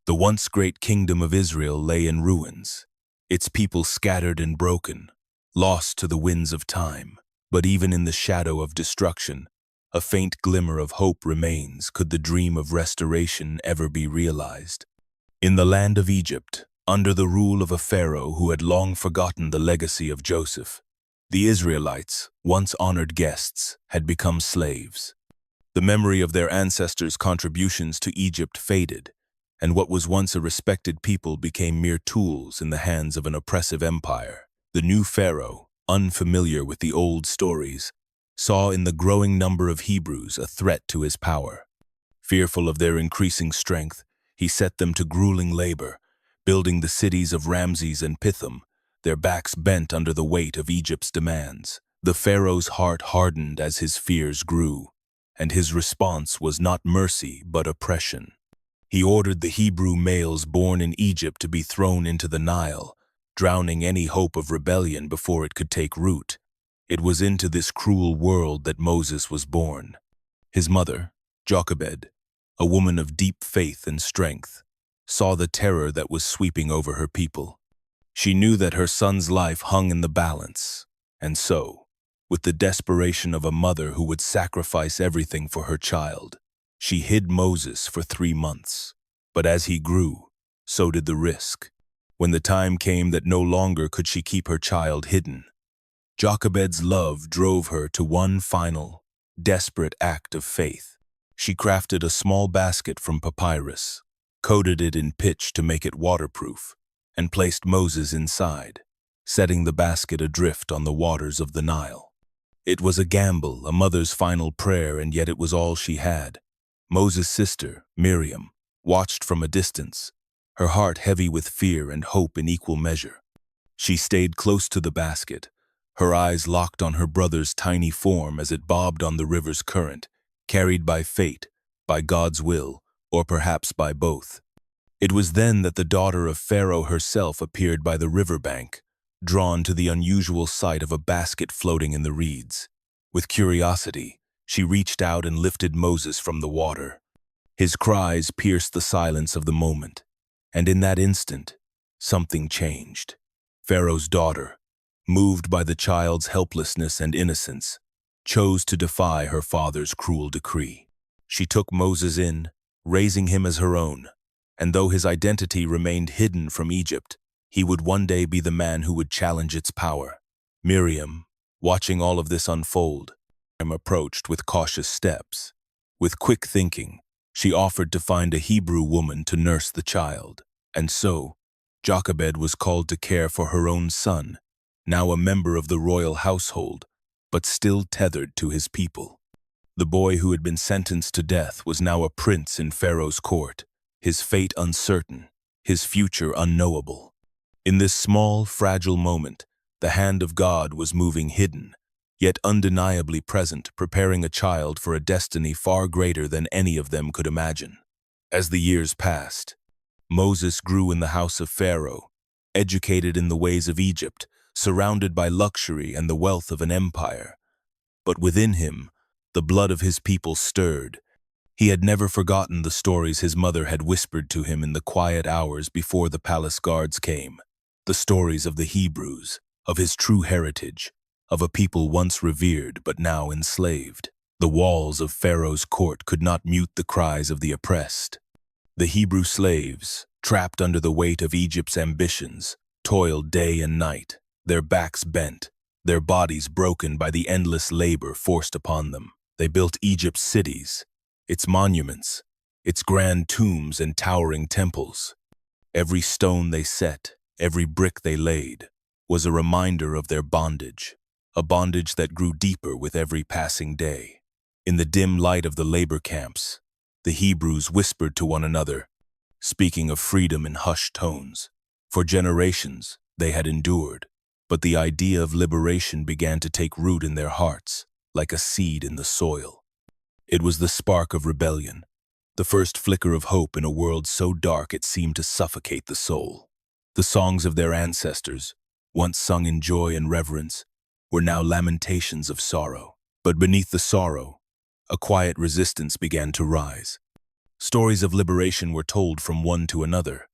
The once great kingdom of Israel lay in ruins, its people scattered and broken, lost to the winds of time. But even in the shadow of destruction, a faint glimmer of hope remains. Could the dream of restoration ever be realized? In the land of Egypt, under the rule of a pharaoh who had long forgotten the legacy of Joseph, the Israelites, once honored guests, had become slaves. The memory of their ancestors' contributions to Egypt faded, and what was once a respected people became mere tools in the hands of an oppressive empire. The new pharaoh, unfamiliar with the old stories, saw in the growing number of Hebrews a threat to his power. Fearful of their increasing strength, he set them to grueling labor, building the cities of Ramses and Pithom, their backs bent under the weight of Egypt's demands. The pharaoh's heart hardened as his fears grew, and his response was not mercy but oppression. He ordered the Hebrew males born in Egypt to be thrown into the Nile, drowning any hope of rebellion before it could take root. It was into this cruel world that Moses was born. His mother, Jochebed, a woman of deep faith and strength, saw the terror that was sweeping over her people. She knew that her son's life hung in the balance, and so, with the desperation of a mother who would sacrifice everything for her child, she hid Moses for 3 months. But as he grew, so did the risk. When the time came that no longer could she keep her child hidden, Jochebed's love drove her to one final, desperate act of faith. She crafted a small basket from papyrus, coated it in pitch to make it waterproof, and placed Moses inside, setting the basket adrift on the waters of the Nile. It was a gamble, a mother's final prayer, and yet it was all she had. Moses' sister, Miriam, watched from a distance, her heart heavy with fear and hope in equal measure. She stayed close to the basket, her eyes locked on her brother's tiny form as it bobbed on the river's current, carried by fate, by God's will, or perhaps by both. It was then that the daughter of Pharaoh herself appeared by the riverbank, drawn to the unusual sight of a basket floating in the reeds. With curiosity, she reached out and lifted Moses from the water. His cries pierced the silence of the moment, and in that instant, something changed. Pharaoh's daughter, moved by the child's helplessness and innocence, chose to defy her father's cruel decree. She took Moses in, raising him as her own, and though his identity remained hidden from Egypt, he would one day be the man who would challenge its power. Miriam, watching all of this unfold, approached with cautious steps. With quick thinking, she offered to find a Hebrew woman to nurse the child, and so Jochebed was called to care for her own son, now a member of the royal household, but still tethered to his people. The boy who had been sentenced to death was now a prince in Pharaoh's court, his fate uncertain, his future unknowable. In this small, fragile moment, the hand of God was moving hidden, yet undeniably present, preparing a child for a destiny far greater than any of them could imagine. As the years passed, Moses grew in the house of Pharaoh, educated in the ways of Egypt, surrounded by luxury and the wealth of an empire. But within him, the blood of his people stirred. He had never forgotten the stories his mother had whispered to him in the quiet hours before the palace guards came. The stories of the Hebrews, of his true heritage, of a people once revered but now enslaved. The walls of Pharaoh's court could not mute the cries of the oppressed. The Hebrew slaves, trapped under the weight of Egypt's ambitions, toiled day and night, their backs bent, their bodies broken by the endless labor forced upon them. They built Egypt's cities, its monuments, its grand tombs and towering temples. Every stone they set, every brick they laid, was a reminder of their bondage, a bondage that grew deeper with every passing day. In the dim light of the labor camps, the Hebrews whispered to one another, speaking of freedom in hushed tones. For generations, they had endured, but the idea of liberation began to take root in their hearts, like a seed in the soil. It was the spark of rebellion, the first flicker of hope in a world so dark it seemed to suffocate the soul. The songs of their ancestors, once sung in joy and reverence, were now lamentations of sorrow. But beneath the sorrow, a quiet resistance began to rise. Stories of liberation were told from one to another,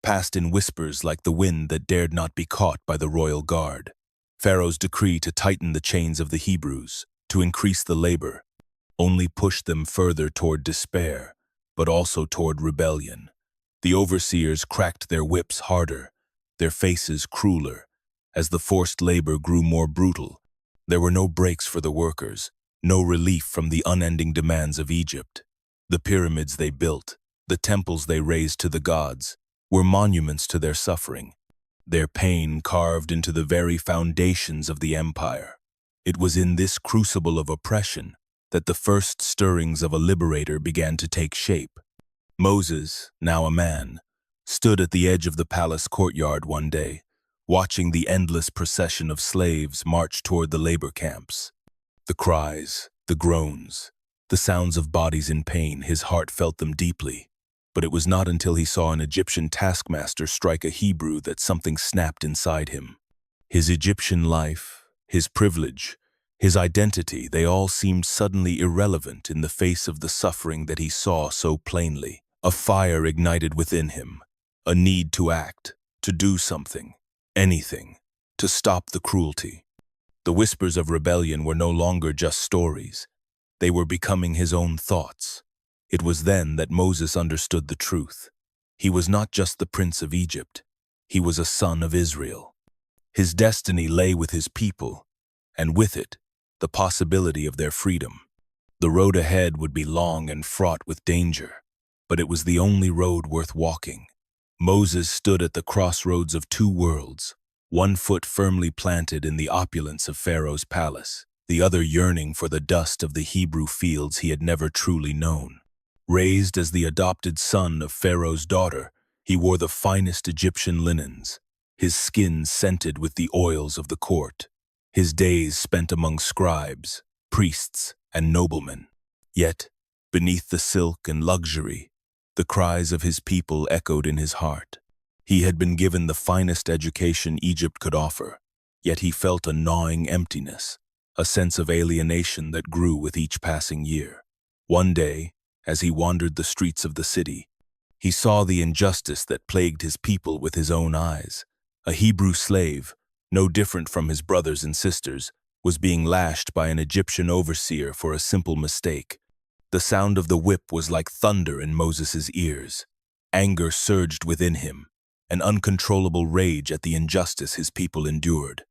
passed in whispers like the wind that dared not be caught by the royal guard. Pharaoh's decree to tighten the chains of the Hebrews, to increase the labor, only pushed them further toward despair, but also toward rebellion. The overseers cracked their whips harder, their faces crueler. As the forced labor grew more brutal, there were no breaks for the workers, no relief from the unending demands of Egypt. The pyramids they built, the temples they raised to the gods, were monuments to their suffering, their pain carved into the very foundations of the empire. It was in this crucible of oppression that the first stirrings of a liberator began to take shape. Moses, now a man, stood at the edge of the palace courtyard one day, watching the endless procession of slaves march toward the labor camps. The cries, the groans, the sounds of bodies in pain, his heart felt them deeply. But it was not until he saw an Egyptian taskmaster strike a Hebrew that something snapped inside him. His Egyptian life, his privilege, his identity, they all seemed suddenly irrelevant in the face of the suffering that he saw so plainly. A fire ignited within him, a need to act, to do something, anything, to stop the cruelty. The whispers of rebellion were no longer just stories. They were becoming his own thoughts. It was then that Moses understood the truth. He was not just the prince of Egypt. He was a son of Israel. His destiny lay with his people, and with it, the possibility of their freedom. The road ahead would be long and fraught with danger, but it was the only road worth walking. Moses stood at the crossroads of two worlds, one foot firmly planted in the opulence of Pharaoh's palace, the other yearning for the dust of the Hebrew fields he had never truly known. Raised as the adopted son of Pharaoh's daughter, he wore the finest Egyptian linens, his skin scented with the oils of the court, his days spent among scribes, priests, and noblemen. Yet, beneath the silk and luxury, the cries of his people echoed in his heart. He had been given the finest education Egypt could offer, yet he felt a gnawing emptiness, a sense of alienation that grew with each passing year. One day, as he wandered the streets of the city, he saw the injustice that plagued his people with his own eyes. A Hebrew slave, no different from his brothers and sisters, was being lashed by an Egyptian overseer for a simple mistake. The sound of the whip was like thunder in Moses' ears. Anger surged within him, an uncontrollable rage at the injustice his people endured.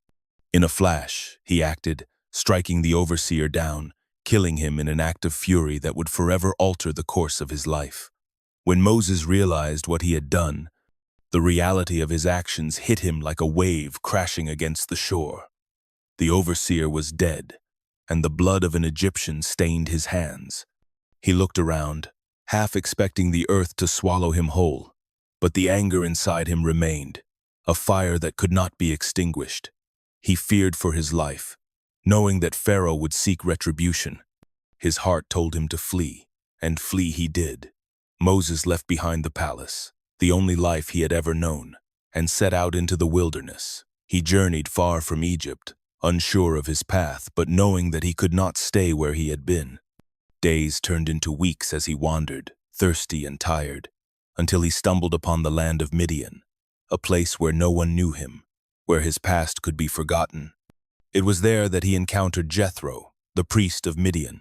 In a flash, he acted, striking the overseer down, killing him in an act of fury that would forever alter the course of his life. When Moses realized what he had done, the reality of his actions hit him like a wave crashing against the shore. The overseer was dead, and the blood of an Egyptian stained his hands. He looked around, half expecting the earth to swallow him whole, but the anger inside him remained, a fire that could not be extinguished. He feared for his life, knowing that Pharaoh would seek retribution. His heart told him to flee, and flee he did. Moses left behind the palace, the only life he had ever known, and set out into the wilderness. He journeyed far from Egypt, unsure of his path, but knowing that he could not stay where he had been. Days turned into weeks as he wandered, thirsty and tired, until he stumbled upon the land of Midian, a place where no one knew him, where his past could be forgotten. It was there that he encountered Jethro, the priest of Midian,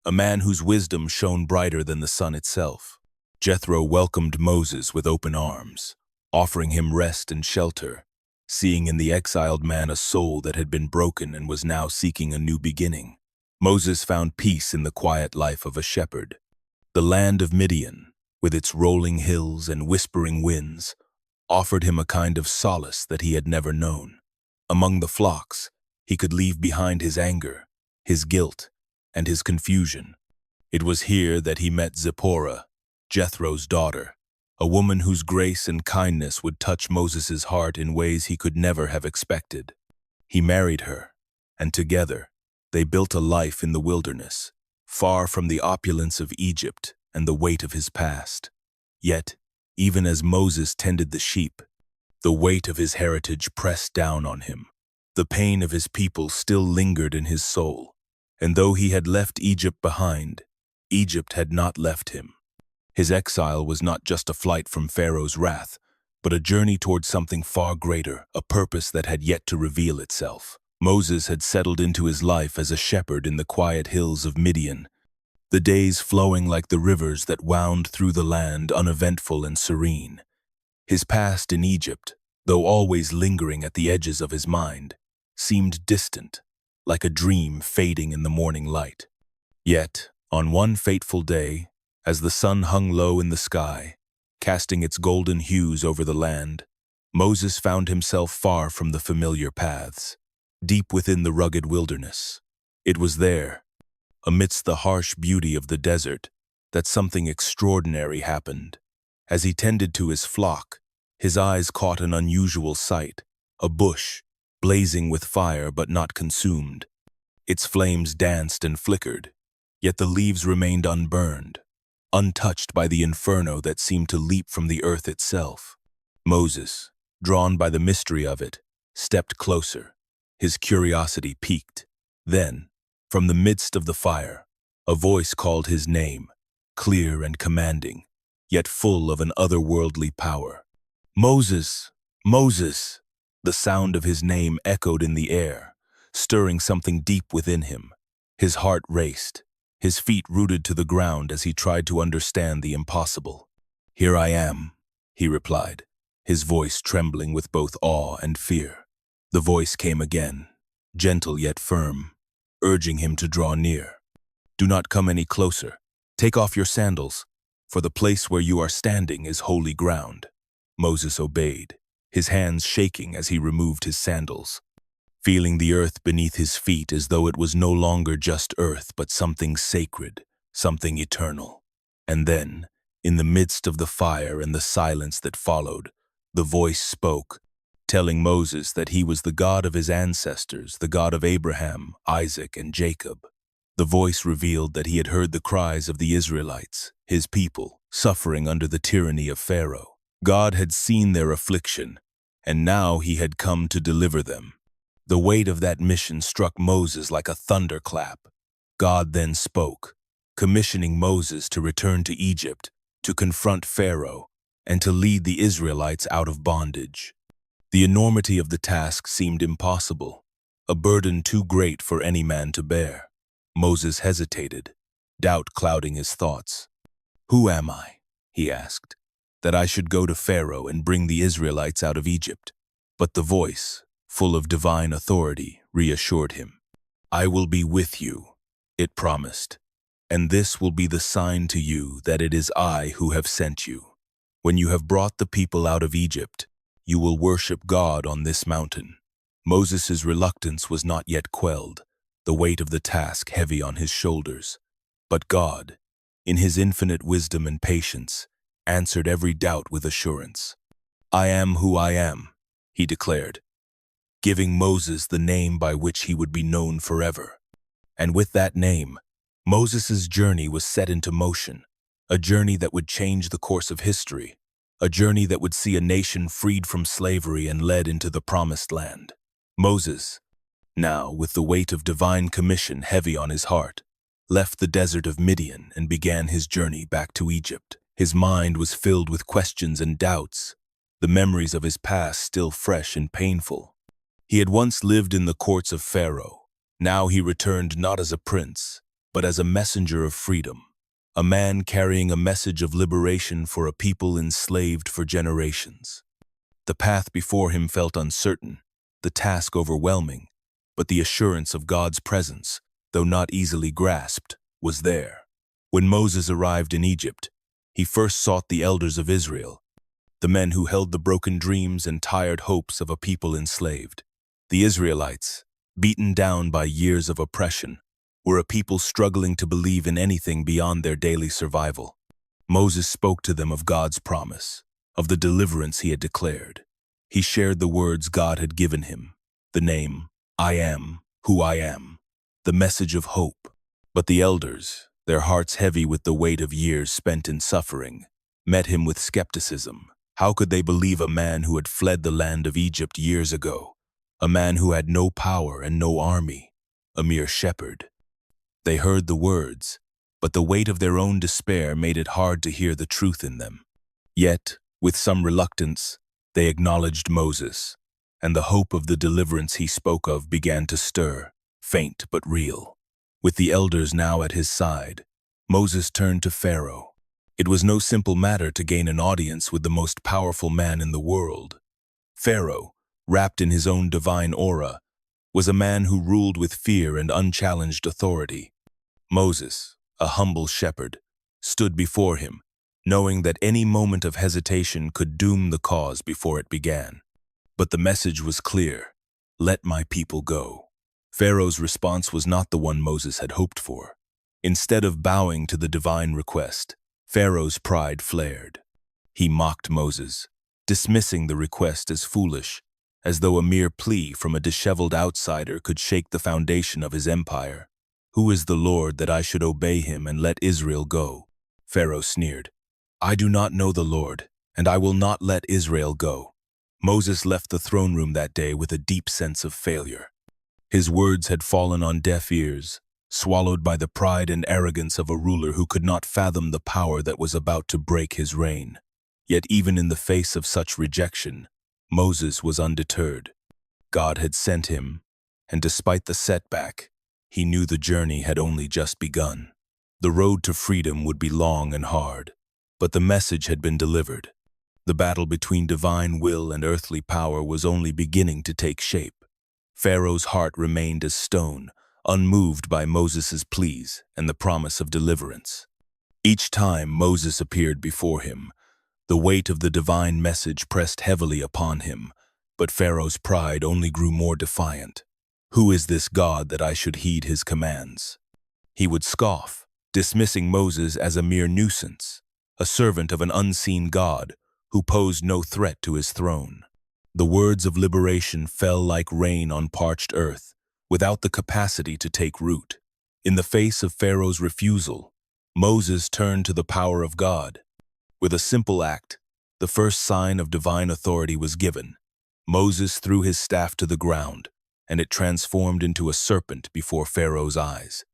a man whose wisdom shone brighter than the sun itself. Jethro welcomed Moses with open arms, offering him rest and shelter, seeing in the exiled man a soul that had been broken and was now seeking a new beginning. Moses found peace in the quiet life of a shepherd. The land of Midian, with its rolling hills and whispering winds, offered him a kind of solace that he had never known. Among the flocks, he could leave behind his anger, his guilt, and his confusion. It was here that he met Zipporah, Jethro's daughter, a woman whose grace and kindness would touch Moses' heart in ways he could never have expected. He married her, and together, they built a life in the wilderness, far from the opulence of Egypt and the weight of his past. Yet, even as Moses tended the sheep, the weight of his heritage pressed down on him. The pain of his people still lingered in his soul, and though he had left Egypt behind, Egypt had not left him. His exile was not just a flight from Pharaoh's wrath, but a journey toward something far greater, a purpose that had yet to reveal itself. Moses had settled into his life as a shepherd in the quiet hills of Midian, the days flowing like the rivers that wound through the land, uneventful and serene. His past in Egypt, though always lingering at the edges of his mind, seemed distant, like a dream fading in the morning light. Yet, on one fateful day, as the sun hung low in the sky, casting its golden hues over the land, Moses found himself far from the familiar paths, deep within the rugged wilderness. It was there, amidst the harsh beauty of the desert, that something extraordinary happened. As he tended to his flock, his eyes caught an unusual sight, a bush, blazing with fire but not consumed. Its flames danced and flickered, yet the leaves remained unburned, untouched by the inferno that seemed to leap from the earth itself. Moses, drawn by the mystery of it, stepped closer, his curiosity piqued. Then, from the midst of the fire, a voice called his name, clear and commanding, yet full of an otherworldly power. "Moses! Moses!" The sound of his name echoed in the air, stirring something deep within him. His heart raced, his feet rooted to the ground as he tried to understand the impossible. "Here I am," he replied, his voice trembling with both awe and fear. The voice came again, gentle yet firm, urging him to draw near. "Do not come any closer. Take off your sandals, for the place where you are standing is holy ground." Moses obeyed, his hands shaking as he removed his sandals, feeling the earth beneath his feet as though it was no longer just earth but something sacred, something eternal. And then, in the midst of the fire and the silence that followed, the voice spoke, telling Moses that he was the God of his ancestors, the God of Abraham, Isaac, and Jacob. The voice revealed that he had heard the cries of the Israelites, his people, suffering under the tyranny of Pharaoh. God had seen their affliction, and now he had come to deliver them. The weight of that mission struck Moses like a thunderclap. God then spoke, commissioning Moses to return to Egypt, to confront Pharaoh, and to lead the Israelites out of bondage. The enormity of the task seemed impossible, a burden too great for any man to bear. Moses hesitated, doubt clouding his thoughts. "Who am I?" he asked, "that I should go to Pharaoh and bring the Israelites out of Egypt?" But the voice, full of divine authority, reassured him. "I will be with you," it promised, "and this will be the sign to you that it is I who have sent you. When you have brought the people out of Egypt, you will worship God on this mountain." Moses' reluctance was not yet quelled, the weight of the task heavy on his shoulders. But God, in his infinite wisdom and patience, answered every doubt with assurance. "I am who I am," he declared, giving Moses the name by which he would be known forever. And with that name, Moses' journey was set into motion, a journey that would change the course of history, a journey that would see a nation freed from slavery and led into the promised land. Moses, now with the weight of divine commission heavy on his heart, left the desert of Midian and began his journey back to Egypt. His mind was filled with questions and doubts, the memories of his past still fresh and painful. He had once lived in the courts of Pharaoh. Now he returned not as a prince, but as a messenger of freedom, a man carrying a message of liberation for a people enslaved for generations. The path before him felt uncertain, the task overwhelming, but the assurance of God's presence, though not easily grasped, was there. When Moses arrived in Egypt, he first sought the elders of Israel, the men who held the broken dreams and tired hopes of a people enslaved. The Israelites, beaten down by years of oppression, were a people struggling to believe in anything beyond their daily survival. Moses spoke to them of God's promise, of the deliverance he had declared. He shared the words God had given him, the name, "I am who I am," the message of hope. But the elders, their hearts heavy with the weight of years spent in suffering, met him with skepticism. How could they believe a man who had fled the land of Egypt years ago? A man who had no power and no army, a mere shepherd. They heard the words, but the weight of their own despair made it hard to hear the truth in them. Yet, with some reluctance, they acknowledged Moses, and the hope of the deliverance he spoke of began to stir, faint but real. With the elders now at his side, Moses turned to Pharaoh. It was no simple matter to gain an audience with the most powerful man in the world. Pharaoh, wrapped in his own divine aura, was a man who ruled with fear and unchallenged authority. Moses, a humble shepherd, stood before him, knowing that any moment of hesitation could doom the cause before it began. But the message was clear: let my people go. Pharaoh's response was not the one Moses had hoped for. Instead of bowing to the divine request, Pharaoh's pride flared. He mocked Moses, dismissing the request as foolish, as though a mere plea from a disheveled outsider could shake the foundation of his empire. "Who is the Lord that I should obey him and let Israel go?" Pharaoh sneered. "I do not know the Lord, and I will not let Israel go." Moses left the throne room that day with a deep sense of failure. His words had fallen on deaf ears, swallowed by the pride and arrogance of a ruler who could not fathom the power that was about to break his reign. Yet even in the face of such rejection, Moses was undeterred. God had sent him, and despite the setback, he knew the journey had only just begun. The road to freedom would be long and hard, but the message had been delivered. The battle between divine will and earthly power was only beginning to take shape. Pharaoh's heart remained as stone, unmoved by Moses' pleas and the promise of deliverance. Each time Moses appeared before him, the weight of the divine message pressed heavily upon him, but Pharaoh's pride only grew more defiant. "Who is this God that I should heed his commands?" He would scoff, dismissing Moses as a mere nuisance, a servant of an unseen God who posed no threat to his throne. The words of liberation fell like rain on parched earth, without the capacity to take root. In the face of Pharaoh's refusal, Moses turned to the power of God. With a simple act, the first sign of divine authority was given. Moses threw his staff to the ground, and it transformed into a serpent before Pharaoh's eyes.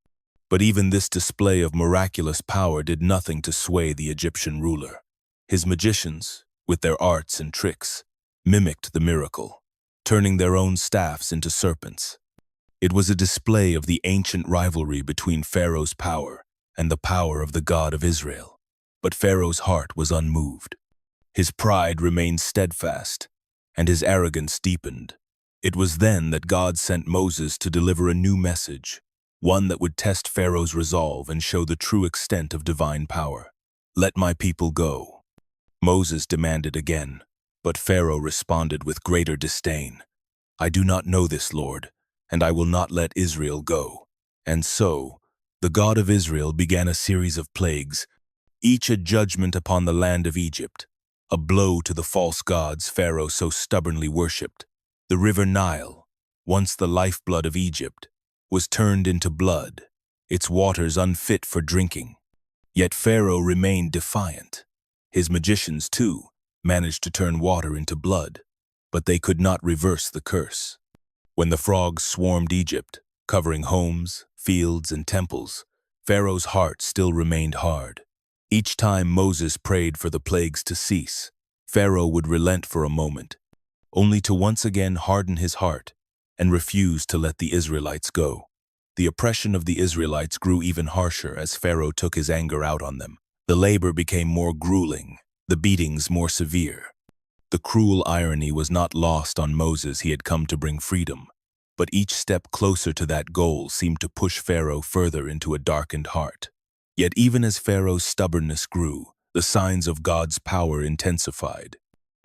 But even this display of miraculous power did nothing to sway the Egyptian ruler. His magicians, with their arts and tricks, mimicked the miracle, turning their own staffs into serpents. It was a display of the ancient rivalry between Pharaoh's power and the power of the God of Israel. But Pharaoh's heart was unmoved. His pride remained steadfast, and his arrogance deepened. It was then that God sent Moses to deliver a new message, one that would test Pharaoh's resolve and show the true extent of divine power. "Let my people go." Moses demanded again, but Pharaoh responded with greater disdain. "I do not know this, Lord, and I will not let Israel go." And so, the God of Israel began a series of plagues, each a judgment upon the land of Egypt, a blow to the false gods Pharaoh so stubbornly worshipped. The river Nile, once the lifeblood of Egypt, was turned into blood, its waters unfit for drinking. Yet Pharaoh remained defiant. His magicians, too, managed to turn water into blood, but they could not reverse the curse. When the frogs swarmed Egypt, covering homes, fields, and temples, Pharaoh's heart still remained hard. Each time Moses prayed for the plagues to cease, Pharaoh would relent for a moment, only to once again harden his heart and refuse to let the Israelites go. The oppression of the Israelites grew even harsher as Pharaoh took his anger out on them. The labor became more grueling, the beatings more severe. The cruel irony was not lost on Moses. He had come to bring freedom, but each step closer to that goal seemed to push Pharaoh further into a darkened heart. Yet even as Pharaoh's stubbornness grew, the signs of God's power intensified.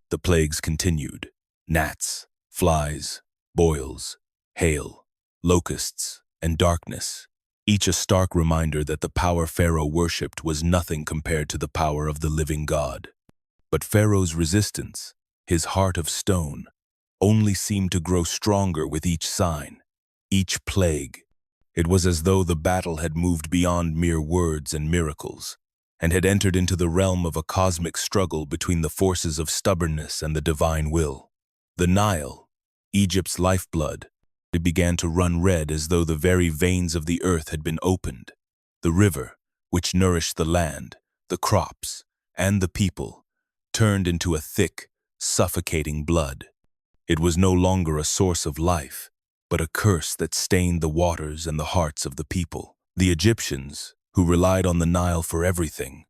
The plagues continued: gnats, flies, boils, hail, locusts, and darkness, each a stark reminder that the power Pharaoh worshipped was nothing compared to the power of the living God. But Pharaoh's resistance, his heart of stone, only seemed to grow stronger with each sign, each plague. It was as though the battle had moved beyond mere words and miracles, and had entered into the realm of a cosmic struggle between the forces of stubbornness and the divine will. The Nile, Egypt's lifeblood, it began to run red as though the very veins of the earth had been opened. The river, which nourished the land, the crops, and the people, turned into a thick, suffocating blood. It was no longer a source of life, but a curse that stained the waters and the hearts of the people. The Egyptians, who relied on the Nile for everything,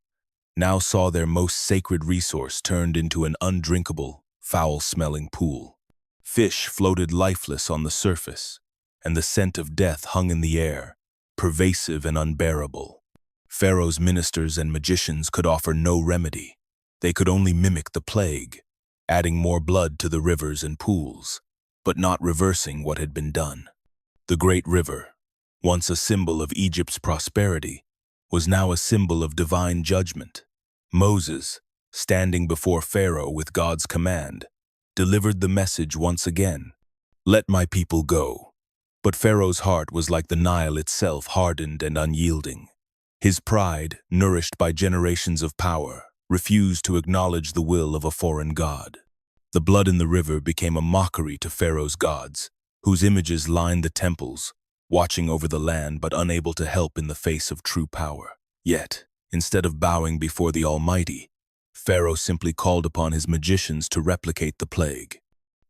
now saw their most sacred resource turned into an undrinkable, foul-smelling pool. Fish floated lifeless on the surface, and the scent of death hung in the air, pervasive and unbearable. Pharaoh's ministers and magicians could offer no remedy. They could only mimic the plague, adding more blood to the rivers and pools, but not reversing what had been done. The great river, once a symbol of Egypt's prosperity, was now a symbol of divine judgment. Moses, standing before Pharaoh with God's command, delivered the message once again, "Let my people go." But Pharaoh's heart was like the Nile itself, hardened and unyielding. His pride, nourished by generations of power, refused to acknowledge the will of a foreign god. The blood in the river became a mockery to Pharaoh's gods, whose images lined the temples, watching over the land but unable to help in the face of true power. Yet, instead of bowing before the Almighty, Pharaoh simply called upon his magicians to replicate the plague.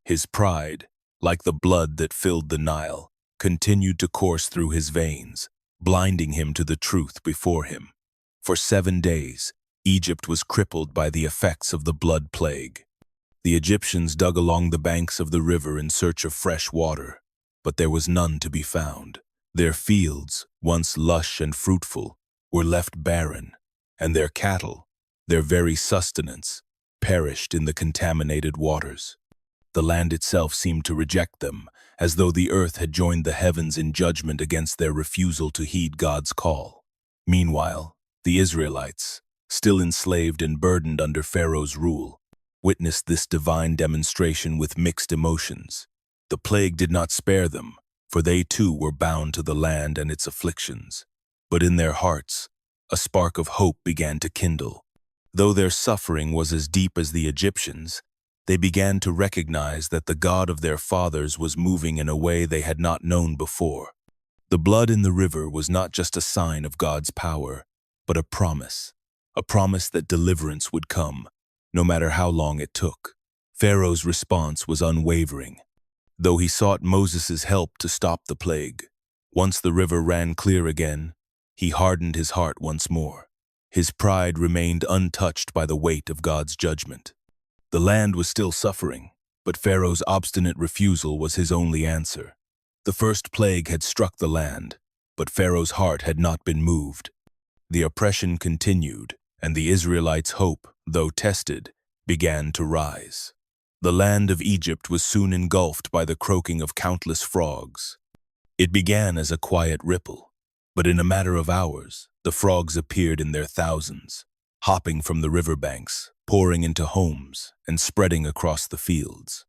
His pride, like the blood that filled the Nile, continued to course through his veins, blinding him to the truth before him. For 7 days, Egypt was crippled by the effects of the blood plague. The Egyptians dug along the banks of the river in search of fresh water, but there was none to be found. Their fields, once lush and fruitful, were left barren, and their cattle, their very sustenance, perished in the contaminated waters. The land itself seemed to reject them, as though the earth had joined the heavens in judgment against their refusal to heed God's call. Meanwhile, the Israelites, still enslaved and burdened under Pharaoh's rule, witnessed this divine demonstration with mixed emotions. The plague did not spare them, for they too were bound to the land and its afflictions. But in their hearts, a spark of hope began to kindle. Though their suffering was as deep as the Egyptians, they began to recognize that the God of their fathers was moving in a way they had not known before. The blood in the river was not just a sign of God's power, but a promise that deliverance would come, no matter how long it took. Pharaoh's response was unwavering, though he sought Moses' help to stop the plague. Once the river ran clear again, he hardened his heart once more. His pride remained untouched by the weight of God's judgment. The land was still suffering, but Pharaoh's obstinate refusal was his only answer. The first plague had struck the land, but Pharaoh's heart had not been moved. The oppression continued, and the Israelites' hope, though tested, began to rise. The land of Egypt was soon engulfed by the croaking of countless frogs. It began as a quiet ripple, but in a matter of hours, the frogs appeared in their thousands, hopping from the riverbanks, pouring into homes, and spreading across the fields.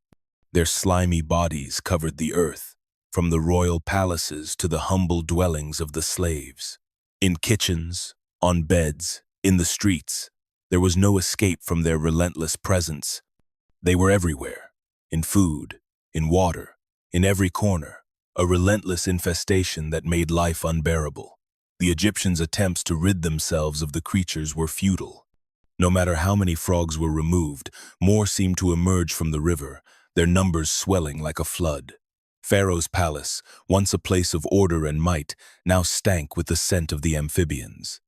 Their slimy bodies covered the earth, from the royal palaces to the humble dwellings of the slaves. In kitchens, on beds, in the streets, there was no escape from their relentless presence. They were everywhere, in food, in water, in every corner, a relentless infestation that made life unbearable. The Egyptians' attempts to rid themselves of the creatures were futile. No matter how many frogs were removed, more seemed to emerge from the river, their numbers swelling like a flood. Pharaoh's palace, once a place of order and might, now stank with the scent of the amphibians.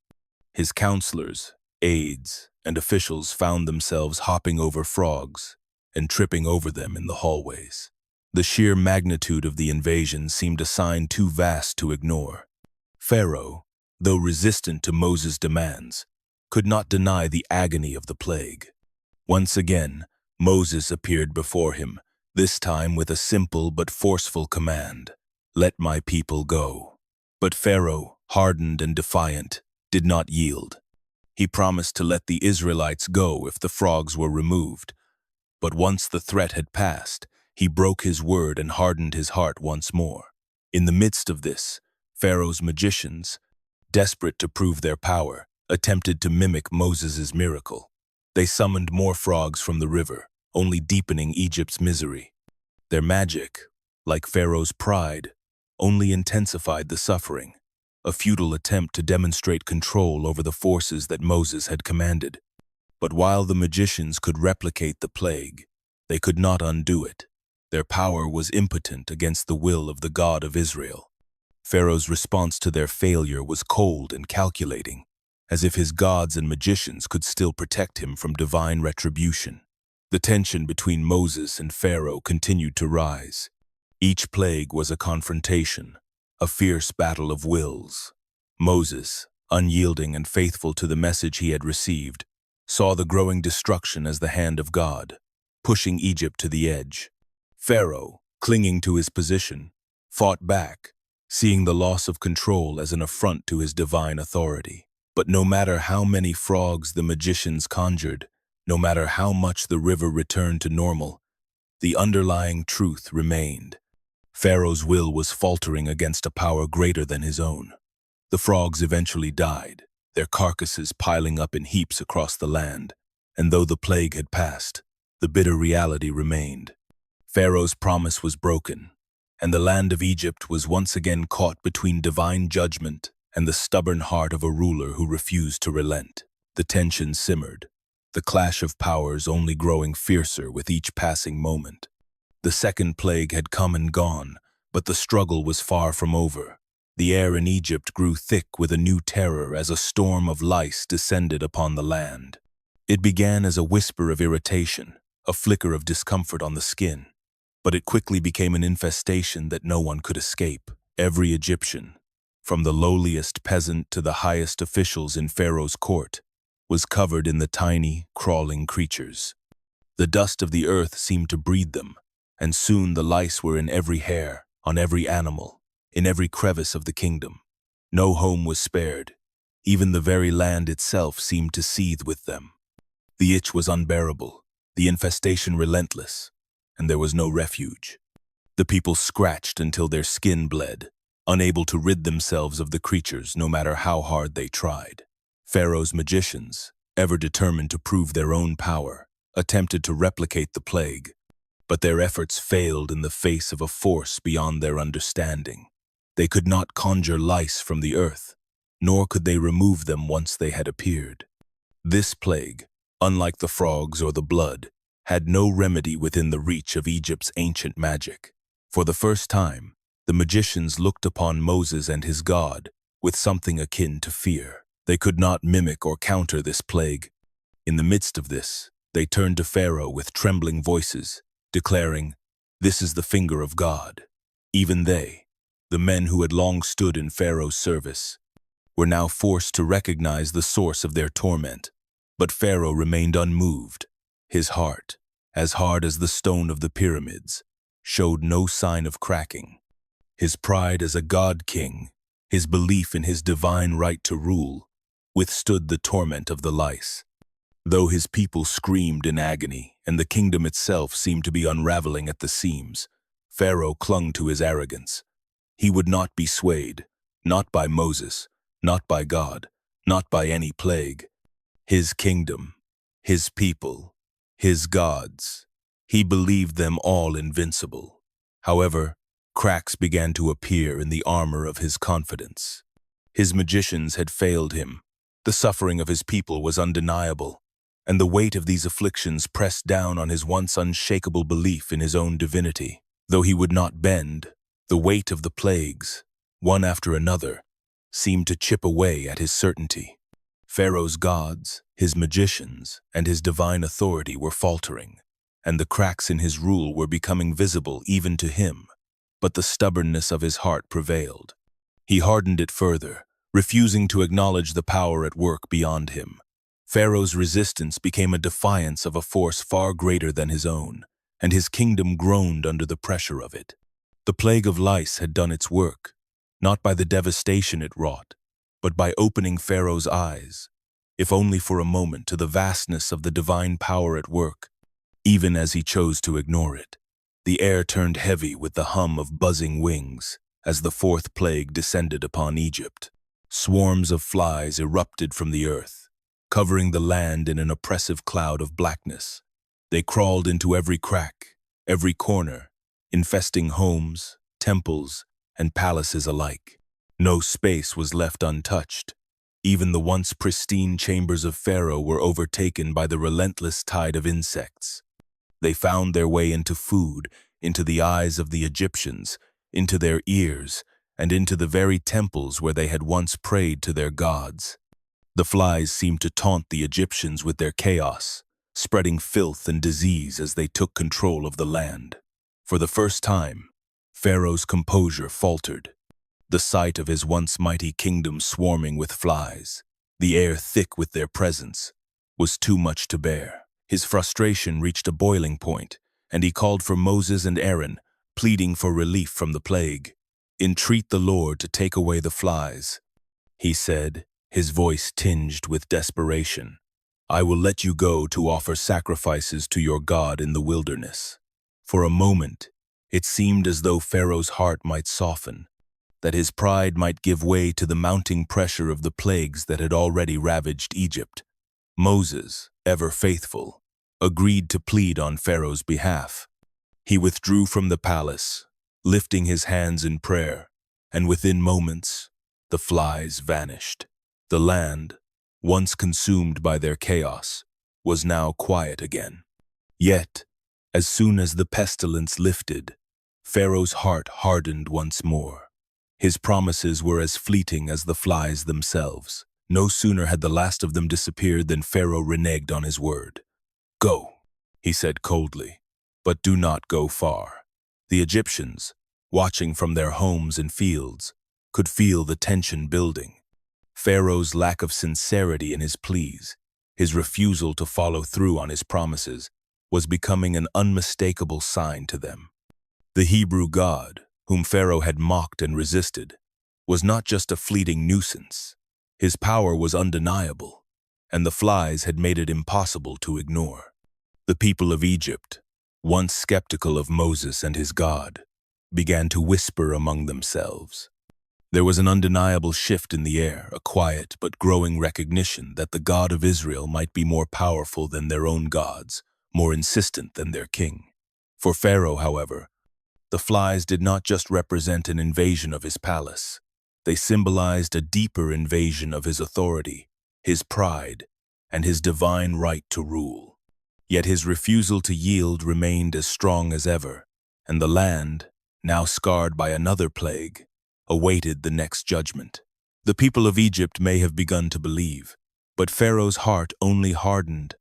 His counselors, aides, and officials found themselves hopping over frogs and tripping over them in the hallways. The sheer magnitude of the invasion seemed a sign too vast to ignore. Pharaoh, though resistant to Moses' demands, could not deny the agony of the plague. Once again, Moses appeared before him, this time with a simple but forceful command, "Let my people go." But Pharaoh, hardened and defiant, did not yield. He promised to let the Israelites go if the frogs were removed. But once the threat had passed, he broke his word and hardened his heart once more. In the midst of this, Pharaoh's magicians, desperate to prove their power, attempted to mimic Moses' miracle. They summoned more frogs from the river, only deepening Egypt's misery. Their magic, like Pharaoh's pride, only intensified the suffering. a futile attempt to demonstrate control over the forces that Moses had commanded. But while the magicians could replicate the plague, they could not undo it. Their power was impotent against the will of the God of Israel. Pharaoh's response to their failure was cold and calculating, as if his gods and magicians could still protect him from divine retribution. The tension between Moses and Pharaoh continued to rise. Each plague was a confrontation, a fierce battle of wills. Moses, unyielding and faithful to the message he had received, saw the growing destruction as the hand of God, pushing Egypt to the edge. Pharaoh, clinging to his position, fought back, seeing the loss of control as an affront to his divine authority. But no matter how many frogs the magicians conjured, no matter how much the river returned to normal, the underlying truth remained. Pharaoh's will was faltering against a power greater than his own. The frogs eventually died, their carcasses piling up in heaps across the land, and though the plague had passed, the bitter reality remained. Pharaoh's promise was broken, and the land of Egypt was once again caught between divine judgment and the stubborn heart of a ruler who refused to relent. The tension simmered, the clash of powers only growing fiercer with each passing moment. The second plague had come and gone, but the struggle was far from over. The air in Egypt grew thick with a new terror as a storm of lice descended upon the land. It began as a whisper of irritation, a flicker of discomfort on the skin, but it quickly became an infestation that no one could escape. Every Egyptian, from the lowliest peasant to the highest officials in Pharaoh's court, was covered in the tiny, crawling creatures. The dust of the earth seemed to breed them, and soon the lice were in every hair, on every animal, in every crevice of the kingdom. No home was spared. Even the very land itself seemed to seethe with them. The itch was unbearable, the infestation relentless, and there was no refuge. The people scratched until their skin bled, unable to rid themselves of the creatures no matter how hard they tried. Pharaoh's magicians, ever determined to prove their own power, attempted to replicate the plague, but their efforts failed in the face of a force beyond their understanding. They could not conjure lice from the earth, nor could they remove them once they had appeared. This plague, unlike the frogs or the blood, had no remedy within the reach of Egypt's ancient magic. For the first time, the magicians looked upon Moses and his God with something akin to fear. They could not mimic or counter this plague. In the midst of this, they turned to Pharaoh with trembling voices, declaring, "This is the finger of God." Even they, the men who had long stood in Pharaoh's service, were now forced to recognize the source of their torment. But Pharaoh remained unmoved. His heart, as hard as the stone of the pyramids, showed no sign of cracking. His pride as a god-king, his belief in his divine right to rule, withstood the torment of the lice. Though his people screamed in agony and the kingdom itself seemed to be unraveling at the seams, Pharaoh clung to his arrogance. He would not be swayed, not by Moses, not by God, not by any plague. His kingdom, his people, his gods, he believed them all invincible. However, cracks began to appear in the armor of his confidence. His magicians had failed him. The suffering of his people was undeniable, and the weight of these afflictions pressed down on his once unshakable belief in his own divinity. Though he would not bend, the weight of the plagues, one after another, seemed to chip away at his certainty. Pharaoh's gods, his magicians, and his divine authority were faltering, and the cracks in his rule were becoming visible even to him. But the stubbornness of his heart prevailed. He hardened it further, refusing to acknowledge the power at work beyond him. Pharaoh's resistance became a defiance of a force far greater than his own, and his kingdom groaned under the pressure of it. The plague of lice had done its work, not by the devastation it wrought, but by opening Pharaoh's eyes, if only for a moment, to the vastness of the divine power at work. Even as he chose to ignore it, the air turned heavy with the hum of buzzing wings as the fourth plague descended upon Egypt. Swarms of flies erupted from the earth, covering the land in an oppressive cloud of blackness. They crawled into every crack, every corner, infesting homes, temples, and palaces alike. No space was left untouched. Even the once pristine chambers of Pharaoh were overtaken by the relentless tide of insects. They found their way into food, into the eyes of the Egyptians, into their ears, and into the very temples where they had once prayed to their gods. The flies seemed to taunt the Egyptians with their chaos, spreading filth and disease as they took control of the land. For the first time, Pharaoh's composure faltered. The sight of his once mighty kingdom swarming with flies, the air thick with their presence, was too much to bear. His frustration reached a boiling point, and he called for Moses and Aaron, pleading for relief from the plague. "Entreat the Lord to take away the flies," he said, his voice tinged with desperation. "I will let you go to offer sacrifices to your God in the wilderness." For a moment, it seemed as though Pharaoh's heart might soften, that his pride might give way to the mounting pressure of the plagues that had already ravaged Egypt. Moses, ever faithful, agreed to plead on Pharaoh's behalf. He withdrew from the palace, lifting his hands in prayer, and within moments, the flies vanished. The land, once consumed by their chaos, was now quiet again. Yet, as soon as the pestilence lifted, Pharaoh's heart hardened once more. His promises were as fleeting as the flies themselves. No sooner had the last of them disappeared than Pharaoh reneged on his word. "Go," he said coldly, "but do not go far." The Egyptians, watching from their homes and fields, could feel the tension building. Pharaoh's lack of sincerity in his pleas, his refusal to follow through on his promises, was becoming an unmistakable sign to them. The Hebrew God, whom Pharaoh had mocked and resisted, was not just a fleeting nuisance. His power was undeniable, and the flies had made it impossible to ignore. The people of Egypt, once skeptical of Moses and his God, began to whisper among themselves. There was an undeniable shift in the air, a quiet but growing recognition that the God of Israel might be more powerful than their own gods, more insistent than their king. For Pharaoh, however, the flies did not just represent an invasion of his palace. They symbolized a deeper invasion of his authority, his pride, and his divine right to rule. Yet his refusal to yield remained as strong as ever, and the land, now scarred by another plague, awaited the next judgment. The people of Egypt may have begun to believe, but Pharaoh's heart only hardened,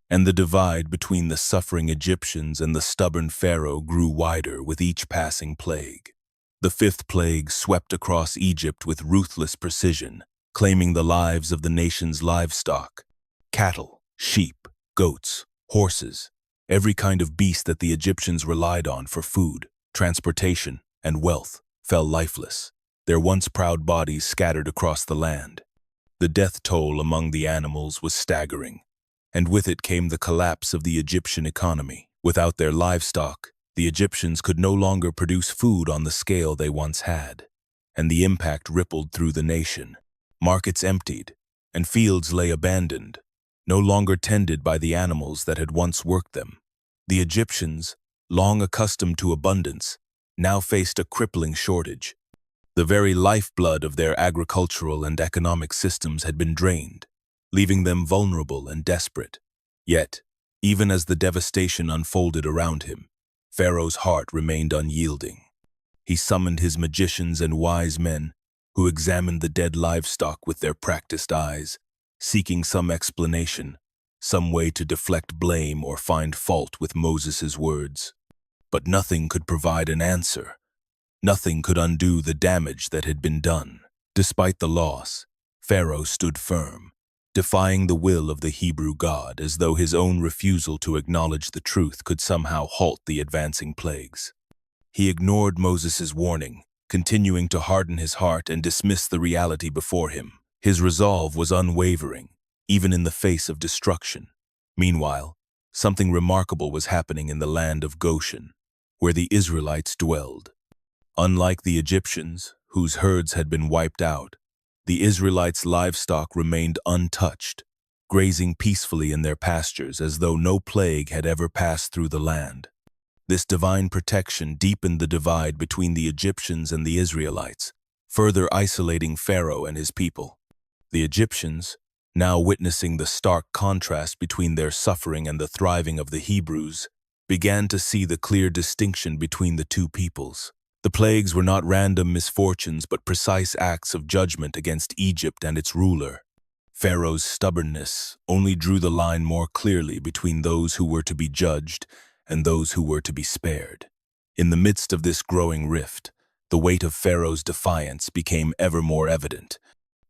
and the divide between the suffering Egyptians and the stubborn Pharaoh grew wider with each passing plague. The fifth plague swept across Egypt with ruthless precision, claiming the lives of the nation's livestock. Cattle, sheep, goats, horses, every kind of beast that the Egyptians relied on for food, transportation, and wealth, fell lifeless, their once proud bodies scattered across the land. The death toll among the animals was staggering, and with it came the collapse of the Egyptian economy. Without their livestock, the Egyptians could no longer produce food on the scale they once had, and the impact rippled through the nation. Markets emptied, and fields lay abandoned, no longer tended by the animals that had once worked them. The Egyptians, long accustomed to abundance, now faced a crippling shortage. The very lifeblood of their agricultural and economic systems had been drained, leaving them vulnerable and desperate. Yet, even as the devastation unfolded around him, Pharaoh's heart remained unyielding. He summoned his magicians and wise men, who examined the dead livestock with their practiced eyes, seeking some explanation, some way to deflect blame or find fault with Moses' words. But nothing could provide an answer. Nothing could undo the damage that had been done. Despite the loss, Pharaoh stood firm, defying the will of the Hebrew God, as though his own refusal to acknowledge the truth could somehow halt the advancing plagues. He ignored Moses' warning, continuing to harden his heart and dismiss the reality before him. His resolve was unwavering, even in the face of destruction. Meanwhile, something remarkable was happening in the land of Goshen, where the Israelites dwelled. Unlike the Egyptians, whose herds had been wiped out, the Israelites' livestock remained untouched, grazing peacefully in their pastures as though no plague had ever passed through the land. This divine protection deepened the divide between the Egyptians and the Israelites, further isolating Pharaoh and his people. The Egyptians, now witnessing the stark contrast between their suffering and the thriving of the Hebrews, began to see the clear distinction between the two peoples. The plagues were not random misfortunes but precise acts of judgment against Egypt and its ruler. Pharaoh's stubbornness only drew the line more clearly between those who were to be judged and those who were to be spared. In the midst of this growing rift, the weight of Pharaoh's defiance became ever more evident.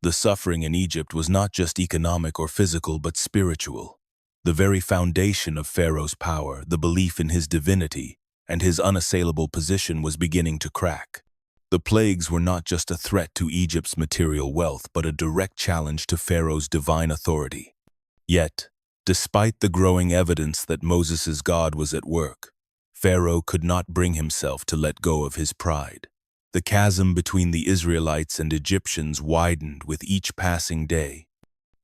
The suffering in Egypt was not just economic or physical but spiritual. The very foundation of Pharaoh's power, the belief in his divinity, and his unassailable position was beginning to crack. The plagues were not just a threat to Egypt's material wealth, but a direct challenge to Pharaoh's divine authority. Yet, despite the growing evidence that Moses' God was at work, Pharaoh could not bring himself to let go of his pride. The chasm between the Israelites and Egyptians widened with each passing day,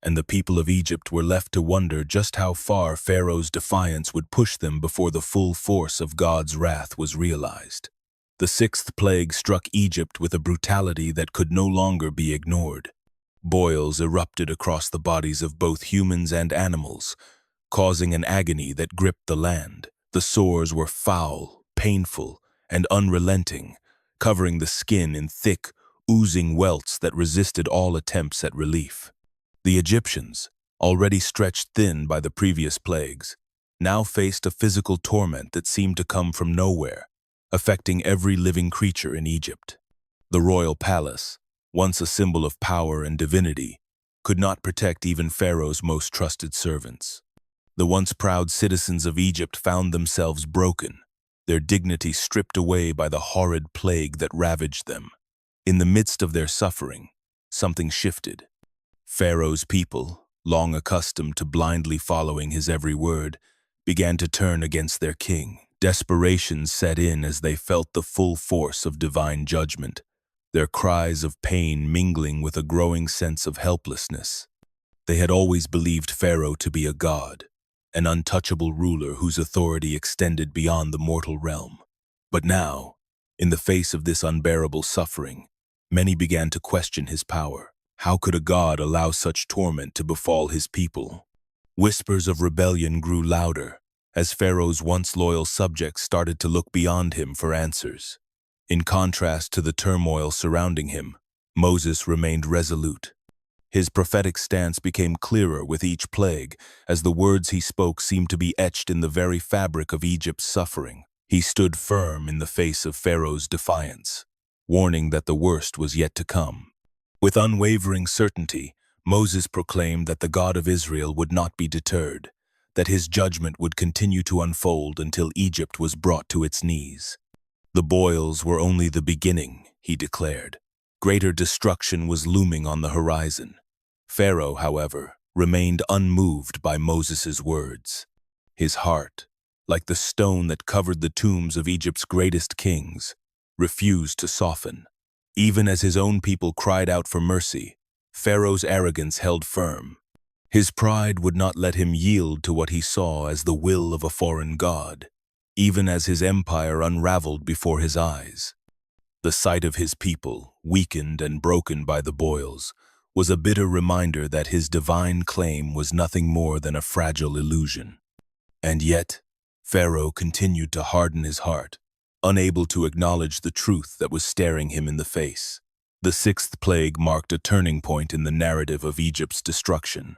and the people of Egypt were left to wonder just how far Pharaoh's defiance would push them before the full force of God's wrath was realized. The sixth plague struck Egypt with a brutality that could no longer be ignored. Boils erupted across the bodies of both humans and animals, causing an agony that gripped the land. The sores were foul, painful, and unrelenting, covering the skin in thick, oozing welts that resisted all attempts at relief. The Egyptians, already stretched thin by the previous plagues, now faced a physical torment that seemed to come from nowhere, affecting every living creature in Egypt. The royal palace, once a symbol of power and divinity, could not protect even Pharaoh's most trusted servants. The once proud citizens of Egypt found themselves broken, their dignity stripped away by the horrid plague that ravaged them. In the midst of their suffering, something shifted. Pharaoh's people, long accustomed to blindly following his every word, began to turn against their king. Desperation set in as they felt the full force of divine judgment, their cries of pain mingling with a growing sense of helplessness. They had always believed Pharaoh to be a god, an untouchable ruler whose authority extended beyond the mortal realm. But now, in the face of this unbearable suffering, many began to question his power. How could a god allow such torment to befall his people? Whispers of rebellion grew louder as Pharaoh's once loyal subjects started to look beyond him for answers. In contrast to the turmoil surrounding him, Moses remained resolute. His prophetic stance became clearer with each plague, as the words he spoke seemed to be etched in the very fabric of Egypt's suffering. He stood firm in the face of Pharaoh's defiance, warning that the worst was yet to come. With unwavering certainty, Moses proclaimed that the God of Israel would not be deterred, that his judgment would continue to unfold until Egypt was brought to its knees. The boils were only the beginning, he declared. Greater destruction was looming on the horizon. Pharaoh, however, remained unmoved by Moses' words. His heart, like the stone that covered the tombs of Egypt's greatest kings, refused to soften. Even as his own people cried out for mercy, Pharaoh's arrogance held firm. His pride would not let him yield to what he saw as the will of a foreign god, even as his empire unraveled before his eyes. The sight of his people, weakened and broken by the boils, was a bitter reminder that his divine claim was nothing more than a fragile illusion. And yet, Pharaoh continued to harden his heart, unable to acknowledge the truth that was staring him in the face. The sixth plague marked a turning point in the narrative of Egypt's destruction.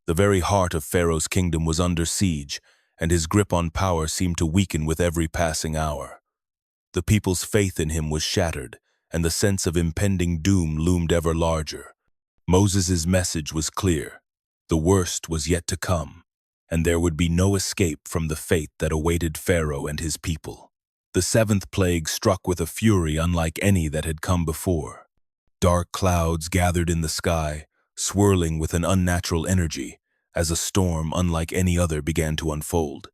The very heart of Pharaoh's kingdom was under siege, and his grip on power seemed to weaken with every passing hour. The people's faith in him was shattered, and the sense of impending doom loomed ever larger. Moses' message was clear. The worst was yet to come, and there would be no escape from the fate that awaited Pharaoh and his people. The seventh plague struck with a fury unlike any that had come before. Dark clouds gathered in the sky, swirling with an unnatural energy, as a storm unlike any other began to unfold.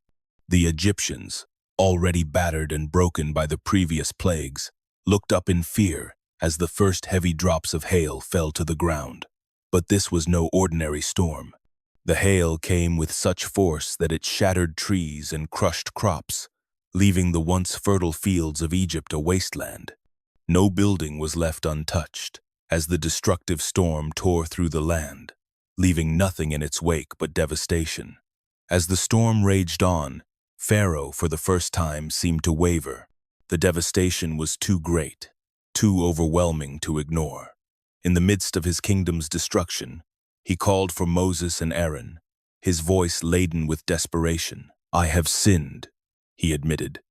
The Egyptians, already battered and broken by the previous plagues, looked up in fear as the first heavy drops of hail fell to the ground. But this was no ordinary storm. The hail came with such force that it shattered trees and crushed crops, leaving the once fertile fields of Egypt a wasteland. No building was left untouched, as the destructive storm tore through the land, leaving nothing in its wake but devastation. As the storm raged on, Pharaoh, for the first time, seemed to waver. The devastation was too great, too overwhelming to ignore. In the midst of his kingdom's destruction, he called for Moses and Aaron, his voice laden with desperation. "I have sinned," he admitted,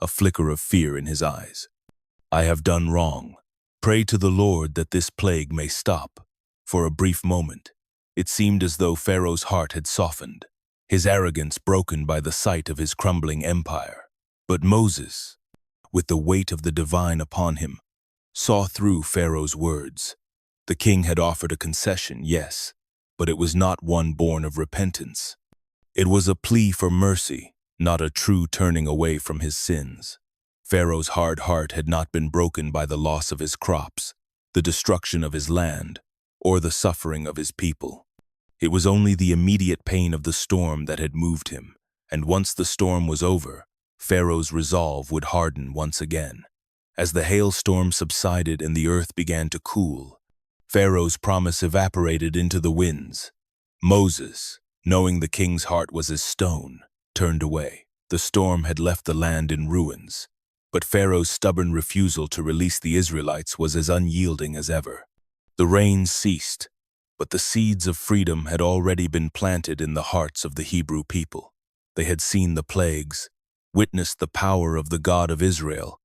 a flicker of fear in his eyes. "I have done wrong. Pray to the Lord that this plague may stop." For a brief moment, it seemed as though Pharaoh's heart had softened, his arrogance broken by the sight of his crumbling empire. But Moses, with the weight of the divine upon him, saw through Pharaoh's words. The king had offered a concession, yes, but it was not one born of repentance. It was a plea for mercy, not a true turning away from his sins. Pharaoh's hard heart had not been broken by the loss of his crops, the destruction of his land, or the suffering of his people. It was only the immediate pain of the storm that had moved him, and once the storm was over, Pharaoh's resolve would harden once again. As the hailstorm subsided and the earth began to cool, Pharaoh's promise evaporated into the winds. Moses, knowing the king's heart was as stone, turned away. The storm had left the land in ruins, but Pharaoh's stubborn refusal to release the Israelites was as unyielding as ever. The rains ceased, but the seeds of freedom had already been planted in the hearts of the Hebrew people. They had seen the plagues, witnessed the power of the God of Israel,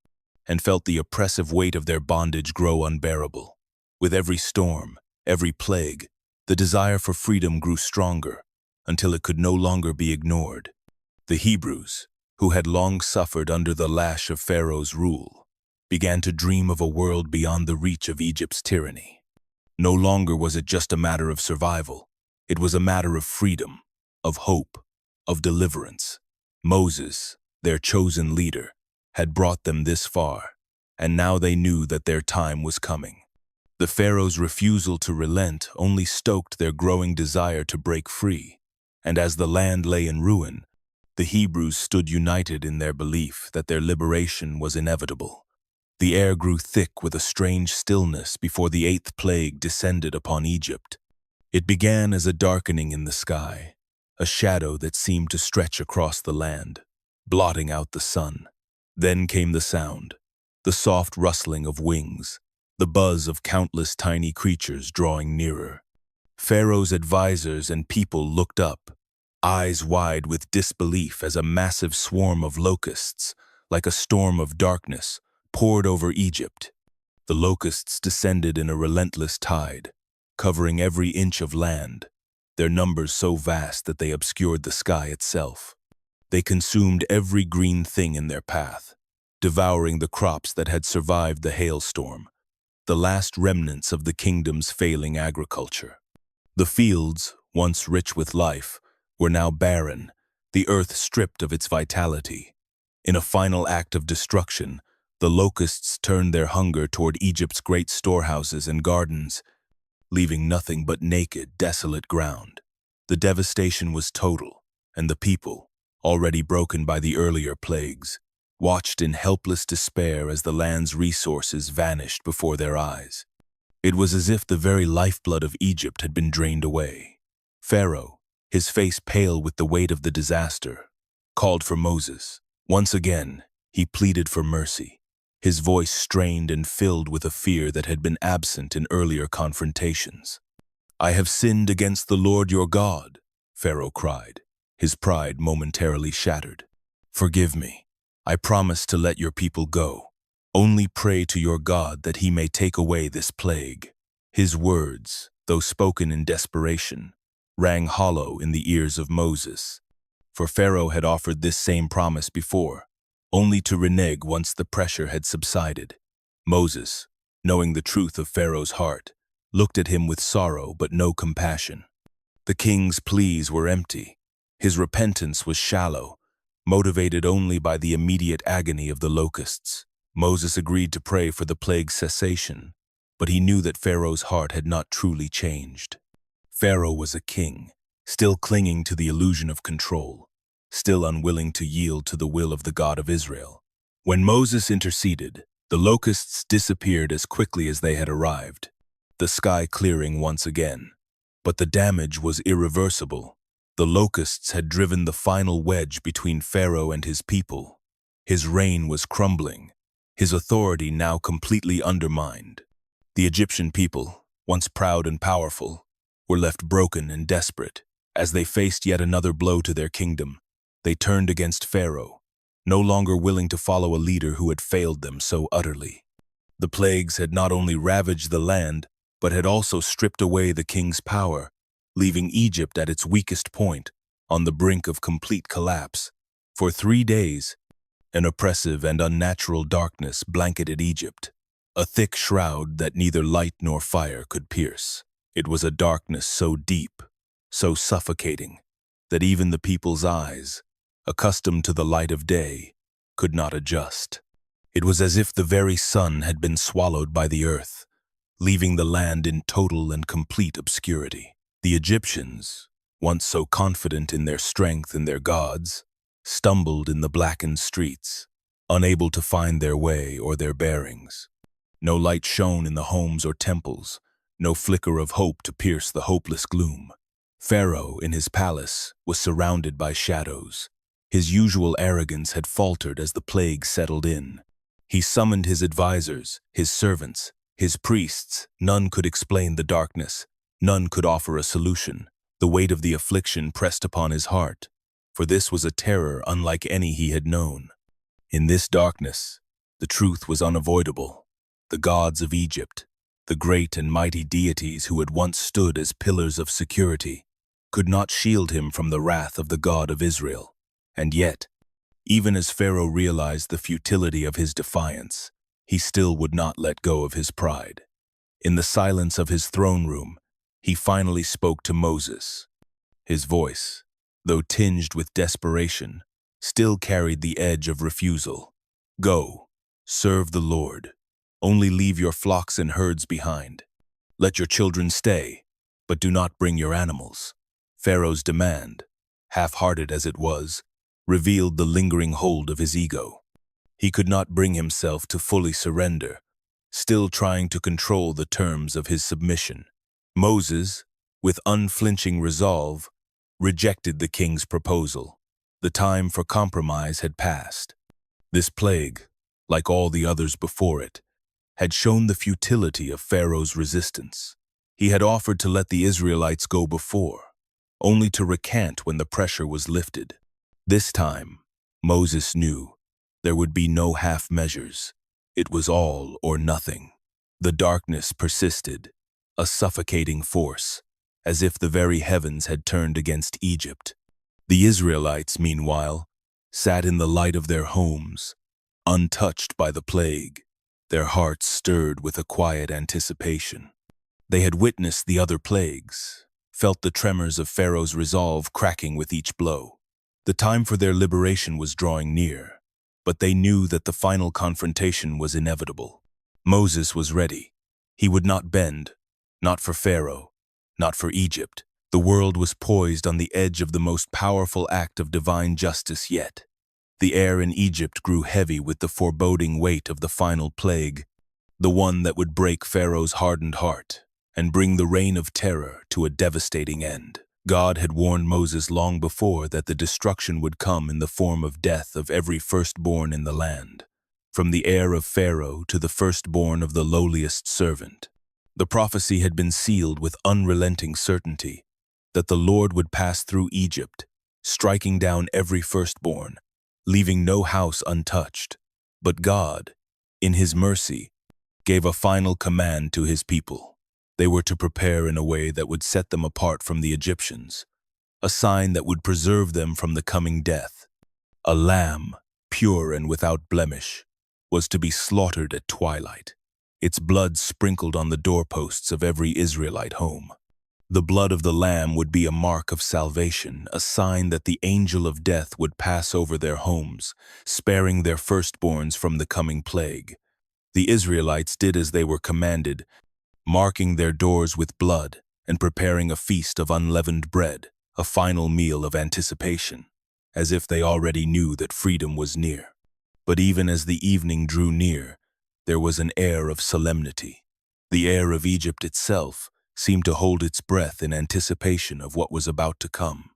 and felt the oppressive weight of their bondage grow unbearable. With every storm, every plague, the desire for freedom grew stronger, until it could no longer be ignored. The Hebrews, who had long suffered under the lash of Pharaoh's rule, began to dream of a world beyond the reach of Egypt's tyranny. No longer was it just a matter of survival. It was a matter of freedom, of hope, of deliverance. Moses, their chosen leader, had brought them this far, and now they knew that their time was coming. The Pharaoh's refusal to relent only stoked their growing desire to break free, and as the land lay in ruin, the Hebrews stood united in their belief that their liberation was inevitable. The air grew thick with a strange stillness before the eighth plague descended upon Egypt. It began as a darkening in the sky, a shadow that seemed to stretch across the land, blotting out the sun. Then came the sound, the soft rustling of wings, the buzz of countless tiny creatures drawing nearer. Pharaoh's advisors and people looked up, eyes wide with disbelief as a massive swarm of locusts, like a storm of darkness, poured over Egypt. The locusts descended in a relentless tide, covering every inch of land, their numbers so vast that they obscured the sky itself. They consumed every green thing in their path, devouring the crops that had survived the hailstorm, the last remnants of the kingdom's failing agriculture. The fields, once rich with life, were now barren, the earth stripped of its vitality. In a final act of destruction, the locusts turned their hunger toward Egypt's great storehouses and gardens, leaving nothing but naked, desolate ground. The devastation was total, and the people, already broken by the earlier plagues, watched in helpless despair as the land's resources vanished before their eyes. It was as if the very lifeblood of Egypt had been drained away. Pharaoh, his face pale with the weight of the disaster, called for Moses. Once again, he pleaded for mercy, his voice strained and filled with a fear that had been absent in earlier confrontations. "I have sinned against the Lord your God," Pharaoh cried, his pride momentarily shattered. "Forgive me. I promise to let your people go. Only pray to your God that he may take away this plague." His words, though spoken in desperation, rang hollow in the ears of Moses. For Pharaoh had offered this same promise before, only to renege once the pressure had subsided. Moses, knowing the truth of Pharaoh's heart, looked at him with sorrow but no compassion. The king's pleas were empty. His repentance was shallow, motivated only by the immediate agony of the locusts. Moses agreed to pray for the plague's cessation, but he knew that Pharaoh's heart had not truly changed. Pharaoh was a king, still clinging to the illusion of control, still unwilling to yield to the will of the God of Israel. When Moses interceded, The locusts disappeared as quickly as they had arrived, the sky clearing once again. But the damage was irreversible. The locusts had driven the final wedge between Pharaoh and his people. His reign was crumbling, his authority now completely undermined. The Egyptian people, once proud and powerful, were left broken and desperate. As they faced yet another blow to their kingdom, they turned against Pharaoh, no longer willing to follow a leader who had failed them so utterly. The plagues had not only ravaged the land, but had also stripped away the king's power, leaving Egypt at its weakest point, on the brink of complete collapse. For 3 days, an oppressive and unnatural darkness blanketed Egypt, a thick shroud that neither light nor fire could pierce. It was a darkness so deep, so suffocating, that even the people's eyes, accustomed to the light of day, could not adjust. It was as if the very sun had been swallowed by the earth, leaving the land in total and complete obscurity. The Egyptians, once so confident in their strength and their gods, stumbled in the blackened streets, unable to find their way or their bearings. No light shone in the homes or temples, no flicker of hope to pierce the hopeless gloom. Pharaoh, in his palace, was surrounded by shadows. His usual arrogance had faltered as the plague settled in. He summoned his advisors, his servants, his priests. None could explain the darkness. None could offer a solution. The weight of the affliction pressed upon his heart, for this was a terror unlike any he had known. In this darkness, the truth was unavoidable. The gods of Egypt, the great and mighty deities who had once stood as pillars of security, could not shield him from the wrath of the God of Israel. And yet, even as Pharaoh realized the futility of his defiance, he still would not let go of his pride. In the silence of his throne room, he finally spoke to Moses. His voice, though tinged with desperation, still carried the edge of refusal. "Go, serve the Lord. Only leave your flocks and herds behind. Let your children stay, but do not bring your animals." Pharaoh's demand, half-hearted as it was, revealed the lingering hold of his ego. He could not bring himself to fully surrender, still trying to control the terms of his submission. Moses, with unflinching resolve, rejected the king's proposal. The time for compromise had passed. This plague, like all the others before it, had shown the futility of Pharaoh's resistance. He had offered to let the Israelites go before, only to recant when the pressure was lifted. This time, Moses knew there would be no half measures. It was all or nothing. The darkness persisted, a suffocating force, as if the very heavens had turned against Egypt. The Israelites, meanwhile, sat in the light of their homes, untouched by the plague, their hearts stirred with a quiet anticipation. They had witnessed the other plagues, felt the tremors of Pharaoh's resolve cracking with each blow. The time for their liberation was drawing near, but they knew that the final confrontation was inevitable. Moses was ready. He would not bend, not for Pharaoh, not for Egypt. The world was poised on the edge of the most powerful act of divine justice yet. The air in Egypt grew heavy with the foreboding weight of the final plague, the one that would break Pharaoh's hardened heart and bring the reign of terror to a devastating end. God had warned Moses long before that the destruction would come in the form of death of every firstborn in the land, from the heir of Pharaoh to the firstborn of the lowliest servant. The prophecy had been sealed with unrelenting certainty that the Lord would pass through Egypt, striking down every firstborn, leaving no house untouched. But God, in His mercy, gave a final command to His people. They were to prepare in a way that would set them apart from the Egyptians, a sign that would preserve them from the coming death. A lamb, pure and without blemish, was to be slaughtered at twilight, its blood sprinkled on the doorposts of every Israelite home. The blood of the lamb would be a mark of salvation, a sign that the angel of death would pass over their homes, sparing their firstborns from the coming plague. The Israelites did as they were commanded, marking their doors with blood and preparing a feast of unleavened bread, a final meal of anticipation, as if they already knew that freedom was near. But even as the evening drew near, there was an air of solemnity. The air of Egypt itself seemed to hold its breath in anticipation of what was about to come.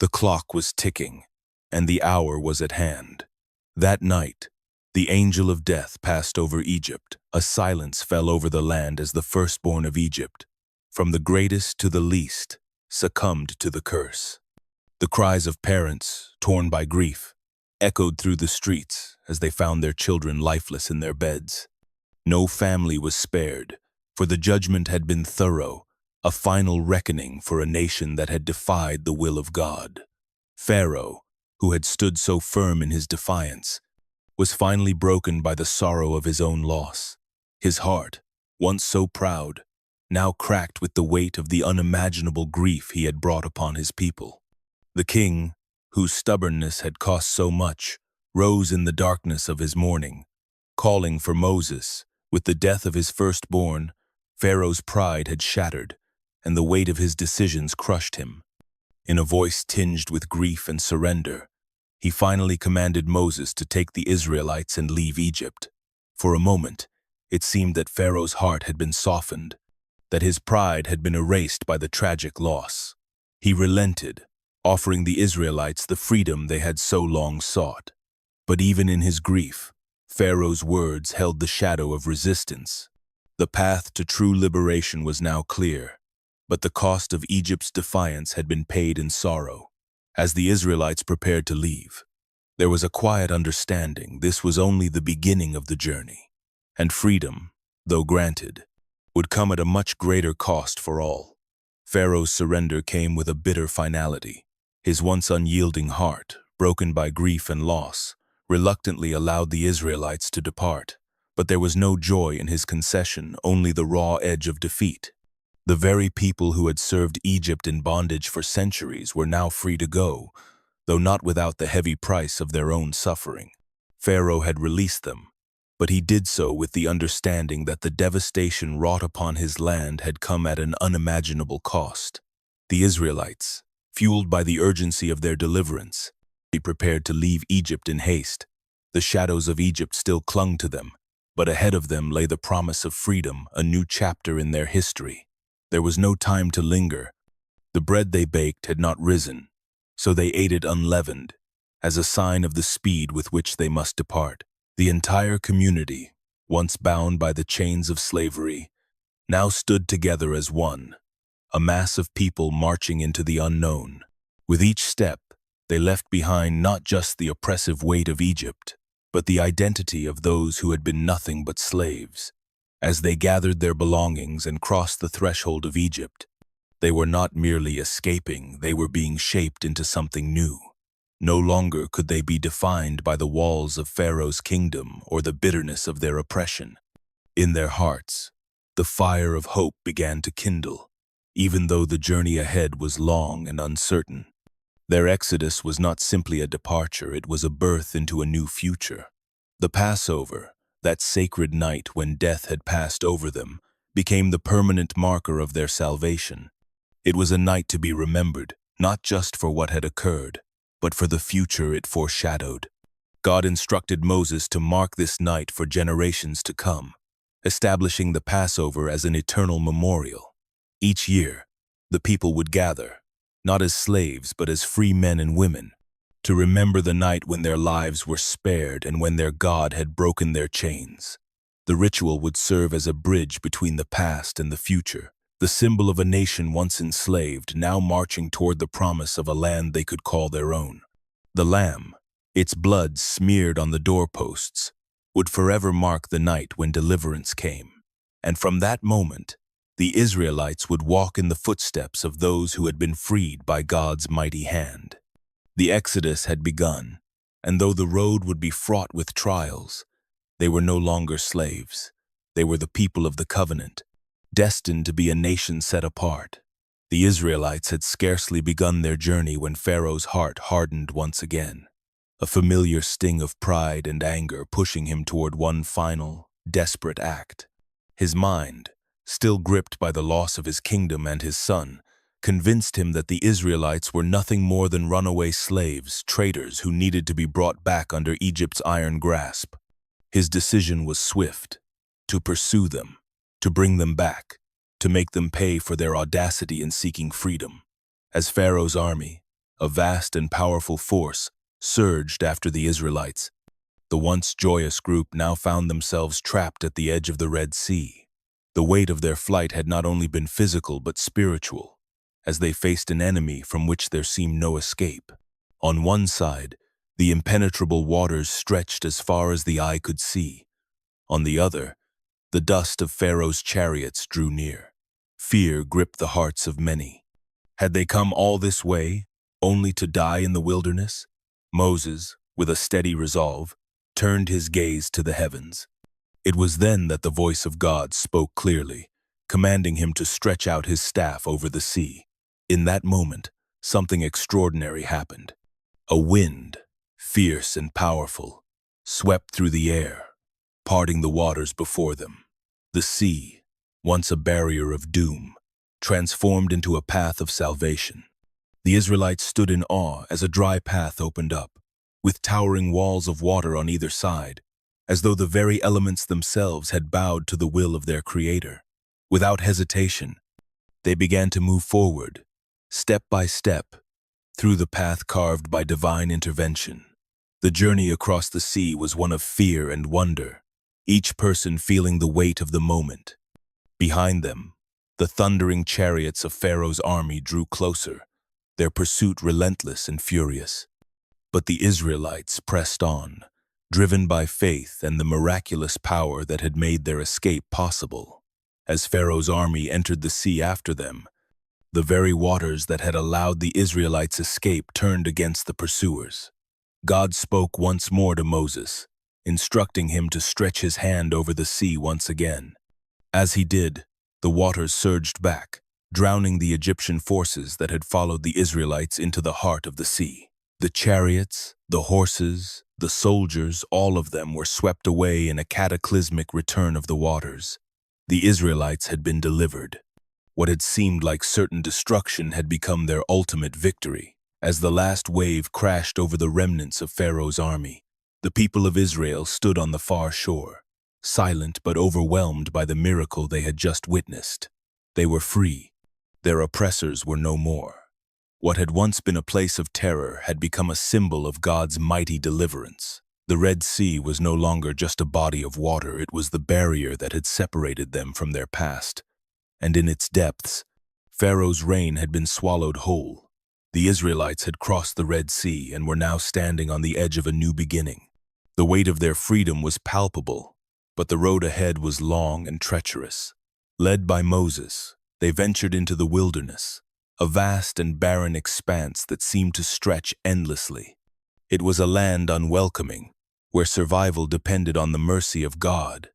The clock was ticking, and the hour was at hand. That night, the angel of death passed over Egypt. A silence fell over the land as the firstborn of Egypt, from the greatest to the least, succumbed to the curse. The cries of parents, torn by grief, echoed through the streets as they found their children lifeless in their beds. No family was spared, for the judgment had been thorough, a final reckoning for a nation that had defied the will of God. Pharaoh, who had stood so firm in his defiance, was finally broken by the sorrow of his own loss. His heart, once so proud, now cracked with the weight of the unimaginable grief he had brought upon his people. The king, whose stubbornness had cost so much, rose in the darkness of his mourning, calling for Moses. With the death of his firstborn, Pharaoh's pride had shattered, and the weight of his decisions crushed him. In a voice tinged with grief and surrender, he finally commanded Moses to take the Israelites and leave Egypt. For a moment, it seemed that Pharaoh's heart had been softened, that his pride had been erased by the tragic loss. He relented, offering the Israelites the freedom they had so long sought. But even in his grief, Pharaoh's words held the shadow of resistance. The path to true liberation was now clear, but the cost of Egypt's defiance had been paid in sorrow. As the Israelites prepared to leave, there was a quiet understanding this was only the beginning of the journey, and freedom, though granted, would come at a much greater cost for all. Pharaoh's surrender came with a bitter finality. His once unyielding heart, broken by grief and loss, reluctantly allowed the Israelites to depart. But there was no joy in his concession, only the raw edge of defeat. The very people who had served Egypt in bondage for centuries were now free to go, though not without the heavy price of their own suffering. Pharaoh had released them, but he did so with the understanding that the devastation wrought upon his land had come at an unimaginable cost. The Israelites, fueled by the urgency of their deliverance, prepared to leave Egypt in haste. The shadows of Egypt still clung to them, but ahead of them lay the promise of freedom, a new chapter in their history. There was no time to linger. The bread they baked had not risen, so they ate it unleavened, as a sign of the speed with which they must depart. The entire community, once bound by the chains of slavery, now stood together as one, a mass of people marching into the unknown. With each step, they left behind not just the oppressive weight of Egypt, but the identity of those who had been nothing but slaves. As they gathered their belongings and crossed the threshold of Egypt, they were not merely escaping, they were being shaped into something new. No longer could they be defined by the walls of Pharaoh's kingdom or the bitterness of their oppression. In their hearts, the fire of hope began to kindle, even though the journey ahead was long and uncertain. Their exodus was not simply a departure, it was a birth into a new future. The Passover, that sacred night when death had passed over them, became the permanent marker of their salvation. It was a night to be remembered, not just for what had occurred, but for the future it foreshadowed. God instructed Moses to mark this night for generations to come, establishing the Passover as an eternal memorial. Each year, the people would gather, not as slaves but as free men and women, to remember the night when their lives were spared and when their God had broken their chains. The ritual would serve as a bridge between the past and the future, the symbol of a nation once enslaved, now marching toward the promise of a land they could call their own. The lamb, its blood smeared on the doorposts, would forever mark the night when deliverance came. And from that moment, the Israelites would walk in the footsteps of those who had been freed by God's mighty hand. The Exodus had begun, and though the road would be fraught with trials, they were no longer slaves. They were the people of the covenant, destined to be a nation set apart. The Israelites had scarcely begun their journey when Pharaoh's heart hardened once again, a familiar sting of pride and anger pushing him toward one final, desperate act. His mind, still gripped by the loss of his kingdom and his son, convinced him that the Israelites were nothing more than runaway slaves, traitors who needed to be brought back under Egypt's iron grasp. His decision was swift. to pursue them, to bring them back, to make them pay for their audacity in seeking freedom. As Pharaoh's army, a vast and powerful force, surged after the Israelites, the once joyous group now found themselves trapped at the edge of the Red Sea. The weight of their flight had not only been physical but spiritual, as they faced an enemy from which there seemed no escape. On one side, the impenetrable waters stretched as far as the eye could see. On the other, the dust of Pharaoh's chariots drew near. Fear gripped the hearts of many. Had they come all this way, only to die in the wilderness? Moses, with a steady resolve, turned his gaze to the heavens. It was then that the voice of God spoke clearly, commanding him to stretch out his staff over the sea. In that moment, something extraordinary happened. A wind, fierce and powerful, swept through the air, parting the waters before them. The sea, once a barrier of doom, transformed into a path of salvation. The Israelites stood in awe as a dry path opened up, with towering walls of water on either side, as though the very elements themselves had bowed to the will of their Creator. Without hesitation, they began to move forward, step by step, through the path carved by divine intervention. The journey across the sea was one of fear and wonder, each person feeling the weight of the moment. Behind them, the thundering chariots of Pharaoh's army drew closer, their pursuit relentless and furious. But the Israelites pressed on, driven by faith and the miraculous power that had made their escape possible. As Pharaoh's army entered the sea after them, the very waters that had allowed the Israelites' escape turned against the pursuers. God spoke once more to Moses, instructing him to stretch his hand over the sea once again. As he did, the waters surged back, drowning the Egyptian forces that had followed the Israelites into the heart of the sea. The chariots, the horses, the soldiers, all of them were swept away in a cataclysmic return of the waters. The Israelites had been delivered. What had seemed like certain destruction had become their ultimate victory. As the last wave crashed over the remnants of Pharaoh's army, the people of Israel stood on the far shore, silent but overwhelmed by the miracle they had just witnessed. They were free. Their oppressors were no more. What had once been a place of terror had become a symbol of God's mighty deliverance. The Red Sea was no longer just a body of water, it was the barrier that had separated them from their past. And in its depths, Pharaoh's reign had been swallowed whole. The Israelites had crossed the Red Sea and were now standing on the edge of a new beginning. The weight of their freedom was palpable, but the road ahead was long and treacherous. Led by Moses, they ventured into the wilderness, a vast and barren expanse that seemed to stretch endlessly. It was a land unwelcoming, where survival depended on the mercy of God,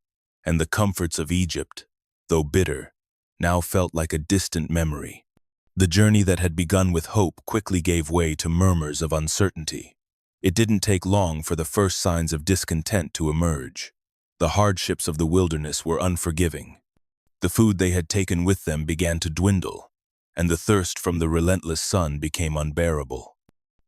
and the comforts of Egypt, though bitter, now felt like a distant memory. The journey that had begun with hope quickly gave way to murmurs of uncertainty. It didn't take long for the first signs of discontent to emerge. The hardships of the wilderness were unforgiving. The food they had taken with them began to dwindle, and the thirst from the relentless sun became unbearable.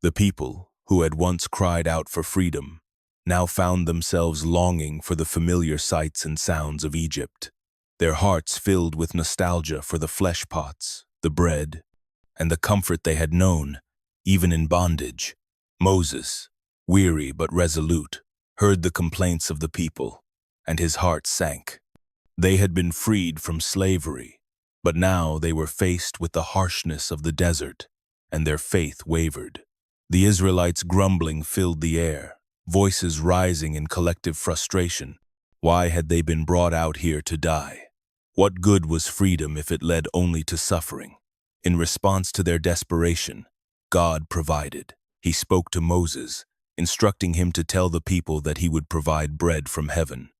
The people, who had once cried out for freedom, now found themselves longing for the familiar sights and sounds of Egypt. Their hearts filled with nostalgia for the flesh pots, the bread, and the comfort they had known, even in bondage. Moses, weary but resolute, heard the complaints of the people, and his heart sank. They had been freed from slavery, but now they were faced with the harshness of the desert, and their faith wavered. The Israelites' grumbling filled the air, voices rising in collective frustration. Why had they been brought out here to die? What good was freedom if it led only to suffering? In response to their desperation, God provided. He spoke to Moses, instructing him to tell the people that he would provide bread from heaven.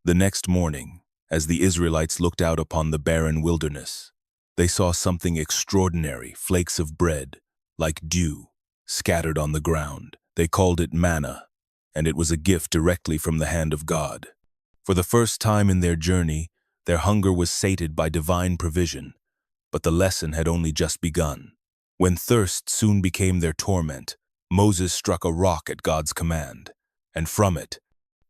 The next morning, as the Israelites looked out upon the barren wilderness, they saw something extraordinary, flakes of bread, like dew, scattered on the ground. They called it manna, and it was a gift directly from the hand of God. For the first time in their journey, their hunger was sated by divine provision, but the lesson had only just begun. When thirst soon became their torment, Moses struck a rock at God's command, and from it,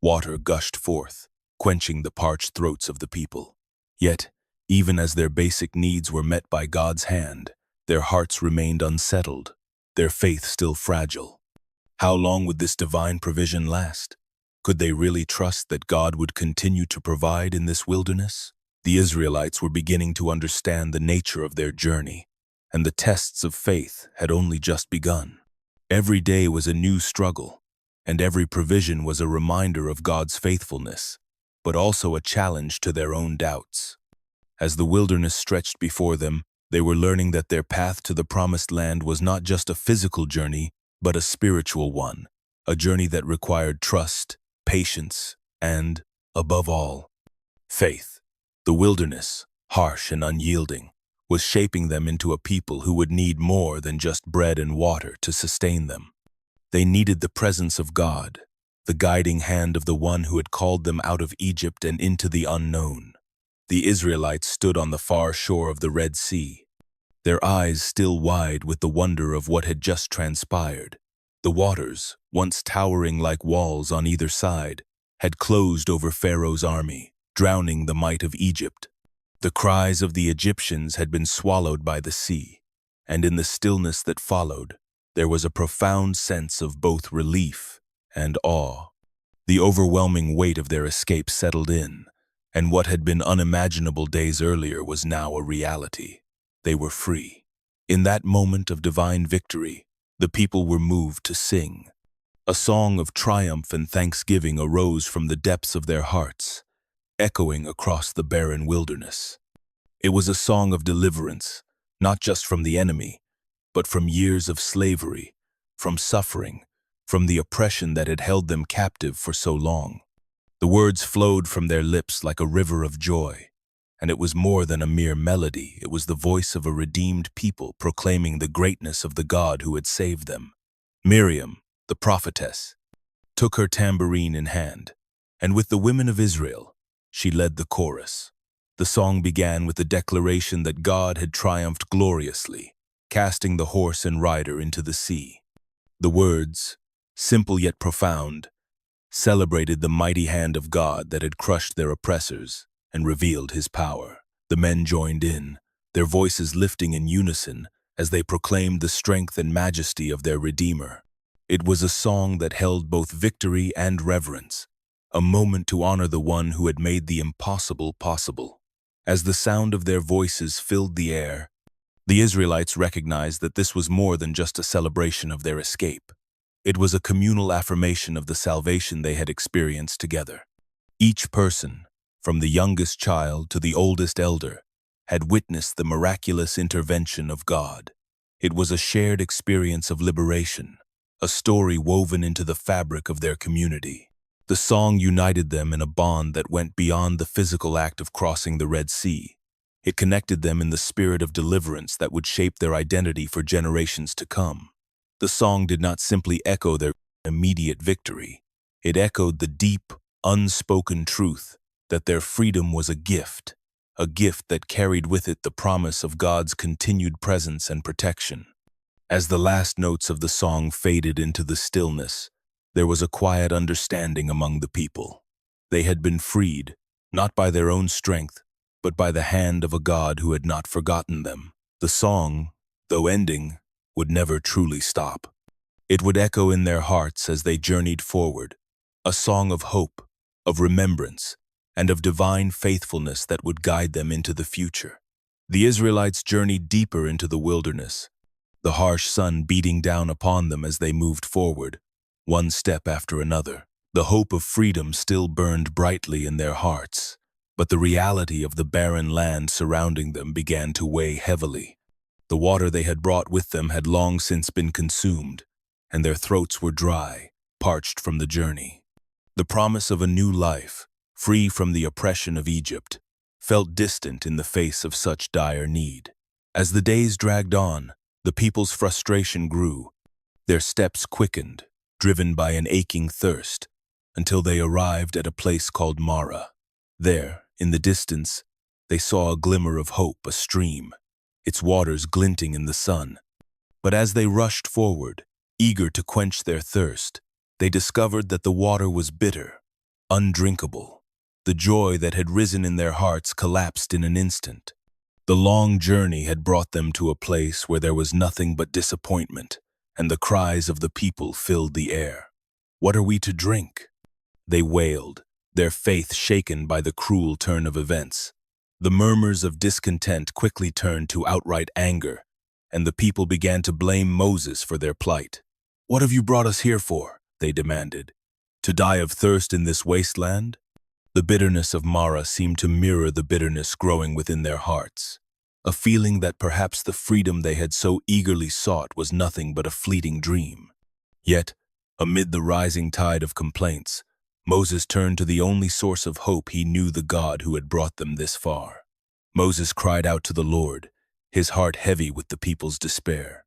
water gushed forth. quenching the parched throats of the people. Yet, even as their basic needs were met by God's hand, their hearts remained unsettled, their faith still fragile. How long would this divine provision last? Could they really trust that God would continue to provide in this wilderness? The Israelites were beginning to understand the nature of their journey, and the tests of faith had only just begun. Every day was a new struggle, and every provision was a reminder of God's faithfulness, but also a challenge to their own doubts. As the wilderness stretched before them, they were learning that their path to the promised land was not just a physical journey, but a spiritual one, a journey that required trust, patience, and, above all, faith. The wilderness, harsh and unyielding, was shaping them into a people who would need more than just bread and water to sustain them. They needed the presence of God, the guiding hand of the one who had called them out of Egypt and into the unknown. The Israelites stood on the far shore of the Red Sea, their eyes still wide with the wonder of what had just transpired. The waters, once towering like walls on either side, had closed over Pharaoh's army, drowning the might of Egypt. The cries of the Egyptians had been swallowed by the sea, and in the stillness that followed, there was a profound sense of both relief and awe. The overwhelming weight of their escape settled in, and what had been unimaginable days earlier was now a reality. They were free. In that moment of divine victory, the people were moved to sing. A song of triumph and thanksgiving arose from the depths of their hearts, echoing across the barren wilderness. It was a song of deliverance, not just from the enemy, but from years of slavery, from suffering, from the oppression that had held them captive for so long. The words flowed from their lips like a river of joy, and it was more than a mere melody. It was the voice of a redeemed people proclaiming the greatness of the God who had saved them. Miriam, the prophetess, took her tambourine in hand, and with the women of Israel, she led the chorus. The song began with the declaration that God had triumphed gloriously, casting the horse and rider into the sea. The words, simple yet profound, celebrated the mighty hand of God that had crushed their oppressors and revealed his power. The men joined in, their voices lifting in unison as they proclaimed the strength and majesty of their Redeemer. It was a song that held both victory and reverence, a moment to honor the one who had made the impossible possible. As the sound of their voices filled the air, the Israelites recognized that this was more than just a celebration of their escape. It was a communal affirmation of the salvation they had experienced together. Each person, from the youngest child to the oldest elder, had witnessed the miraculous intervention of God. It was a shared experience of liberation, a story woven into the fabric of their community. The song united them in a bond that went beyond the physical act of crossing the Red Sea. It connected them in the spirit of deliverance that would shape their identity for generations to come. The song did not simply echo their immediate victory. It echoed the deep, unspoken truth that their freedom was a gift that carried with it the promise of God's continued presence and protection. As the last notes of the song faded into the stillness, there was a quiet understanding among the people. They had been freed, not by their own strength, but by the hand of a God who had not forgotten them. The song, though ending, would never truly stop. It would echo in their hearts as they journeyed forward, a song of hope, of remembrance, and of divine faithfulness that would guide them into the future. The Israelites journeyed deeper into the wilderness, the harsh sun beating down upon them as they moved forward, one step after another. The hope of freedom still burned brightly in their hearts, but the reality of the barren land surrounding them began to weigh heavily. The water they had brought with them had long since been consumed, and their throats were dry, parched from the journey. The promise of a new life, free from the oppression of Egypt, felt distant in the face of such dire need. As the days dragged on, the people's frustration grew. Their steps quickened, driven by an aching thirst, until they arrived at a place called Marah. There, in the distance, they saw a glimmer of hope, a stream, its waters glinting in the sun. But as they rushed forward, eager to quench their thirst, they discovered that the water was bitter, undrinkable. The The joy that had risen in their hearts collapsed in an instant. The long journey had brought them to a place where there was nothing but disappointment, and the cries of the people filled the air. "What are we to drink?" they wailed, their faith shaken by the cruel turn of events. The murmurs of discontent quickly turned to outright anger, and the people began to blame Moses for their plight. "What have you brought us here for?" they demanded. "To die of thirst in this wasteland?" The bitterness of Mara seemed to mirror the bitterness growing within their hearts, a feeling that perhaps the freedom they had so eagerly sought was nothing but a fleeting dream. Yet, amid the rising tide of complaints, Moses turned to the only source of hope he knew, the God who had brought them this far. Moses cried out to the Lord, his heart heavy with the people's despair.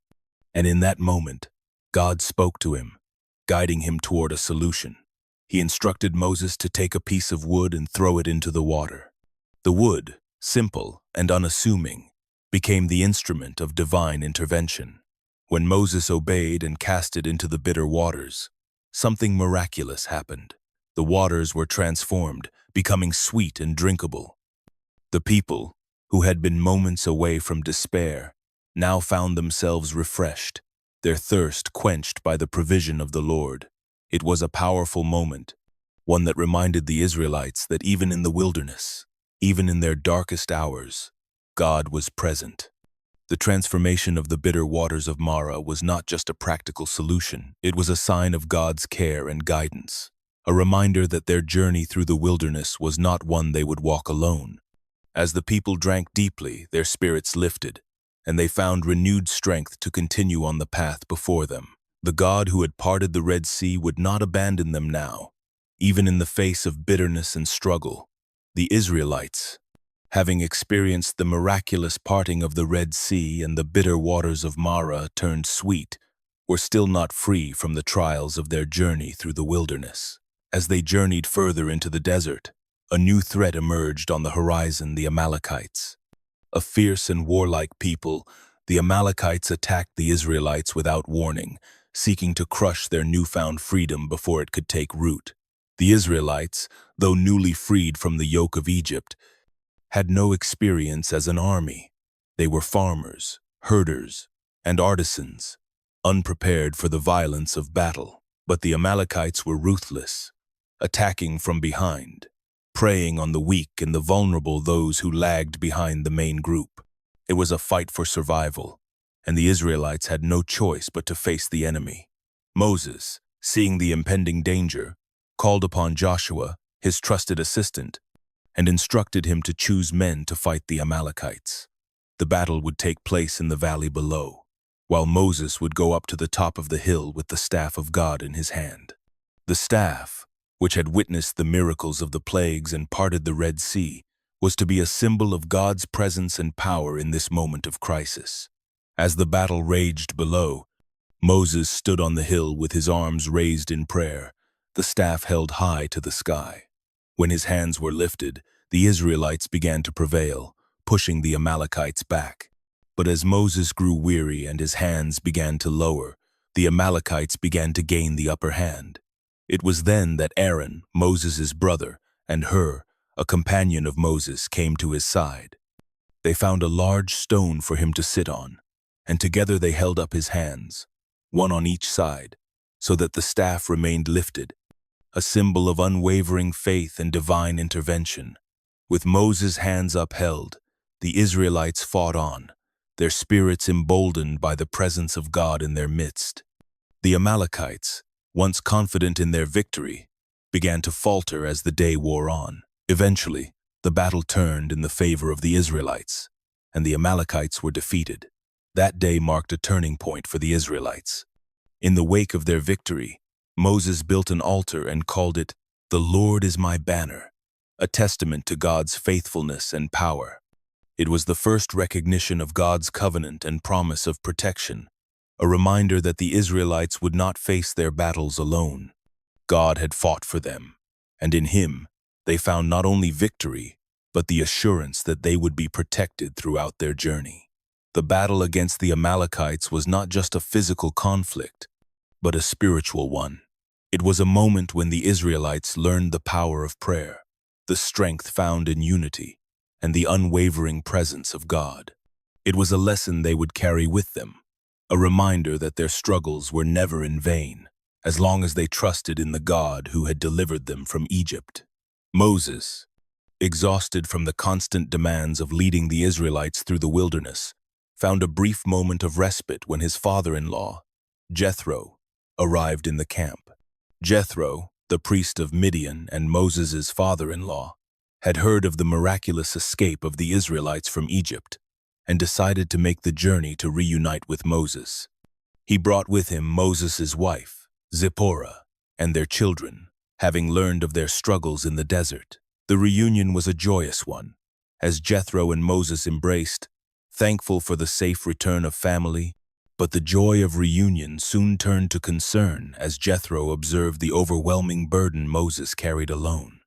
And in that moment, God spoke to him, guiding him toward a solution. He instructed Moses to take a piece of wood and throw it into the water. The wood, simple and unassuming, became the instrument of divine intervention. When Moses obeyed and cast it into the bitter waters, something miraculous happened. The waters were transformed, becoming sweet and drinkable. The people, who had been moments away from despair, now found themselves refreshed, their thirst quenched by the provision of the Lord. It was a powerful moment, one that reminded the Israelites that even in the wilderness, even in their darkest hours, God was present. The transformation of the bitter waters of Mara was not just a practical solution, it was a sign of God's care and guidance, a reminder that their journey through the wilderness was not one they would walk alone. As the people drank deeply, their spirits lifted, and they found renewed strength to continue on the path before them. The God who had parted the Red Sea would not abandon them now, even in the face of bitterness and struggle. The Israelites, having experienced the miraculous parting of the Red Sea and the bitter waters of Mara turned sweet, were still not free from the trials of their journey through the wilderness. As they journeyed further into the desert, a new threat emerged on the horizon: the Amalekites. A fierce and warlike people, the Amalekites attacked the Israelites without warning, seeking to crush their newfound freedom before it could take root. The Israelites, though newly freed from the yoke of Egypt, had no experience as an army. They were farmers, herders, and artisans, unprepared for the violence of battle. But the Amalekites were ruthless, attacking from behind, preying on the weak and the vulnerable, those who lagged behind the main group. It was a fight for survival, and the Israelites had no choice but to face the enemy. Moses, seeing the impending danger, called upon Joshua, his trusted assistant, and instructed him to choose men to fight the Amalekites. The battle would take place in the valley below, while Moses would go up to the top of the hill with the staff of God in his hand. The staff, which had witnessed the miracles of the plagues and parted the Red Sea, was to be a symbol of God's presence and power in this moment of crisis. As the battle raged below, Moses stood on the hill with his arms raised in prayer, the staff held high to the sky. When his hands were lifted, the Israelites began to prevail, pushing the Amalekites back. But as Moses grew weary and his hands began to lower, the Amalekites began to gain the upper hand. It was then that Aaron, Moses' brother, and Hur, a companion of Moses, came to his side. They found a large stone for him to sit on, and together they held up his hands, one on each side, so that the staff remained lifted, a symbol of unwavering faith and divine intervention. With Moses' hands upheld, the Israelites fought on, their spirits emboldened by the presence of God in their midst. The Amalekites, once confident in their victory, began to falter as the day wore on. Eventually, the battle turned in the favor of the Israelites, and the Amalekites were defeated. That day marked a turning point for the Israelites. In the wake of their victory, Moses built an altar and called it, "The Lord is my banner," a testament to God's faithfulness and power. It was the first recognition of God's covenant and promise of protection, a reminder that the Israelites would not face their battles alone. God had fought for them, and in Him, they found not only victory, but the assurance that they would be protected throughout their journey. The battle against the Amalekites was not just a physical conflict, but a spiritual one. It was a moment when the Israelites learned the power of prayer, the strength found in unity, and the unwavering presence of God. It was a lesson they would carry with them, a reminder that their struggles were never in vain, as long as they trusted in the God who had delivered them from Egypt. Moses, exhausted from the constant demands of leading the Israelites through the wilderness, found a brief moment of respite when his father-in-law, Jethro, arrived in the camp. Jethro, the priest of Midian and Moses' father-in-law, had heard of the miraculous escape of the Israelites from Egypt and decided to make the journey to reunite with Moses. He brought with him Moses' wife, Zipporah, and their children, having learned of their struggles in the desert. The reunion was a joyous one, as Jethro and Moses embraced, thankful for the safe return of family. But the joy of reunion soon turned to concern as Jethro observed the overwhelming burden Moses carried alone.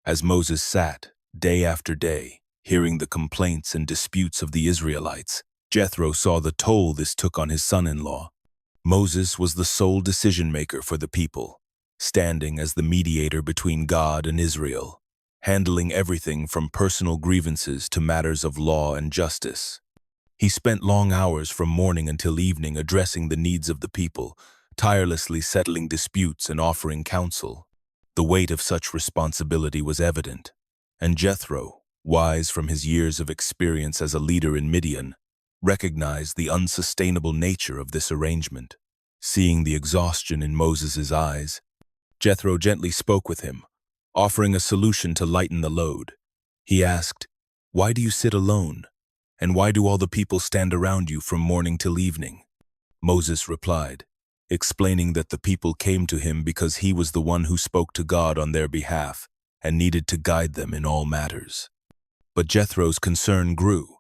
As Moses sat, day after day, hearing the complaints and disputes of the Israelites, Jethro saw the toll this took on his son-in-law. Moses was the sole decision-maker for the people, standing as the mediator between God and Israel, handling everything from personal grievances to matters of law and justice. He spent long hours from morning until evening addressing the needs of the people, tirelessly settling disputes and offering counsel. The weight of such responsibility was evident, and Jethro, wise from his years of experience as a leader in Midian, recognized the unsustainable nature of this arrangement. Seeing the exhaustion in Moses' eyes, Jethro gently spoke with him, offering a solution to lighten the load. He asked, "Why do you sit alone? And why do all the people stand around you from morning till evening?" Moses replied, explaining that the people came to him because he was the one who spoke to God on their behalf and needed to guide them in all matters. But Jethro's concern grew,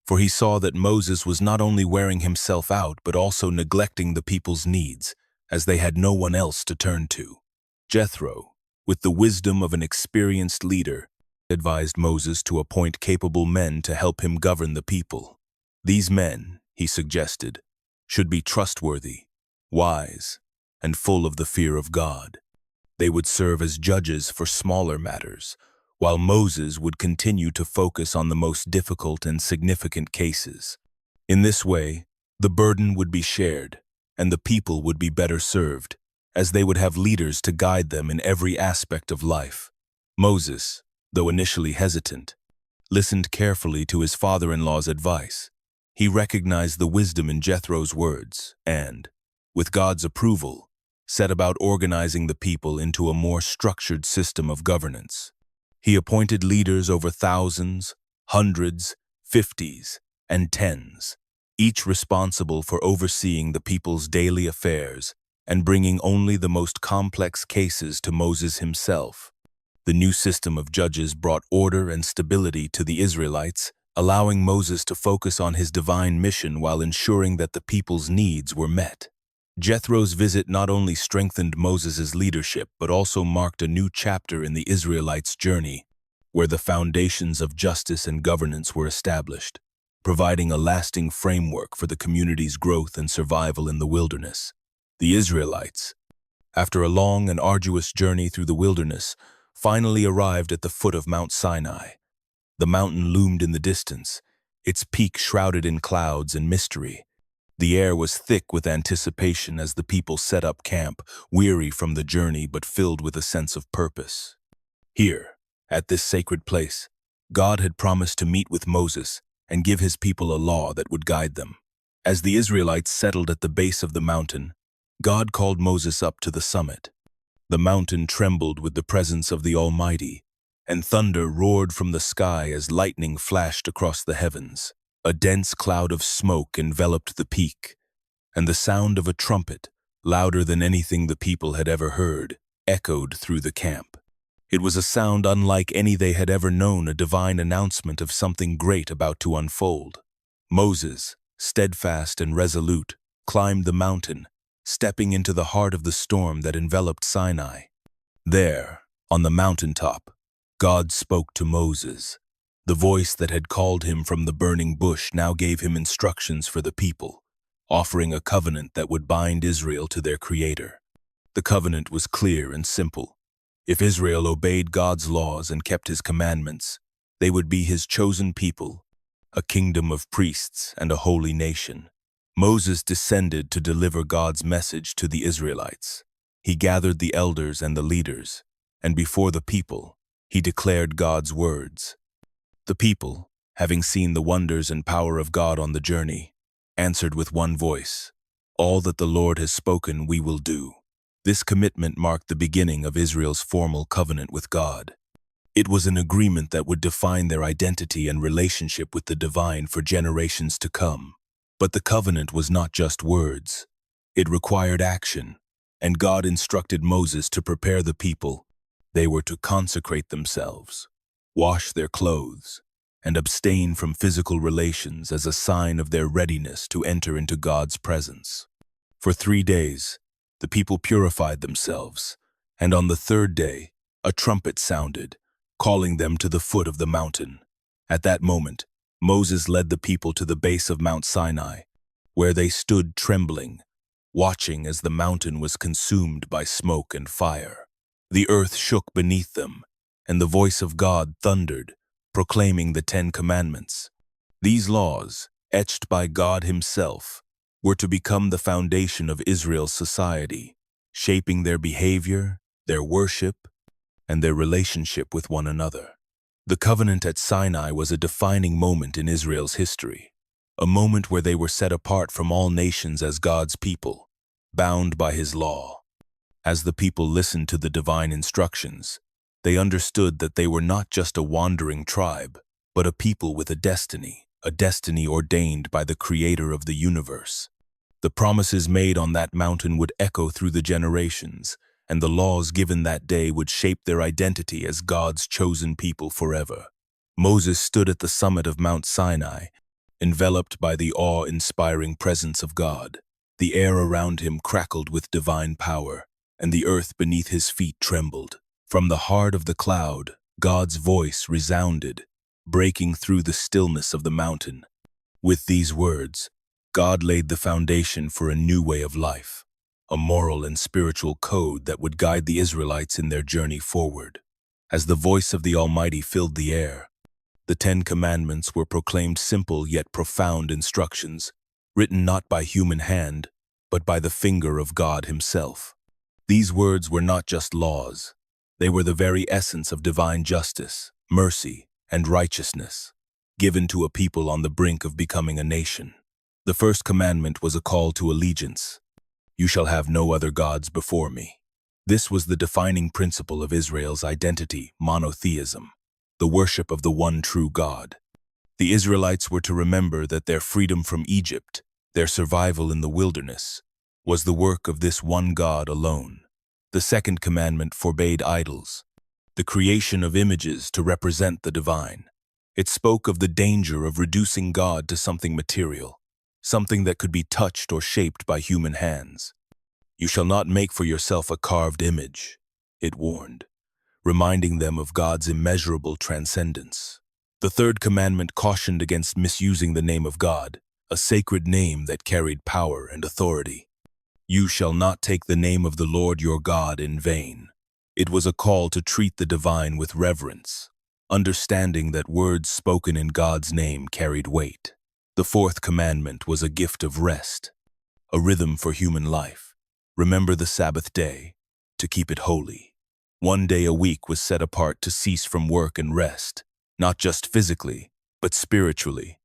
for he saw that Moses was not only wearing himself out but also neglecting the people's needs, as they had no one else to turn to. Jethro, with the wisdom of an experienced leader, advised Moses to appoint capable men to help him govern the people. These men, he suggested, should be trustworthy, wise, and full of the fear of God. They would serve as judges for smaller matters, while Moses would continue to focus on the most difficult and significant cases. In this way, the burden would be shared, and the people would be better served, as they would have leaders to guide them in every aspect of life. Moses, though initially hesitant, listened carefully to his father-in-law's advice. He recognized the wisdom in Jethro's words and, with God's approval, set about organizing the people into a more structured system of governance. He appointed leaders over thousands, hundreds, fifties, and tens, each responsible for overseeing the people's daily affairs and bringing only the most complex cases to Moses himself. The new system of judges brought order and stability to the Israelites, allowing Moses to focus on his divine mission while ensuring that the people's needs were met. Jethro's visit not only strengthened Moses' leadership but also marked a new chapter in the Israelites' journey, where the foundations of justice and governance were established, providing a lasting framework for the community's growth and survival in the wilderness. The Israelites, after a long and arduous journey through the wilderness, finally arrived at the foot of Mount Sinai. The mountain loomed in the distance, its peak shrouded in clouds and mystery. The air was thick with anticipation as the people set up camp, weary from the journey but filled with a sense of purpose. Here, at this sacred place, God had promised to meet with Moses and give his people a law that would guide them. As the Israelites settled at the base of the mountain, God called Moses up to the summit. The mountain trembled with the presence of the Almighty, and thunder roared from the sky as lightning flashed across the heavens. A dense cloud of smoke enveloped the peak, and the sound of a trumpet, louder than anything the people had ever heard, echoed through the camp. It was a sound unlike any they had ever known, a divine announcement of something great about to unfold. Moses, steadfast and resolute, climbed the mountain, stepping into the heart of the storm that enveloped Sinai. There, on the mountaintop, God spoke to Moses. The voice that had called him from the burning bush now gave him instructions for the people, offering a covenant that would bind Israel to their Creator. The covenant was clear and simple. If Israel obeyed God's laws and kept his commandments, they would be his chosen people, a kingdom of priests and a holy nation. Moses descended to deliver God's message to the Israelites. He gathered the elders and the leaders, and before the people, he declared God's words. The people, having seen the wonders and power of God on the journey, answered with one voice, "All that the Lord has spoken we will do." This commitment marked the beginning of Israel's formal covenant with God. It was an agreement that would define their identity and relationship with the divine for generations to come. But the covenant was not just words. It required action, and God instructed Moses to prepare the people. They were to consecrate themselves, wash their clothes, and abstain from physical relations as a sign of their readiness to enter into God's presence. For 3 days, the people purified themselves, and on the third day, a trumpet sounded, calling them to the foot of the mountain. At that moment, Moses led the people to the base of Mount Sinai, where they stood trembling, watching as the mountain was consumed by smoke and fire. The earth shook beneath them, and the voice of God thundered, proclaiming the 10 Commandments. These laws, etched by God himself, were to become the foundation of Israel's society, shaping their behavior, their worship, and their relationship with one another. The covenant at Sinai was a defining moment in Israel's history, a moment where they were set apart from all nations as God's people, bound by his law. As the people listened to the divine instructions, they understood that they were not just a wandering tribe, but a people with a destiny ordained by the Creator of the universe. The promises made on that mountain would echo through the generations, and the laws given that day would shape their identity as God's chosen people forever. Moses stood at the summit of Mount Sinai, enveloped by the awe-inspiring presence of God. The air around him crackled with divine power, and the earth beneath his feet trembled. From the heart of the cloud, God's voice resounded, breaking through the stillness of the mountain. With these words, God laid the foundation for a new way of life, a moral and spiritual code that would guide the Israelites in their journey forward. As the voice of the Almighty filled the air, the 10 Commandments were proclaimed simple yet profound instructions, written not by human hand, but by the finger of God himself. These words were not just laws. They were the very essence of divine justice, mercy, and righteousness, given to a people on the brink of becoming a nation. The first commandment was a call to allegiance. "You shall have no other gods before me." This was the defining principle of Israel's identity, monotheism, the worship of the one true God. The Israelites were to remember that their freedom from Egypt, their survival in the wilderness, was the work of this one God alone. The second commandment forbade idols, the creation of images to represent the divine. It spoke of the danger of reducing God to something material, something that could be touched or shaped by human hands. "You shall not make for yourself a carved image," it warned, reminding them of God's immeasurable transcendence. The third commandment cautioned against misusing the name of God, a sacred name that carried power and authority. "You shall not take the name of the Lord your God in vain." It was a call to treat the divine with reverence, understanding that words spoken in God's name carried weight. The fourth commandment was a gift of rest, a rhythm for human life. "Remember the Sabbath day, to keep it holy." 1 day a week was set apart to cease from work and rest, not just physically, but spiritually,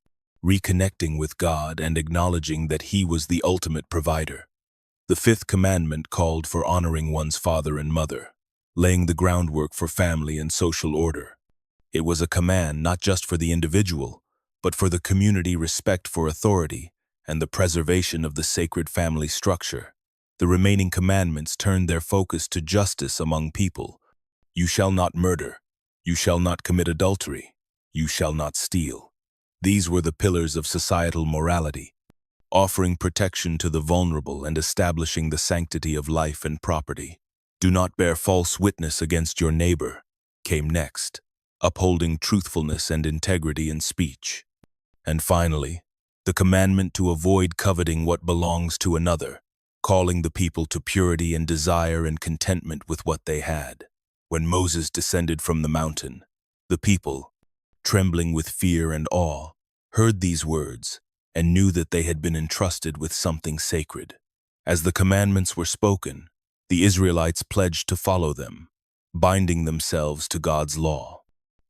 reconnecting with God and acknowledging that He was the ultimate provider. The fifth commandment called for honoring one's father and mother, laying the groundwork for family and social order. It was a command not just for the individual, but for the community, respect for authority, and the preservation of the sacred family structure. The remaining commandments turned their focus to justice among people. "You shall not murder. You shall not commit adultery. You shall not steal." These were the pillars of societal morality, offering protection to the vulnerable and establishing the sanctity of life and property. "Do not bear false witness against your neighbor," came next, upholding truthfulness and integrity in speech. And finally, the commandment to avoid coveting what belongs to another, calling the people to purity and desire and contentment with what they had. When Moses descended from the mountain, the people, trembling with fear and awe, heard these words and knew that they had been entrusted with something sacred. As the commandments were spoken, the Israelites pledged to follow them, binding themselves to God's law.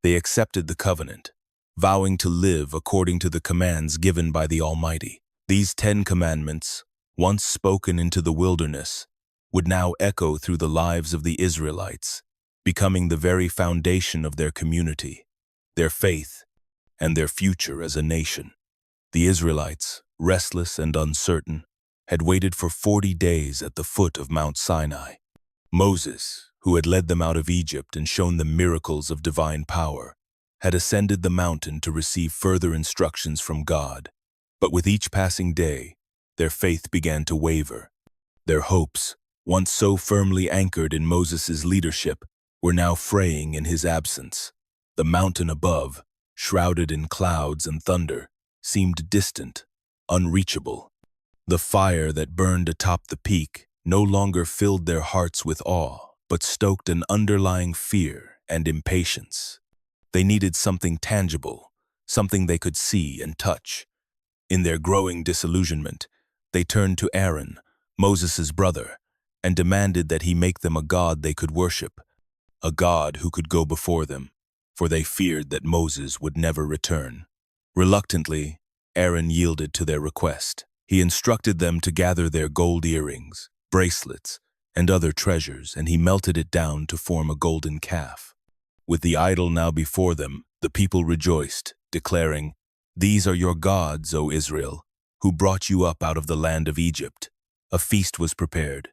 They accepted the covenant, vowing to live according to the commands given by the Almighty. These 10 commandments, once spoken into the wilderness, would now echo through the lives of the Israelites, becoming the very foundation of their community, their faith, and their future as a nation. The Israelites, restless and uncertain, had waited for 40 days at the foot of Mount Sinai. Moses, who had led them out of Egypt and shown them miracles of divine power, had ascended the mountain to receive further instructions from God. But with each passing day, their faith began to waver. Their hopes, once so firmly anchored in Moses' leadership, were now fraying in his absence. The mountain above, shrouded in clouds and thunder, seemed distant, unreachable. The fire that burned atop the peak no longer filled their hearts with awe, but stoked an underlying fear and impatience. They needed something tangible, something they could see and touch. In their growing disillusionment, they turned to Aaron, Moses' brother, and demanded that he make them a god they could worship, a god who could go before them, for they feared that Moses would never return. Reluctantly, Aaron yielded to their request. He instructed them to gather their gold earrings, bracelets, and other treasures, and he melted it down to form a golden calf. With the idol now before them, the people rejoiced, declaring, "These are your gods, O Israel, who brought you up out of the land of Egypt." A feast was prepared,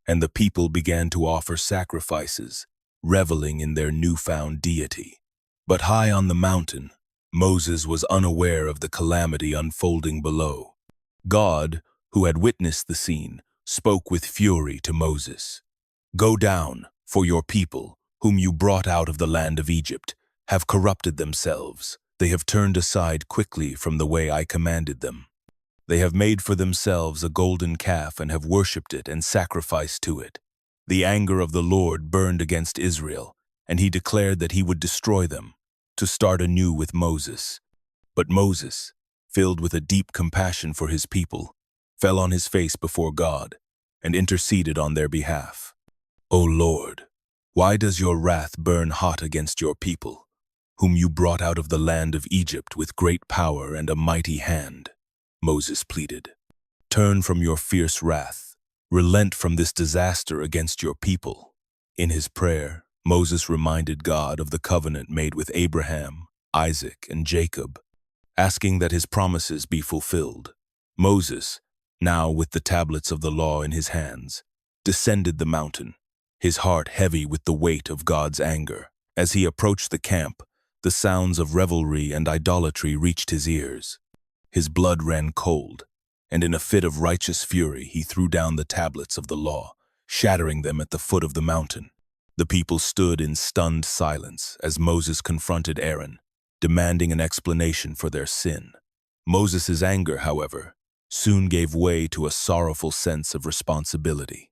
and the people began to offer sacrifices, reveling in their newfound deity. But high on the mountain, Moses was unaware of the calamity unfolding below. God, who had witnessed the scene, spoke with fury to Moses. "Go down, for your people, whom you brought out of the land of Egypt, have corrupted themselves. They have turned aside quickly from the way I commanded them. They have made for themselves a golden calf and have worshipped it and sacrificed to it." The anger of the Lord burned against Israel, and he declared that he would destroy them, to start anew with Moses. But Moses, filled with a deep compassion for his people, fell on his face before God and interceded on their behalf. "O Lord, why does your wrath burn hot against your people, whom you brought out of the land of Egypt with great power and a mighty hand?" Moses pleaded. "Turn from your fierce wrath. Relent from this disaster against your people." In his prayer, Moses reminded God of the covenant made with Abraham, Isaac, and Jacob, asking that his promises be fulfilled. Moses, now with the tablets of the law in his hands, descended the mountain, his heart heavy with the weight of God's anger. As he approached the camp, the sounds of revelry and idolatry reached his ears. His blood ran cold, and in a fit of righteous fury he threw down the tablets of the law, shattering them at the foot of the mountain. The people stood in stunned silence as Moses confronted Aaron, demanding an explanation for their sin. Moses' anger, however, soon gave way to a sorrowful sense of responsibility.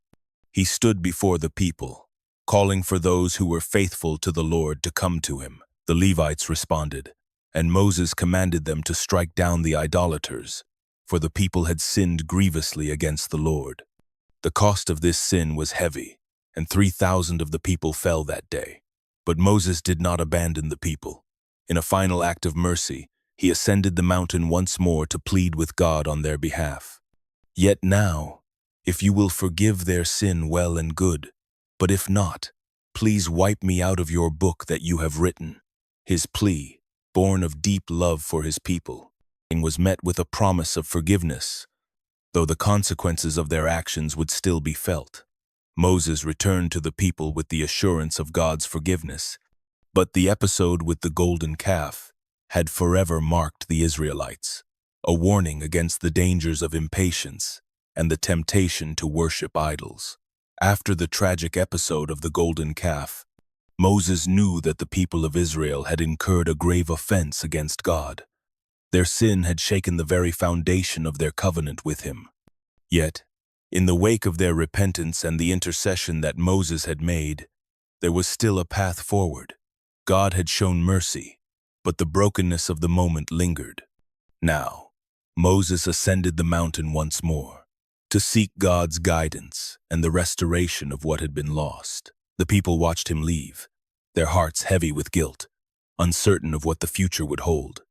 He stood before the people, calling for those who were faithful to the Lord to come to him. The Levites responded, and Moses commanded them to strike down the idolaters, for the people had sinned grievously against the Lord. The cost of this sin was heavy, and 3,000 of the people fell that day. But Moses did not abandon the people. In a final act of mercy, he ascended the mountain once more to plead with God on their behalf. "Yet now, if you will forgive their sin, well and good, but if not, please wipe me out of your book that you have written." His plea, born of deep love for his people, was met with a promise of forgiveness, though the consequences of their actions would still be felt. Moses returned to the people with the assurance of God's forgiveness, but the episode with the golden calf had forever marked the Israelites, a warning against the dangers of impatience and the temptation to worship idols. After the tragic episode of the golden calf, Moses knew that the people of Israel had incurred a grave offense against God. Their sin had shaken the very foundation of their covenant with him. Yet, in the wake of their repentance and the intercession that Moses had made, There was still a path forward. God had shown mercy, but the brokenness of the moment lingered. Now, Moses ascended the mountain once more, to seek God's guidance and the restoration of what had been lost. The people watched him leave, their hearts heavy with guilt, uncertain of what the future would hold.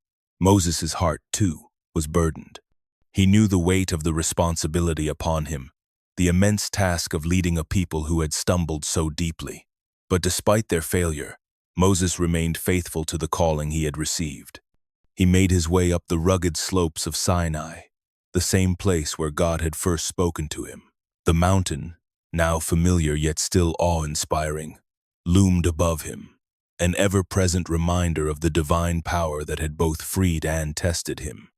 Moses' heart, too, was burdened. He knew the weight of the responsibility upon him, the immense task of leading a people who had stumbled so deeply. But despite their failure, Moses remained faithful to the calling he had received. He made his way up the rugged slopes of Sinai, the same place where God had first spoken to him. The mountain, now familiar yet still awe-inspiring, loomed above him, an ever-present reminder of the divine power that had both freed and tested him.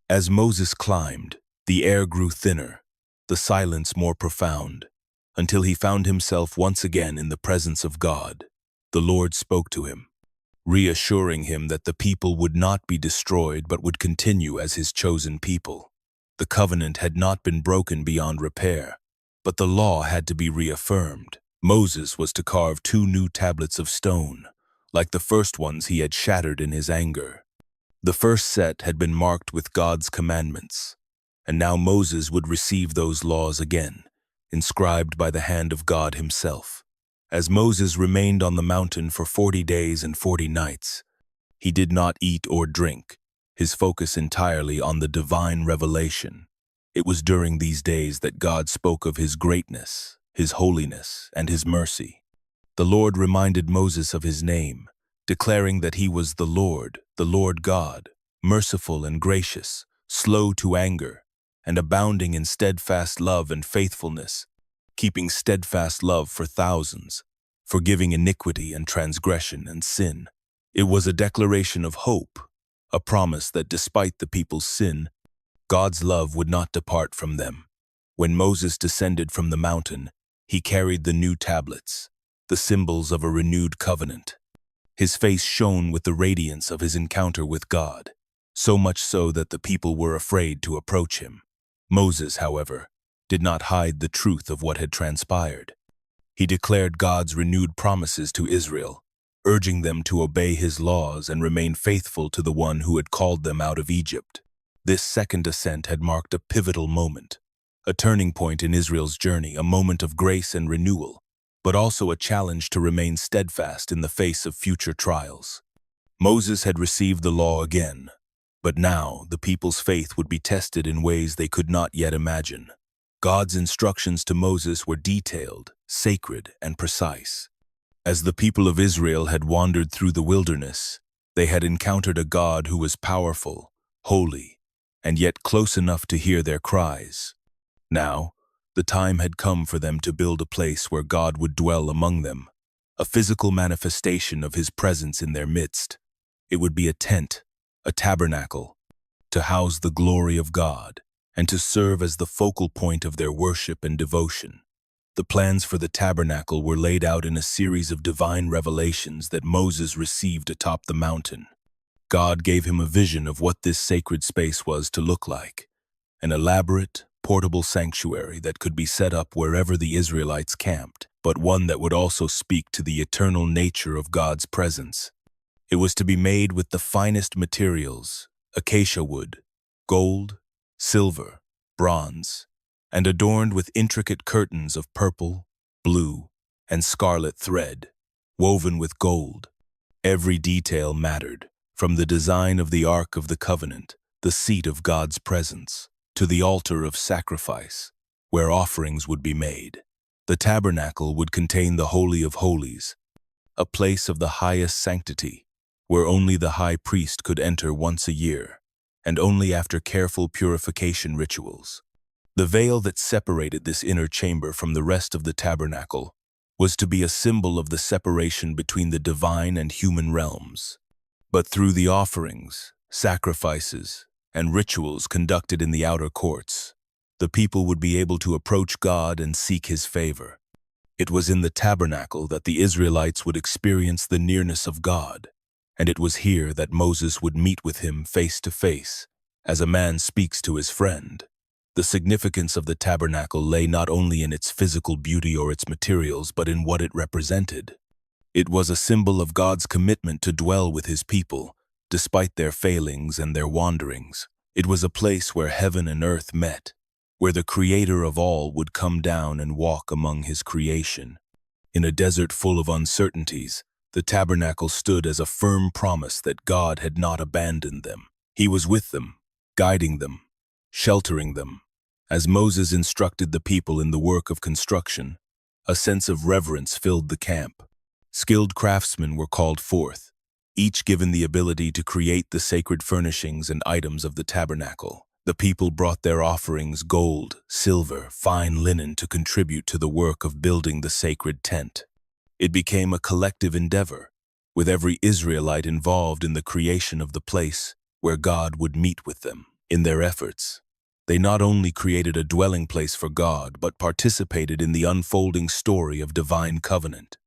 As Moses climbed, the air grew thinner, the silence more profound, until he found himself once again in the presence of God. The Lord spoke to him, reassuring him that the people would not be destroyed but would continue as his chosen people. The covenant had not been broken beyond repair, but the law had to be reaffirmed. Moses was to carve 2 new tablets of stone, like the first ones he had shattered in his anger. The first set had been marked with God's commandments, and now Moses would receive those laws again, inscribed by the hand of God himself. As Moses remained on the mountain for 40 days and 40 nights, he did not eat or drink, his focus entirely on the divine revelation. It was during these days that God spoke of his greatness, his holiness, and his mercy. The Lord reminded Moses of his name, declaring that he was the Lord God, merciful and gracious, slow to anger, and abounding in steadfast love and faithfulness, keeping steadfast love for thousands, forgiving iniquity and transgression and sin. It was a declaration of hope, a promise that despite the people's sin, God's love would not depart from them. When Moses descended from the mountain, he carried the new tablets, the symbols of a renewed covenant. His face shone with the radiance of his encounter with God, so much so that the people were afraid to approach him. Moses, however, did not hide the truth of what had transpired. He declared God's renewed promises to Israel, urging them to obey his laws and remain faithful to the one who had called them out of Egypt. This second ascent had marked a pivotal moment, a turning point in Israel's journey, a moment of grace and renewal, but also a challenge to remain steadfast in the face of future trials. Moses had received the law again, but now the people's faith would be tested in ways they could not yet imagine. God's instructions to Moses were detailed, sacred, and precise. As the people of Israel had wandered through the wilderness, they had encountered a God who was powerful, holy, and yet close enough to hear their cries. Now, the time had come for them to build a place where God would dwell among them, a physical manifestation of his presence in their midst. It would be a tent, a tabernacle, to house the glory of God and to serve as the focal point of their worship and devotion. The plans for the tabernacle were laid out in a series of divine revelations that Moses received atop the mountain. God gave him a vision of what this sacred space was to look like, an elaborate, portable sanctuary that could be set up wherever the Israelites camped, but one that would also speak to the eternal nature of God's presence. It was to be made with the finest materials, acacia wood, gold, silver, bronze, and adorned with intricate curtains of purple, blue, and scarlet thread, woven with gold. Every detail mattered, from the design of the Ark of the Covenant, the seat of God's presence, to the altar of sacrifice, where offerings would be made. The tabernacle would contain the Holy of Holies, a place of the highest sanctity, where only the high priest could enter once a year, and only after careful purification rituals. The veil that separated this inner chamber from the rest of the tabernacle was to be a symbol of the separation between the divine and human realms. But through the offerings, sacrifices, and rituals conducted in the outer courts, the people would be able to approach God and seek his favor. It was in the tabernacle that the Israelites would experience the nearness of God, and it was here that Moses would meet with him face to face, as a man speaks to his friend. The significance of the tabernacle lay not only in its physical beauty or its materials, but in what it represented. It was a symbol of God's commitment to dwell with his people, despite their failings and their wanderings. It was a place where heaven and earth met, where the Creator of all would come down and walk among his creation. In a desert full of uncertainties, the tabernacle stood as a firm promise that God had not abandoned them. He was with them, guiding them, sheltering them. As Moses instructed the people in the work of construction, a sense of reverence filled the camp. Skilled craftsmen were called forth, each given the ability to create the sacred furnishings and items of the tabernacle. The people brought their offerings, gold, silver, fine linen, to contribute to the work of building the sacred tent. It became a collective endeavor, with every Israelite involved in the creation of the place where God would meet with them. In their efforts, they not only created a dwelling place for God, but participated in the unfolding story of divine covenant.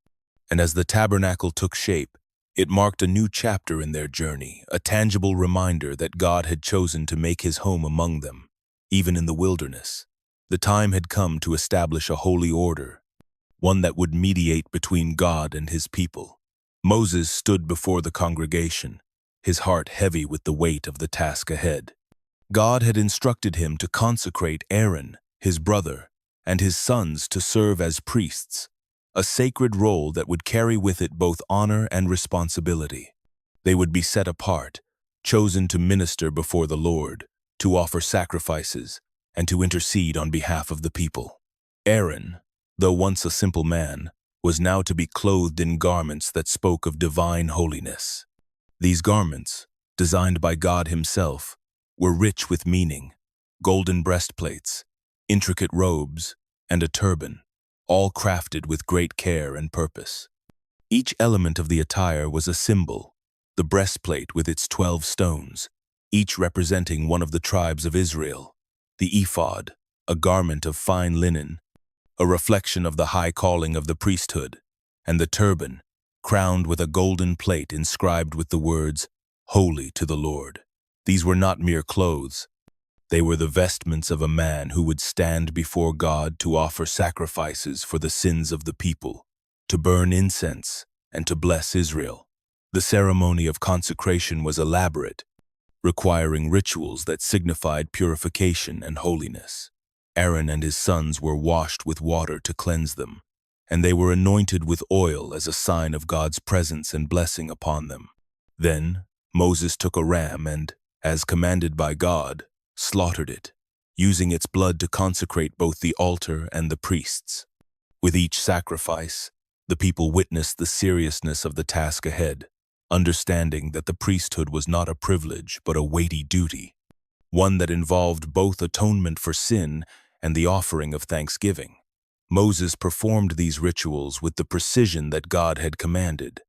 And as the tabernacle took shape, it marked a new chapter in their journey, a tangible reminder that God had chosen to make his home among them, even in the wilderness. The time had come to establish a holy order, one that would mediate between God and his people. Moses stood before the congregation, his heart heavy with the weight of the task ahead. God had instructed him to consecrate Aaron, his brother, and his sons to serve as priests, a sacred role that would carry with it both honor and responsibility. They would be set apart, chosen to minister before the Lord, to offer sacrifices, and to intercede on behalf of the people. Aaron, though once a simple man, was now to be clothed in garments that spoke of divine holiness. These garments, designed by God himself, were rich with meaning: golden breastplates, intricate robes, and a turban, all crafted with great care and purpose. Each element of the attire was a symbol: the breastplate with its 12 stones, each representing one of the tribes of Israel; the ephod, a garment of fine linen, a reflection of the high calling of the priesthood; and the turban, crowned with a golden plate inscribed with the words, "Holy to the Lord." These were not mere clothes. They were the vestments of a man who would stand before God to offer sacrifices for the sins of the people, to burn incense, and to bless Israel. The ceremony of consecration was elaborate, requiring rituals that signified purification and holiness. Aaron and his sons were washed with water to cleanse them, and they were anointed with oil as a sign of God's presence and blessing upon them. Then Moses took a ram and, as commanded by God, slaughtered it, using its blood to consecrate both the altar and the priests. With each sacrifice, the people witnessed the seriousness of the task ahead, understanding that the priesthood was not a privilege but a weighty duty, one that involved both atonement for sin and the offering of thanksgiving. Moses performed these rituals with the precision that God had commanded.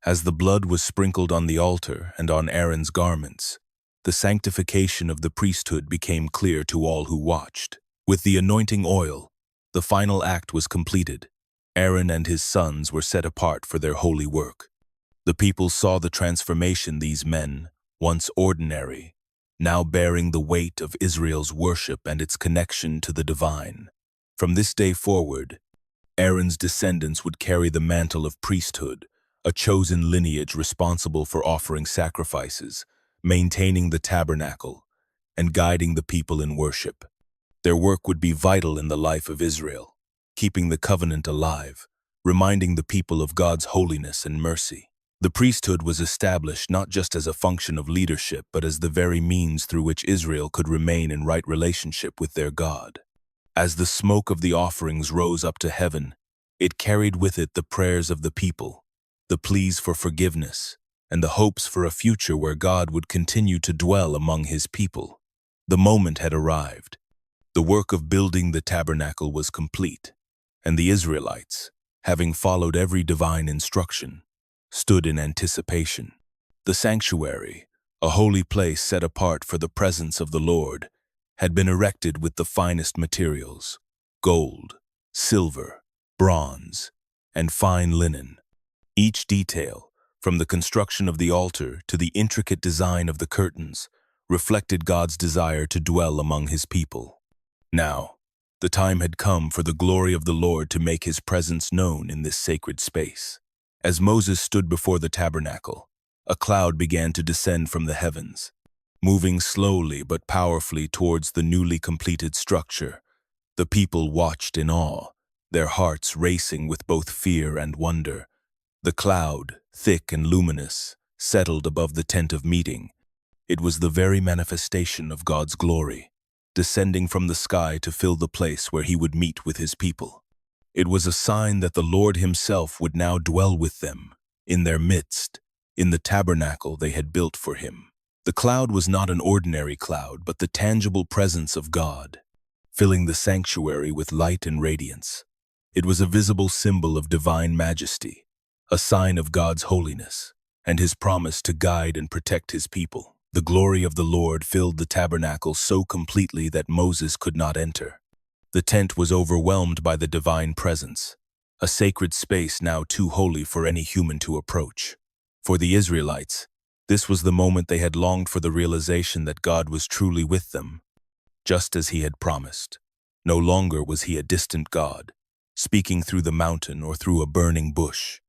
As the blood was sprinkled on the altar and on Aaron's garments, the sanctification of the priesthood became clear to all who watched. With the anointing oil, the final act was completed. Aaron and his sons were set apart for their holy work. The people saw the transformation: these men, once ordinary, now bearing the weight of Israel's worship and its connection to the divine. From this day forward, Aaron's descendants would carry the mantle of priesthood, a chosen lineage responsible for offering sacrifices, maintaining the tabernacle, and guiding the people in worship. Their work would be vital in the life of Israel, keeping the covenant alive, reminding the people of God's holiness and mercy. The priesthood was established not just as a function of leadership, but as the very means through which Israel could remain in right relationship with their God. As the smoke of the offerings rose up to heaven, it carried with it the prayers of the people, the pleas for forgiveness, and the hopes for a future where God would continue to dwell among his people. The moment had arrived. The work of building the tabernacle was complete, and the Israelites, having followed every divine instruction, stood in anticipation. The sanctuary, a holy place set apart for the presence of the Lord, had been erected with the finest materials: gold, silver, bronze, and fine linen. Each detail, from the construction of the altar to the intricate design of the curtains, reflected God's desire to dwell among his people. Now, the time had come for the glory of the Lord to make his presence known in this sacred space. As Moses stood before the tabernacle, a cloud began to descend from the heavens. Moving slowly but powerfully towards the newly completed structure, the people watched in awe, their hearts racing with both fear and wonder. The cloud, thick and luminous, settled above the tent of meeting. It was the very manifestation of God's glory, descending from the sky to fill the place where he would meet with his people. It was a sign that the Lord himself would now dwell with them, in their midst, in the tabernacle they had built for him. The cloud was not an ordinary cloud, but the tangible presence of God, filling the sanctuary with light and radiance. It was a visible symbol of divine majesty, a sign of God's holiness, and his promise to guide and protect his people. The glory of the Lord filled the tabernacle so completely that Moses could not enter. The tent was overwhelmed by the divine presence, a sacred space now too holy for any human to approach. For the Israelites, this was the moment they had longed for, the realization that God was truly with them, just as he had promised. No longer was he a distant God, speaking through the mountain or through a burning bush.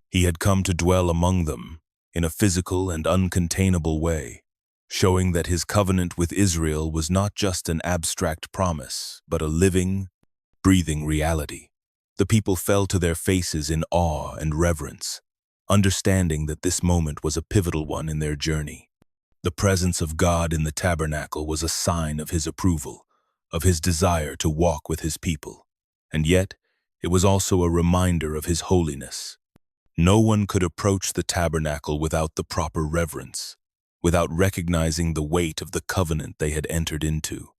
He had come to dwell among them in a physical and uncontainable way, showing that his covenant with Israel was not just an abstract promise, but a living, breathing reality. The people fell to their faces in awe and reverence, understanding that this moment was a pivotal one in their journey. The presence of God in the tabernacle was a sign of his approval, of his desire to walk with his people. And yet, it was also a reminder of his holiness. No one could approach the tabernacle without the proper reverence, without recognizing the weight of the covenant they had entered into.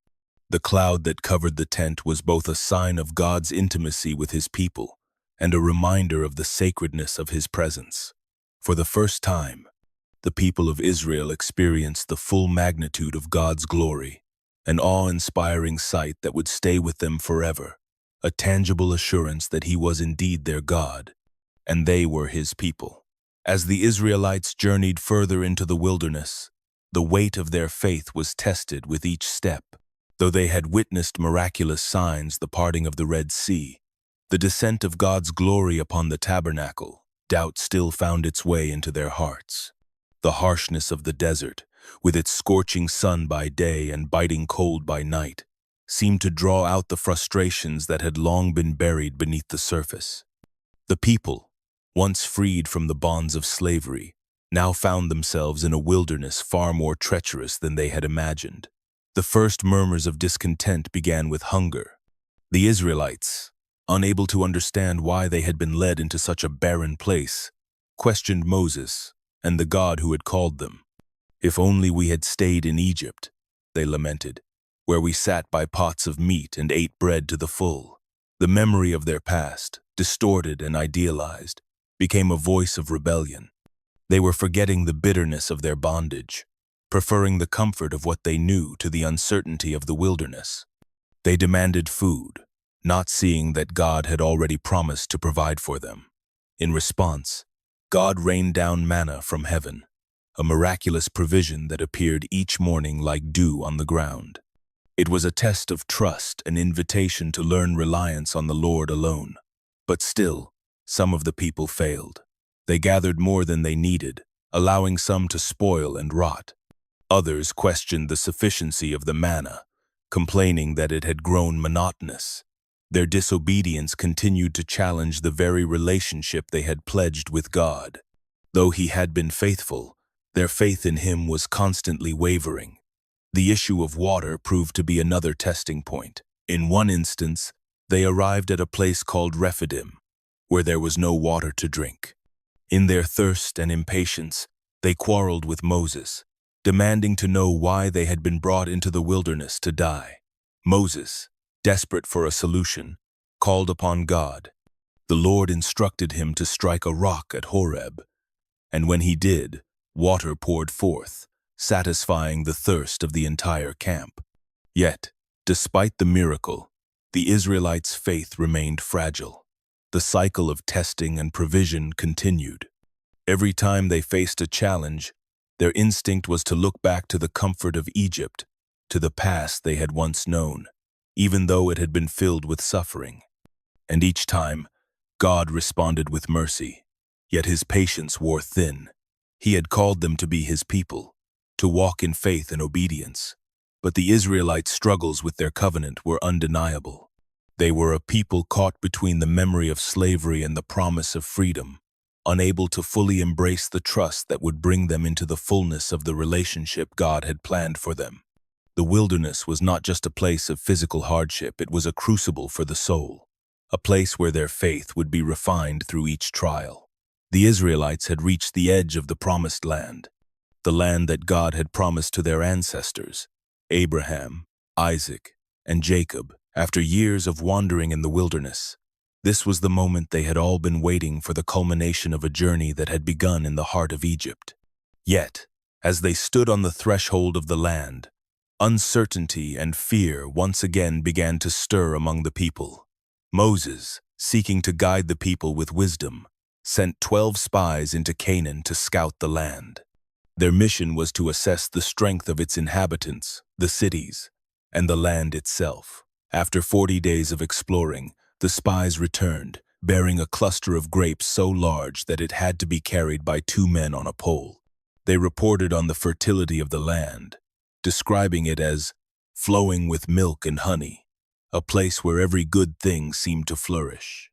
The cloud that covered the tent was both a sign of God's intimacy with his people and a reminder of the sacredness of his presence. For the first time, the people of Israel experienced the full magnitude of God's glory, an awe-inspiring sight that would stay with them forever, a tangible assurance that he was indeed their God, and they were his people. As the Israelites journeyed further into the wilderness, the weight of their faith was tested with each step. Though they had witnessed miraculous signs, the parting of the Red Sea, the descent of God's glory upon the tabernacle, doubt still found its way into their hearts. The harshness of the desert, with its scorching sun by day and biting cold by night, seemed to draw out the frustrations that had long been buried beneath the surface. The people, once freed from the bonds of slavery, now found themselves in a wilderness far more treacherous than they had imagined. The first murmurs of discontent began with hunger. The Israelites, unable to understand why they had been led into such a barren place, questioned Moses and the God who had called them. "If only we had stayed in Egypt," they lamented, "where we sat by pots of meat and ate bread to the full." The memory of their past, distorted and idealized, became a voice of rebellion. They were forgetting the bitterness of their bondage, preferring the comfort of what they knew to the uncertainty of the wilderness. They demanded food, not seeing that God had already promised to provide for them. In response, God rained down manna from heaven, a miraculous provision that appeared each morning like dew on the ground. It was a test of trust, an invitation to learn reliance on the Lord alone. But still, some of the people failed. They gathered more than they needed, allowing some to spoil and rot. Others questioned the sufficiency of the manna, complaining that it had grown monotonous. Their disobedience continued to challenge the very relationship they had pledged with God. Though he had been faithful, their faith in him was constantly wavering. The issue of water proved to be another testing point. In one instance, they arrived at a place called Rephidim, where there was no water to drink. In their thirst and impatience, they quarreled with Moses, demanding to know why they had been brought into the wilderness to die. Moses, desperate for a solution, called upon God. The Lord instructed him to strike a rock at Horeb, and when he did, water poured forth, satisfying the thirst of the entire camp. Yet, despite the miracle, the Israelites' faith remained fragile. The cycle of testing and provision continued. Every time they faced a challenge, their instinct was to look back to the comfort of Egypt, to the past they had once known, even though it had been filled with suffering. And each time, God responded with mercy. Yet his patience wore thin. He had called them to be his people, to walk in faith and obedience. But the Israelites' struggles with their covenant were undeniable. They were a people caught between the memory of slavery and the promise of freedom, unable to fully embrace the trust that would bring them into the fullness of the relationship God had planned for them. The wilderness was not just a place of physical hardship, it was a crucible for the soul, a place where their faith would be refined through each trial. The Israelites had reached the edge of the promised land, the land that God had promised to their ancestors, Abraham, Isaac, and Jacob, after years of wandering in the wilderness. This was the moment they had all been waiting for, the culmination of a journey that had begun in the heart of Egypt. Yet, as they stood on the threshold of the land, uncertainty and fear once again began to stir among the people. Moses, seeking to guide the people with wisdom, sent 12 spies into Canaan to scout the land. Their mission was to assess the strength of its inhabitants, the cities, and the land itself. After 40 days of exploring, the spies returned, bearing a cluster of grapes so large that it had to be carried by 2 men on a pole. They reported on the fertility of the land, describing it as flowing with milk and honey, a place where every good thing seemed to flourish.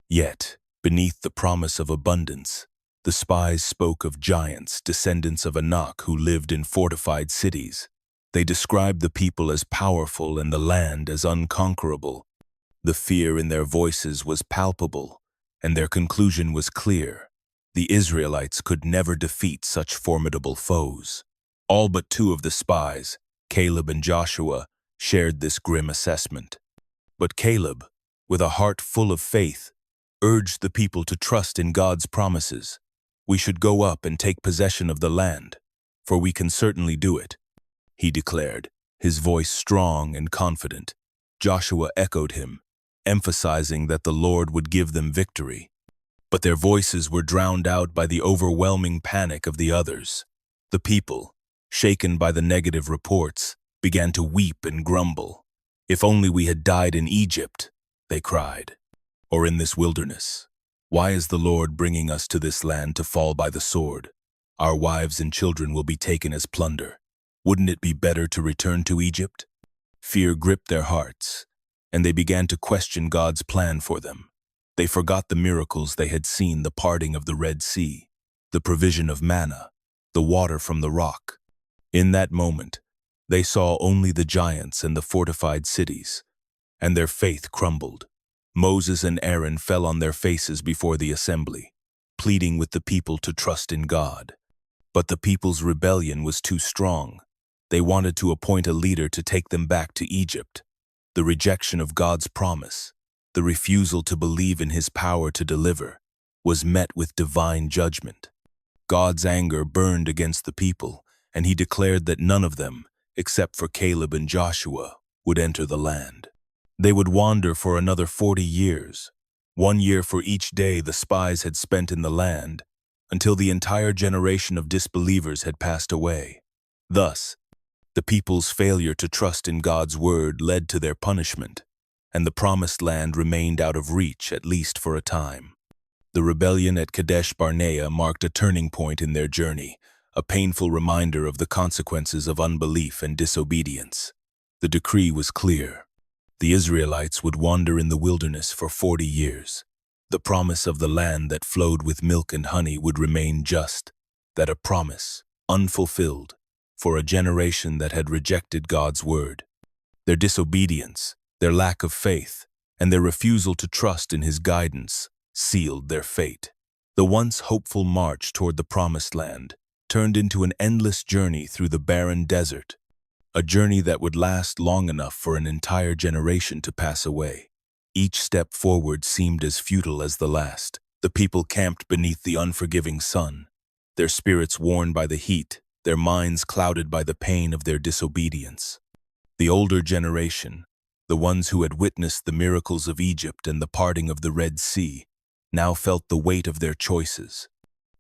Yet, beneath the promise of abundance, the spies spoke of giants, descendants of Anak, who lived in fortified cities. They described the people as powerful and the land as unconquerable. The fear in their voices was palpable, and their conclusion was clear. The Israelites could never defeat such formidable foes. All but 2 of the spies, Caleb and Joshua, shared this grim assessment. But Caleb, with a heart full of faith, urged the people to trust in God's promises. "We should go up and take possession of the land, for we can certainly do it," he declared, his voice strong and confident. Joshua echoed him, emphasizing that the Lord would give them victory. But their voices were drowned out by the overwhelming panic of the others. The people, shaken by the negative reports, began to weep and grumble. "If only we had died in Egypt," they cried, "or in this wilderness. Why is the Lord bringing us to this land to fall by the sword? Our wives and children will be taken as plunder. Wouldn't it be better to return to Egypt?" Fear gripped their hearts, and they began to question God's plan for them. They forgot the miracles they had seen, the parting of the Red Sea, the provision of manna, the water from the rock. In that moment, they saw only the giants and the fortified cities, and their faith crumbled. Moses and Aaron fell on their faces before the assembly, pleading with the people to trust in God. But the people's rebellion was too strong. They wanted to appoint a leader to take them back to Egypt. The rejection of God's promise, the refusal to believe in His power to deliver, was met with divine judgment. God's anger burned against the people, and He declared that none of them, except for Caleb and Joshua, would enter the land. They would wander for another 40 years, 1 year for each day the spies had spent in the land, until the entire generation of disbelievers had passed away. Thus, the people's failure to trust in God's word led to their punishment, and the promised land remained out of reach, at least for a time. The rebellion at Kadesh Barnea marked a turning point in their journey, a painful reminder of the consequences of unbelief and disobedience. The decree was clear. The Israelites would wander in the wilderness for 40 years. The promise of the land that flowed with milk and honey would remain just that, a promise, unfulfilled, for a generation that had rejected God's word. Their disobedience, their lack of faith, and their refusal to trust in His guidance sealed their fate. The once hopeful march toward the promised land turned into an endless journey through the barren desert, a journey that would last long enough for an entire generation to pass away. Each step forward seemed as futile as the last. The people camped beneath the unforgiving sun, their spirits worn by the heat, their minds clouded by the pain of their disobedience. The older generation, the ones who had witnessed the miracles of Egypt and the parting of the Red Sea, now felt the weight of their choices.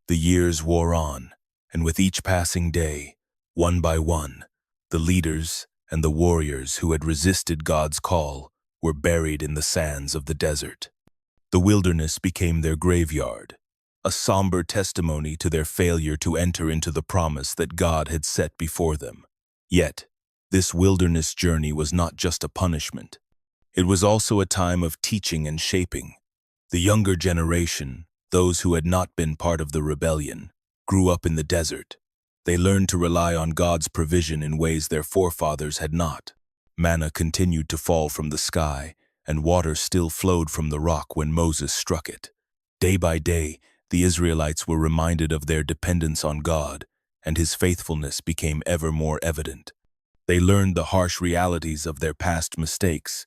The years wore on, and with each passing day, one by one, the leaders and the warriors who had resisted God's call were buried in the sands of the desert. The wilderness became their graveyard, a somber testimony to their failure to enter into the promise that God had set before them. Yet, this wilderness journey was not just a punishment. It was also a time of teaching and shaping. The younger generation, those who had not been part of the rebellion, grew up in the desert. They learned to rely on God's provision in ways their forefathers had not. Manna continued to fall from the sky, and water still flowed from the rock when Moses struck it. Day by day, the Israelites were reminded of their dependence on God, and His faithfulness became ever more evident. They learned the harsh realities of their past mistakes,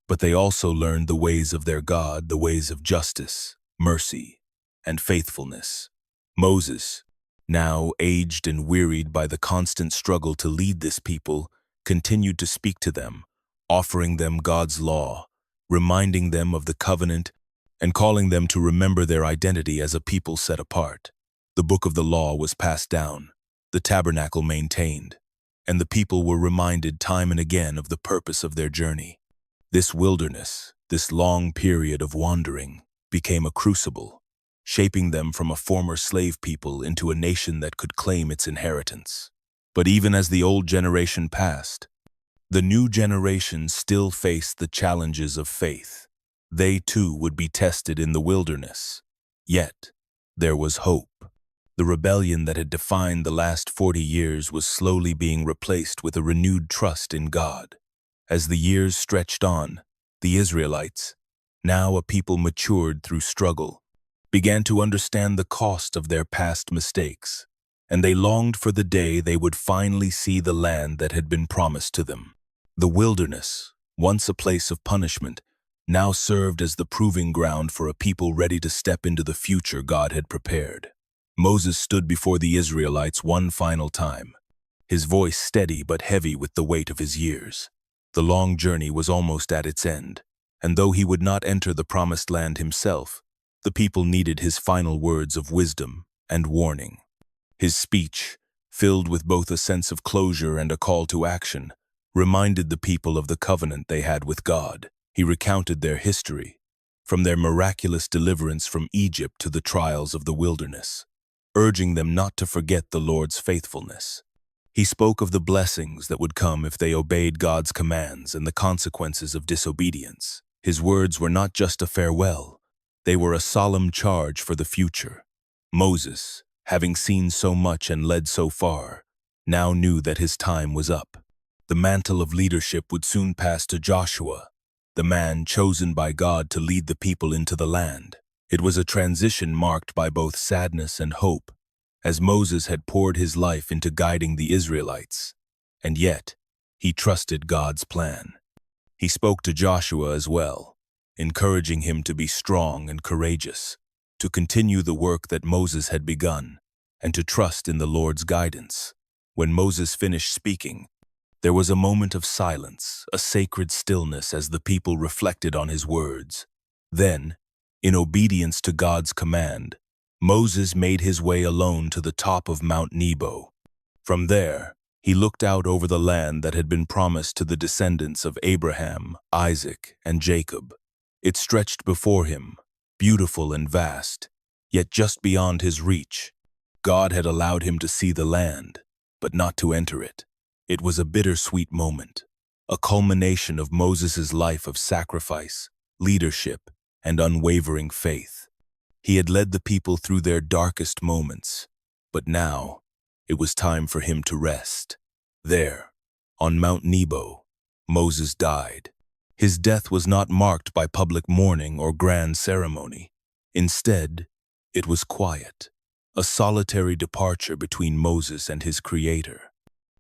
but they also learned the ways of their God, the ways of justice, mercy, and faithfulness. Moses, now aged and wearied by the constant struggle to lead this people, continued to speak to them, offering them God's law, reminding them of the covenant, and calling them to remember their identity as a people set apart. The book of the law was passed down, the tabernacle maintained, and the people were reminded time and again of the purpose of their journey. This wilderness, this long period of wandering, became a crucible, shaping them from a former slave people into a nation that could claim its inheritance. But even as the old generation passed, the new generation still faced the challenges of faith. They too would be tested in the wilderness. Yet, there was hope. The rebellion that had defined the last 40 years was slowly being replaced with a renewed trust in God. As the years stretched on, the Israelites, now a people matured through struggle, began to understand the cost of their past mistakes, and they longed for the day they would finally see the land that had been promised to them. The wilderness, once a place of punishment, now served as the proving ground for a people ready to step into the future God had prepared. Moses stood before the Israelites one final time, his voice steady but heavy with the weight of his years. The long journey was almost at its end, and though he would not enter the promised land himself, the people needed his final words of wisdom and warning. His speech, filled with both a sense of closure and a call to action, reminded the people of the covenant they had with God. He recounted their history, from their miraculous deliverance from Egypt to the trials of the wilderness, urging them not to forget the Lord's faithfulness. He spoke of the blessings that would come if they obeyed God's commands and the consequences of disobedience. His words were not just a farewell, they were a solemn charge for the future. Moses, having seen so much and led so far, now knew that his time was up. The mantle of leadership would soon pass to Joshua, the man chosen by God to lead the people into the land. It was a transition marked by both sadness and hope, as Moses had poured his life into guiding the Israelites, and yet he trusted God's plan. He spoke to Joshua as well, encouraging him to be strong and courageous, to continue the work that Moses had begun, and to trust in the Lord's guidance. When Moses finished speaking, there was a moment of silence, a sacred stillness as the people reflected on his words. Then, in obedience to God's command, Moses made his way alone to the top of Mount Nebo. From there, he looked out over the land that had been promised to the descendants of Abraham, Isaac, and Jacob. It stretched before him, beautiful and vast, yet just beyond his reach. God had allowed him to see the land, but not to enter it. It was a bittersweet moment, a culmination of Moses' life of sacrifice, leadership, and unwavering faith. He had led the people through their darkest moments, but now it was time for him to rest. There, on Mount Nebo, Moses died. His death was not marked by public mourning or grand ceremony. Instead, it was quiet, a solitary departure between Moses and his Creator.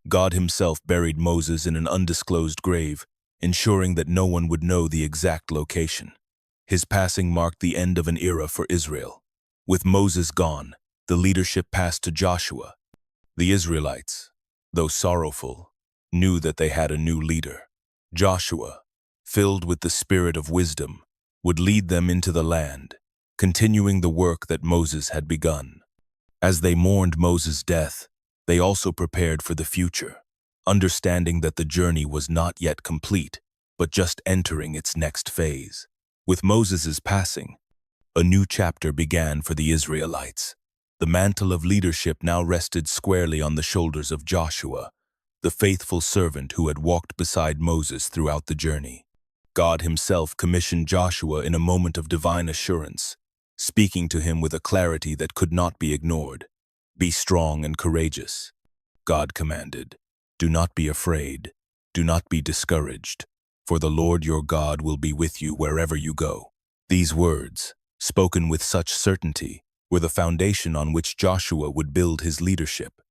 God himself buried Moses in an undisclosed grave, ensuring that no one would know the exact location. His passing marked the end of an era for Israel. With Moses gone, the leadership passed to Joshua. The Israelites, though sorrowful, knew that they had a new leader. Joshua, filled with the spirit of wisdom, would lead them into the land, continuing the work that Moses had begun. As they mourned Moses' death, they also prepared for the future, understanding that the journey was not yet complete, but just entering its next phase. With Moses' passing, A new chapter began for the Israelites. The mantle of leadership now rested squarely on the shoulders of Joshua, the faithful servant who had walked beside Moses throughout the journey. God himself commissioned Joshua in a moment of divine assurance, speaking to him with a clarity that could not be ignored. "Be strong and courageous," God commanded. "Do not be afraid. Do not be discouraged, for the Lord your God will be with you wherever you go." These words, spoken with such certainty, were the foundation on which Joshua would build his leadership.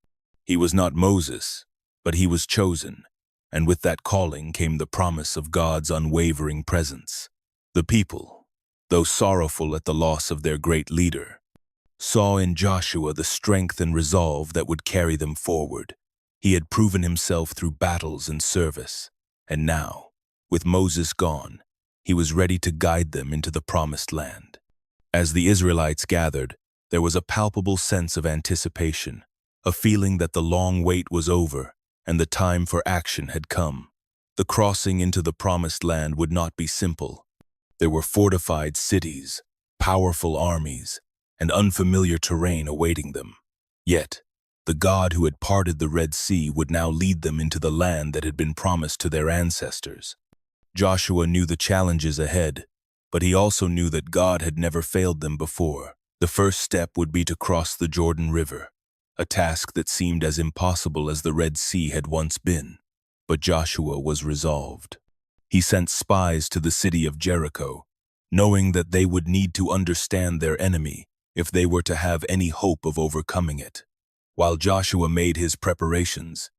He was not Moses, but he was chosen, and with that calling came the promise of God's unwavering presence. The people, though sorrowful at the loss of their great leader, saw in Joshua the strength and resolve that would carry them forward. He had proven himself through battles and service, and now, with Moses gone, he was ready to guide them into the promised land. As the Israelites gathered, there was a palpable sense of anticipation, a feeling that the long wait was over and the time for action had come. The crossing into the promised land would not be simple. There were fortified cities, powerful armies, and unfamiliar terrain awaiting them. Yet, the God who had parted the Red Sea would now lead them into the land that had been promised to their ancestors. Joshua knew the challenges ahead, but he also knew that God had never failed them before. The first step would be to cross the Jordan River, a task that seemed as impossible as the Red Sea had once been. But Joshua was resolved. He sent spies to the city of Jericho, knowing that they would need to understand their enemy if they were to have any hope of overcoming it. While Joshua made his preparations,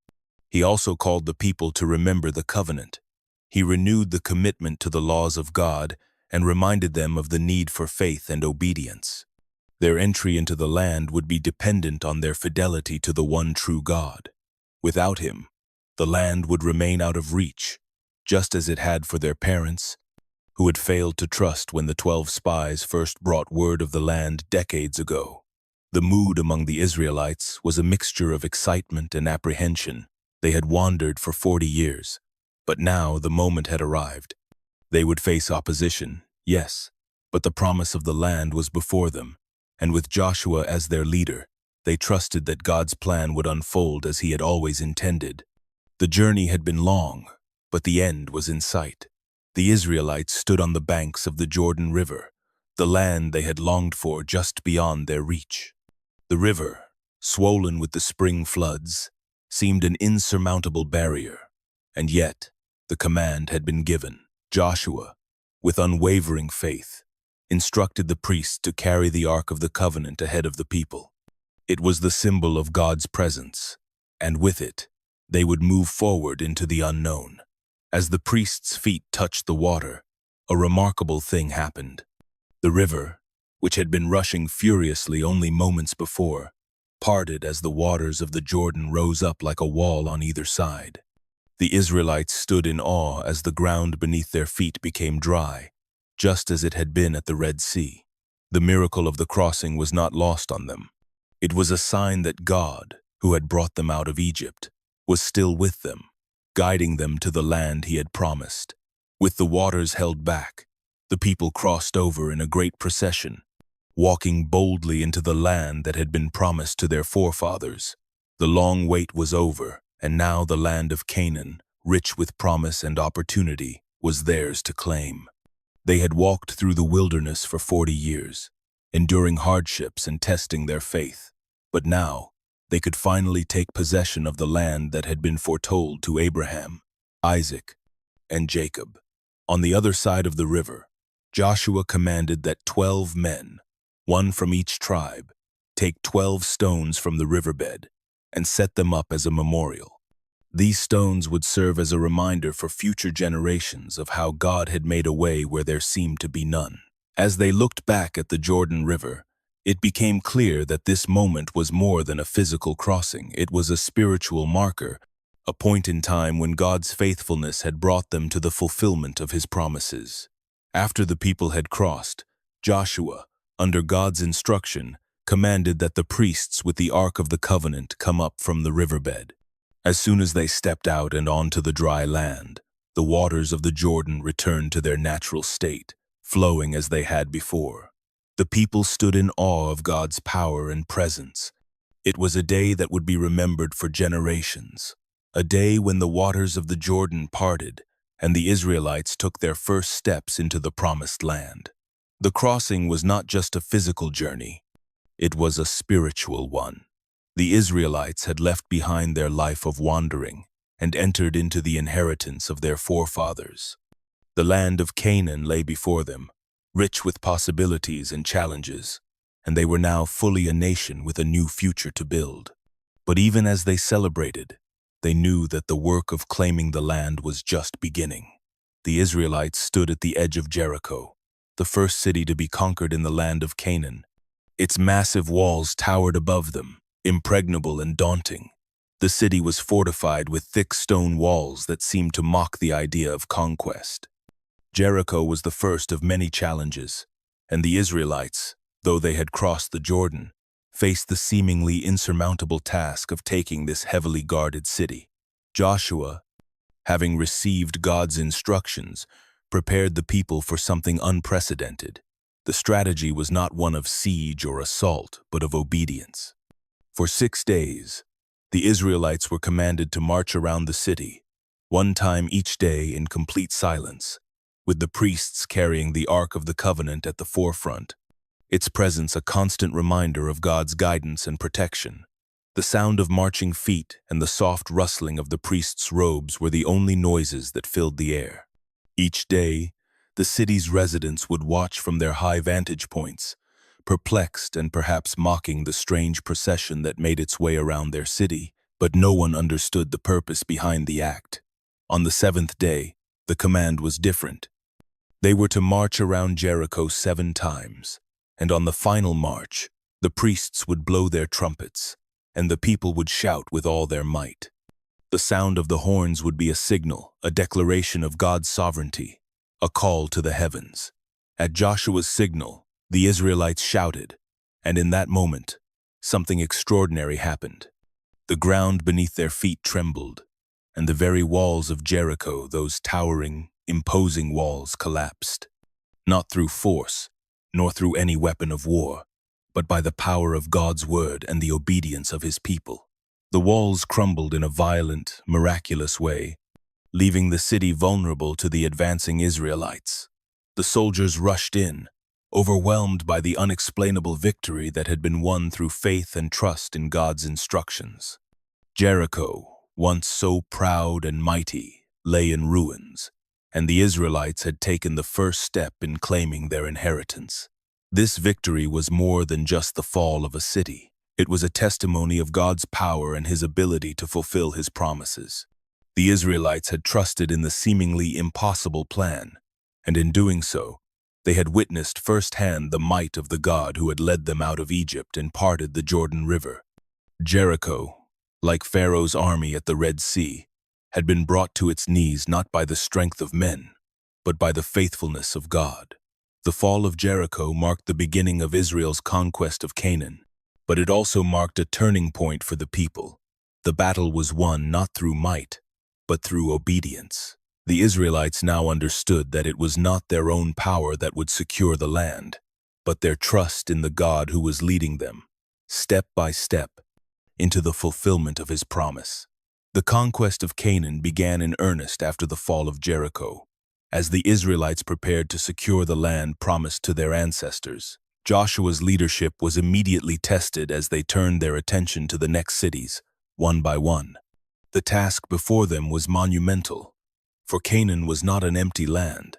he also called the people to remember the covenant. He renewed the commitment to the laws of God and reminded them of the need for faith and obedience. Their entry into the land would be dependent on their fidelity to the one true God. Without him, the land would remain out of reach, just as it had for their parents, who had failed to trust when the 12 spies first brought word of the land decades ago. The mood among the Israelites was a mixture of excitement and apprehension. They had wandered for 40 years, but now the moment had arrived. They would face opposition, yes, but the promise of the land was before them, and with Joshua as their leader, they trusted that God's plan would unfold as he had always intended. The journey had been long, but the end was in sight. The Israelites stood on the banks of the Jordan River, the land they had longed for just beyond their reach. The river, swollen with the spring floods, seemed an insurmountable barrier, and yet the command had been given. Joshua, with unwavering faith, instructed the priests to carry the Ark of the Covenant ahead of the people. It was the symbol of God's presence, and with it, they would move forward into the unknown. As the priests' feet touched the water, a remarkable thing happened. The river, which had been rushing furiously only moments before, parted as the waters of the Jordan rose up like a wall on either side. The Israelites stood in awe as the ground beneath their feet became dry, just as it had been at the Red Sea. The miracle of the crossing was not lost on them. It was a sign that God, who had brought them out of Egypt, was still with them, guiding them to the land he had promised. With the waters held back, the people crossed over in a great procession, walking boldly into the land that had been promised to their forefathers. The long wait was over, and now the land of Canaan, rich with promise and opportunity, was theirs to claim. They had walked through the wilderness for 40 years, enduring hardships and testing their faith, but now they could finally take possession of the land that had been foretold to Abraham, Isaac, and Jacob. On the other side of the river, Joshua commanded that 12 men, one from each tribe, take 12 stones from the riverbed and set them up as a memorial. These stones would serve as a reminder for future generations of how God had made a way where there seemed to be none. As they looked back at the Jordan River, it became clear that this moment was more than a physical crossing. It was a spiritual marker, a point in time when God's faithfulness had brought them to the fulfillment of his promises. After the people had crossed, Joshua, under God's instruction, commanded that the priests with the Ark of the Covenant come up from the riverbed. As soon as they stepped out and onto the dry land, the waters of the Jordan returned to their natural state, flowing as they had before. The people stood in awe of God's power and presence. It was a day that would be remembered for generations, a day when the waters of the Jordan parted and the Israelites took their first steps into the Promised Land. The crossing was not just a physical journey, it was a spiritual one. The Israelites had left behind their life of wandering and entered into the inheritance of their forefathers. The land of Canaan lay before them, rich with possibilities and challenges, and they were now fully a nation with a new future to build. But even as they celebrated, they knew that the work of claiming the land was just beginning. The Israelites stood at the edge of Jericho, the first city to be conquered in the land of Canaan. Its massive walls towered above them, impregnable and daunting. The city was fortified with thick stone walls that seemed to mock the idea of conquest. Jericho was the first of many challenges, and the Israelites, though they had crossed the Jordan, faced the seemingly insurmountable task of taking this heavily guarded city. Joshua, having received God's instructions, prepared the people for something unprecedented. The strategy was not one of siege or assault, but of obedience. For 6 days, the Israelites were commanded to march around the city, one time each day in complete silence, with the priests carrying the Ark of the Covenant at the forefront, its presence a constant reminder of God's guidance and protection. The sound of marching feet and the soft rustling of the priests' robes were the only noises that filled the air. Each day, the city's residents would watch from their high vantage points, perplexed and perhaps mocking the strange procession that made its way around their city, but no one understood the purpose behind the act. On the 7th day, the command was different. They were to march around Jericho 7 times, and on the final march, the priests would blow their trumpets, and the people would shout with all their might. The sound of the horns would be a signal, a declaration of God's sovereignty, a call to the heavens. At Joshua's signal, the Israelites shouted, and in that moment, something extraordinary happened. The ground beneath their feet trembled, and the very walls of Jericho, those towering, imposing walls, collapsed. Not through force, nor through any weapon of war, but by the power of God's word and the obedience of his people. The walls crumbled in a violent, miraculous way, leaving the city vulnerable to the advancing Israelites. The soldiers rushed in, overwhelmed by the unexplainable victory that had been won through faith and trust in God's instructions. Jericho, once so proud and mighty, lay in ruins, and the Israelites had taken the first step in claiming their inheritance. This victory was more than just the fall of a city. It was a testimony of God's power and his ability to fulfill his promises. The Israelites had trusted in the seemingly impossible plan, and in doing so, they had witnessed firsthand the might of the God who had led them out of Egypt and parted the Jordan River. Jericho, like Pharaoh's army at the Red Sea, had been brought to its knees not by the strength of men, but by the faithfulness of God. The fall of Jericho marked the beginning of Israel's conquest of Canaan, but it also marked a turning point for the people. The battle was won not through might, but through obedience. The Israelites now understood that it was not their own power that would secure the land, but their trust in the God who was leading them, step by step, into the fulfillment of his promise. The conquest of Canaan began in earnest after the fall of Jericho, as the Israelites prepared to secure the land promised to their ancestors. Joshua's leadership was immediately tested as they turned their attention to the next cities, one by one. The task before them was monumental, for Canaan was not an empty land,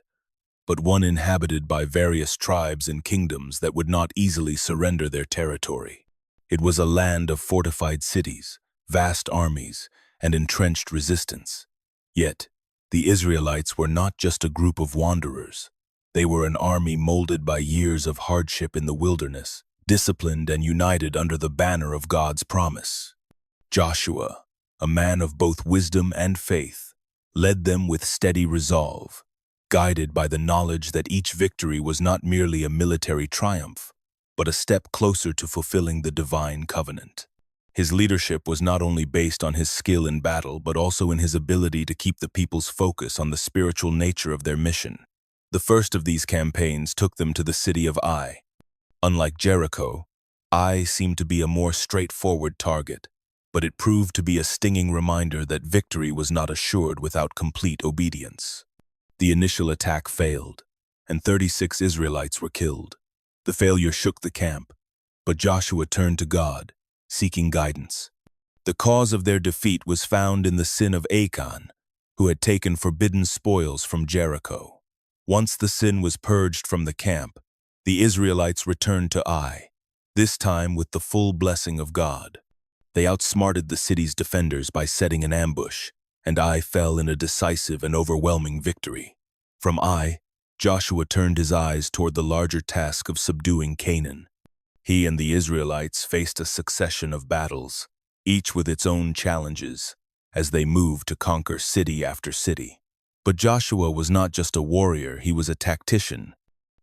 but one inhabited by various tribes and kingdoms that would not easily surrender their territory. It was a land of fortified cities, vast armies, and entrenched resistance. Yet, the Israelites were not just a group of wanderers. They were an army molded by years of hardship in the wilderness, disciplined and united under the banner of God's promise. Joshua, a man of both wisdom and faith, led them with steady resolve, guided by the knowledge that each victory was not merely a military triumph, but a step closer to fulfilling the divine covenant. His leadership was not only based on his skill in battle, but also in his ability to keep the people's focus on the spiritual nature of their mission. The first of these campaigns took them to the city of Ai. Unlike Jericho, Ai seemed to be a more straightforward target, but it proved to be a stinging reminder that victory was not assured without complete obedience. The initial attack failed, and 36 Israelites were killed. The failure shook the camp, but Joshua turned to God, seeking guidance. The cause of their defeat was found in the sin of Achan, who had taken forbidden spoils from Jericho. Once the sin was purged from the camp, the Israelites returned to Ai, this time with the full blessing of God. They outsmarted the city's defenders by setting an ambush, and Ai fell in a decisive and overwhelming victory. From Ai, Joshua turned his eyes toward the larger task of subduing Canaan. He and the Israelites faced a succession of battles, each with its own challenges, as they moved to conquer city after city. But Joshua was not just a warrior, he was a tactician.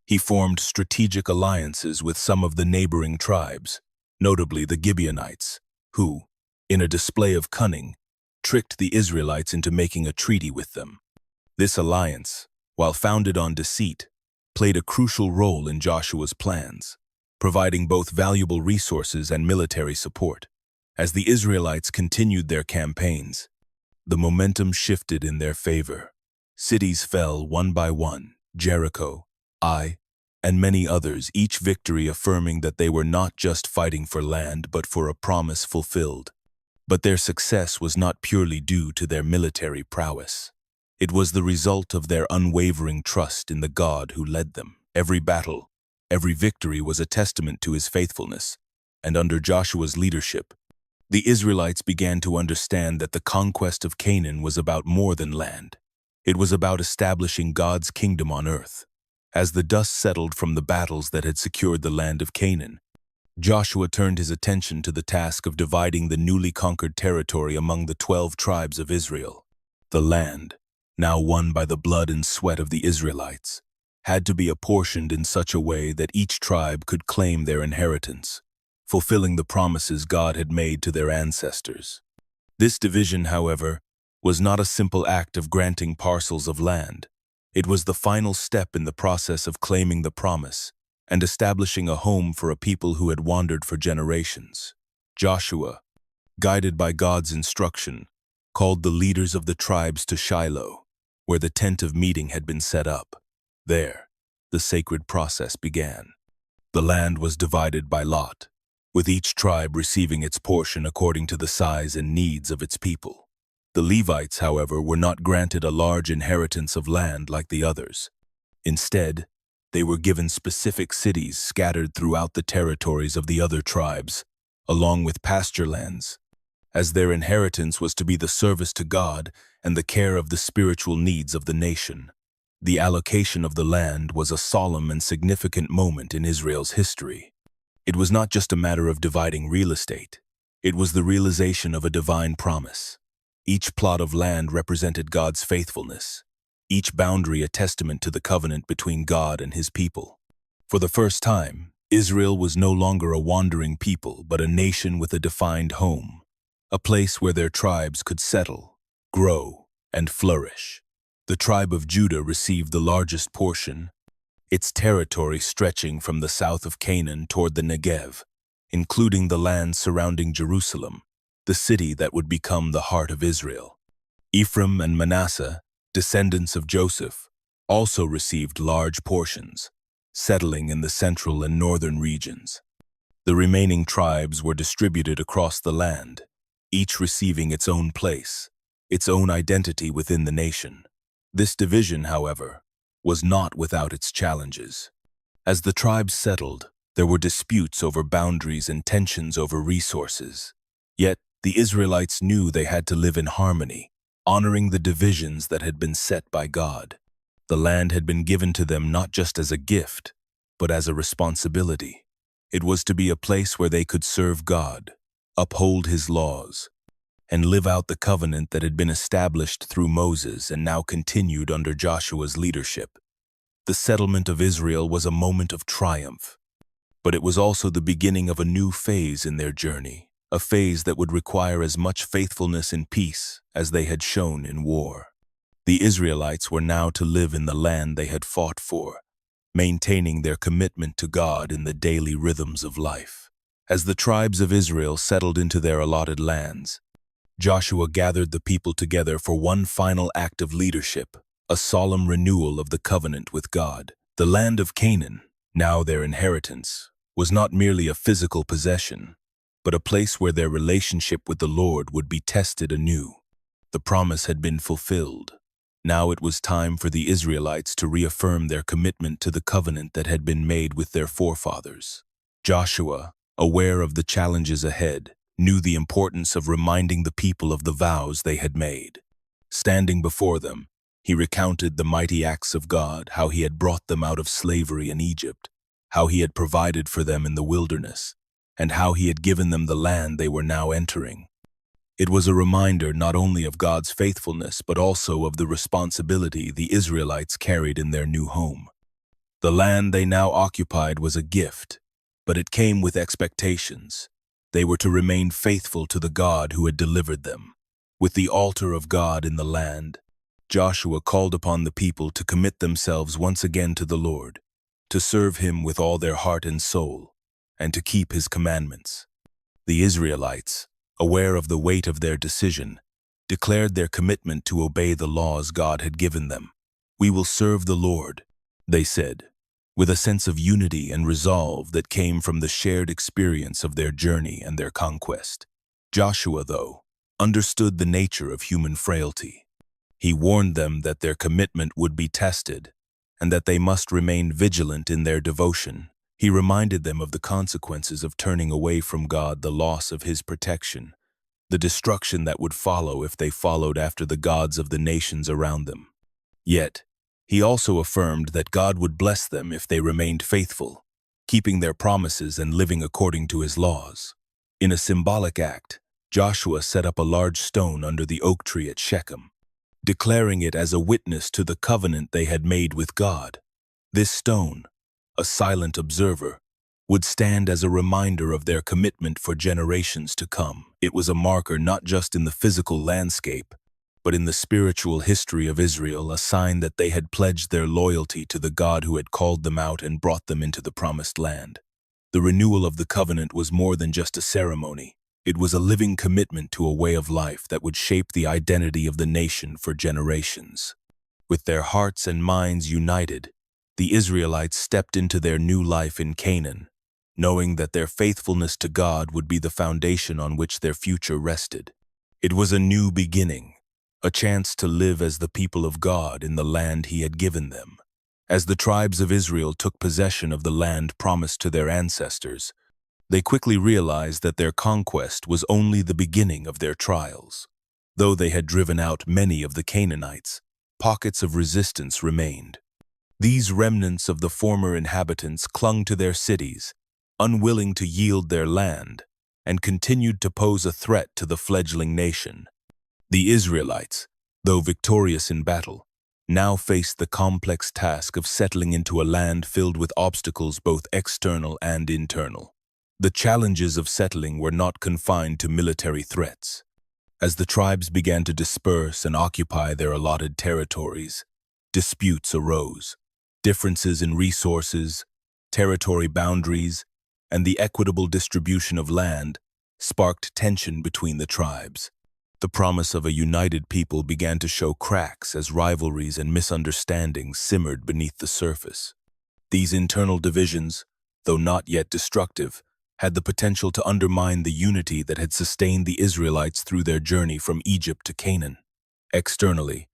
He formed strategic alliances with some of the neighboring tribes, notably the Gibeonites, who, in a display of cunning, tricked the Israelites into making a treaty with them. This alliance, while founded on deceit, played a crucial role in Joshua's plans, providing both valuable resources and military support. As the Israelites continued their campaigns, the momentum shifted in their favor. Cities fell one by one, Jericho, Ai, and many others, each victory affirming that they were not just fighting for land but for a promise fulfilled. But their success was not purely due to their military prowess. It was the result of their unwavering trust in the God who led them. Every battle, every victory was a testament to his faithfulness, and under Joshua's leadership, the Israelites began to understand that the conquest of Canaan was about more than land. It was about establishing God's kingdom on earth. As the dust settled from the battles that had secured the land of Canaan, Joshua turned his attention to the task of dividing the newly conquered territory among the 12 tribes of Israel. The land, now won by the blood and sweat of the Israelites, had to be apportioned in such a way that each tribe could claim their inheritance, fulfilling the promises God had made to their ancestors. This division, however, was not a simple act of granting parcels of land. It was the final step in the process of claiming the promise and establishing a home for a people who had wandered for generations. Joshua, guided by God's instruction, called the leaders of the tribes to Shiloh, where the tent of meeting had been set up. There, the sacred process began. The land was divided by lot, with each tribe receiving its portion according to the size and needs of its people. The Levites, however, were not granted a large inheritance of land like the others. Instead, they were given specific cities scattered throughout the territories of the other tribes, along with pasture lands, as their inheritance was to be the service to God and the care of the spiritual needs of the nation. The allocation of the land was a solemn and significant moment in Israel's history. It was not just a matter of dividing real estate. It was the realization of a divine promise. Each plot of land represented God's faithfulness, each boundary a testament to the covenant between God and his people. For the first time, Israel was no longer a wandering people, but a nation with a defined home, a place where their tribes could settle, grow, and flourish. The tribe of Judah received the largest portion, its territory stretching from the south of Canaan toward the Negev, including the land surrounding Jerusalem, the city that would become the heart of Israel. Ephraim and Manasseh, descendants of Joseph, also received large portions, settling in the central and northern regions. The remaining tribes were distributed across the land, each receiving its own place, its own identity within the nation. This division, however, was not without its challenges. As the tribes settled, there were disputes over boundaries and tensions over resources. Yet, the Israelites knew they had to live in harmony, honoring the divisions that had been set by God. The land had been given to them not just as a gift, but as a responsibility. It was to be a place where they could serve God, uphold his laws, and live out the covenant that had been established through Moses and now continued under Joshua's leadership. The settlement of Israel was a moment of triumph, but it was also the beginning of a new phase in their journey, a phase that would require as much faithfulness in peace as they had shown in war. The Israelites were now to live in the land they had fought for, maintaining their commitment to God in the daily rhythms of life. As the tribes of Israel settled into their allotted lands, Joshua gathered the people together for one final act of leadership, a solemn renewal of the covenant with God. The land of Canaan, now their inheritance, was not merely a physical possession, but a place where their relationship with the Lord would be tested anew. The promise had been fulfilled. Now it was time for the Israelites to reaffirm their commitment to the covenant that had been made with their forefathers. Joshua, aware of the challenges ahead, knew the importance of reminding the people of the vows they had made. Standing before them, he recounted the mighty acts of God, how he had brought them out of slavery in Egypt, how he had provided for them in the wilderness, and how he had given them the land they were now entering. It was a reminder not only of God's faithfulness but also of the responsibility the Israelites carried in their new home. The land they now occupied was a gift, but it came with expectations. They were to remain faithful to the God who had delivered them. With the altar of God in the land, Joshua called upon the people to commit themselves once again to the Lord, to serve him with all their heart and soul, and to keep his commandments. The Israelites, aware of the weight of their decision, declared their commitment to obey the laws God had given them. "We will serve the Lord," they said, with a sense of unity and resolve that came from the shared experience of their journey and their conquest. Joshua, though, understood the nature of human frailty. He warned them that their commitment would be tested, and that they must remain vigilant in their devotion. He reminded them of the consequences of turning away from God, the loss of his protection, the destruction that would follow if they followed after the gods of the nations around them. Yet, he also affirmed that God would bless them if they remained faithful, keeping their promises and living according to his laws. In a symbolic act, Joshua set up a large stone under the oak tree at Shechem, declaring it as a witness to the covenant they had made with God. This stone, a silent observer, would stand as a reminder of their commitment for generations to come. It was a marker not just in the physical landscape, but in the spiritual history of Israel, a sign that they had pledged their loyalty to the God who had called them out and brought them into the promised land. The renewal of the covenant was more than just a ceremony. It was a living commitment to a way of life that would shape the identity of the nation for generations. With their hearts and minds united, the Israelites stepped into their new life in Canaan, knowing that their faithfulness to God would be the foundation on which their future rested. It was a new beginning, a chance to live as the people of God in the land he had given them. As the tribes of Israel took possession of the land promised to their ancestors, they quickly realized that their conquest was only the beginning of their trials. Though they had driven out many of the Canaanites, pockets of resistance remained. These remnants of the former inhabitants clung to their cities, unwilling to yield their land, and continued to pose a threat to the fledgling nation. The Israelites, though victorious in battle, now faced the complex task of settling into a land filled with obstacles both external and internal. The challenges of settling were not confined to military threats. As the tribes began to disperse and occupy their allotted territories, disputes arose. Differences in resources, territory boundaries, and the equitable distribution of land sparked tension between the tribes. The promise of a united people began to show cracks as rivalries and misunderstandings simmered beneath the surface. These internal divisions, though not yet destructive, had the potential to undermine the unity that had sustained the Israelites through their journey from Egypt to Canaan. Externally,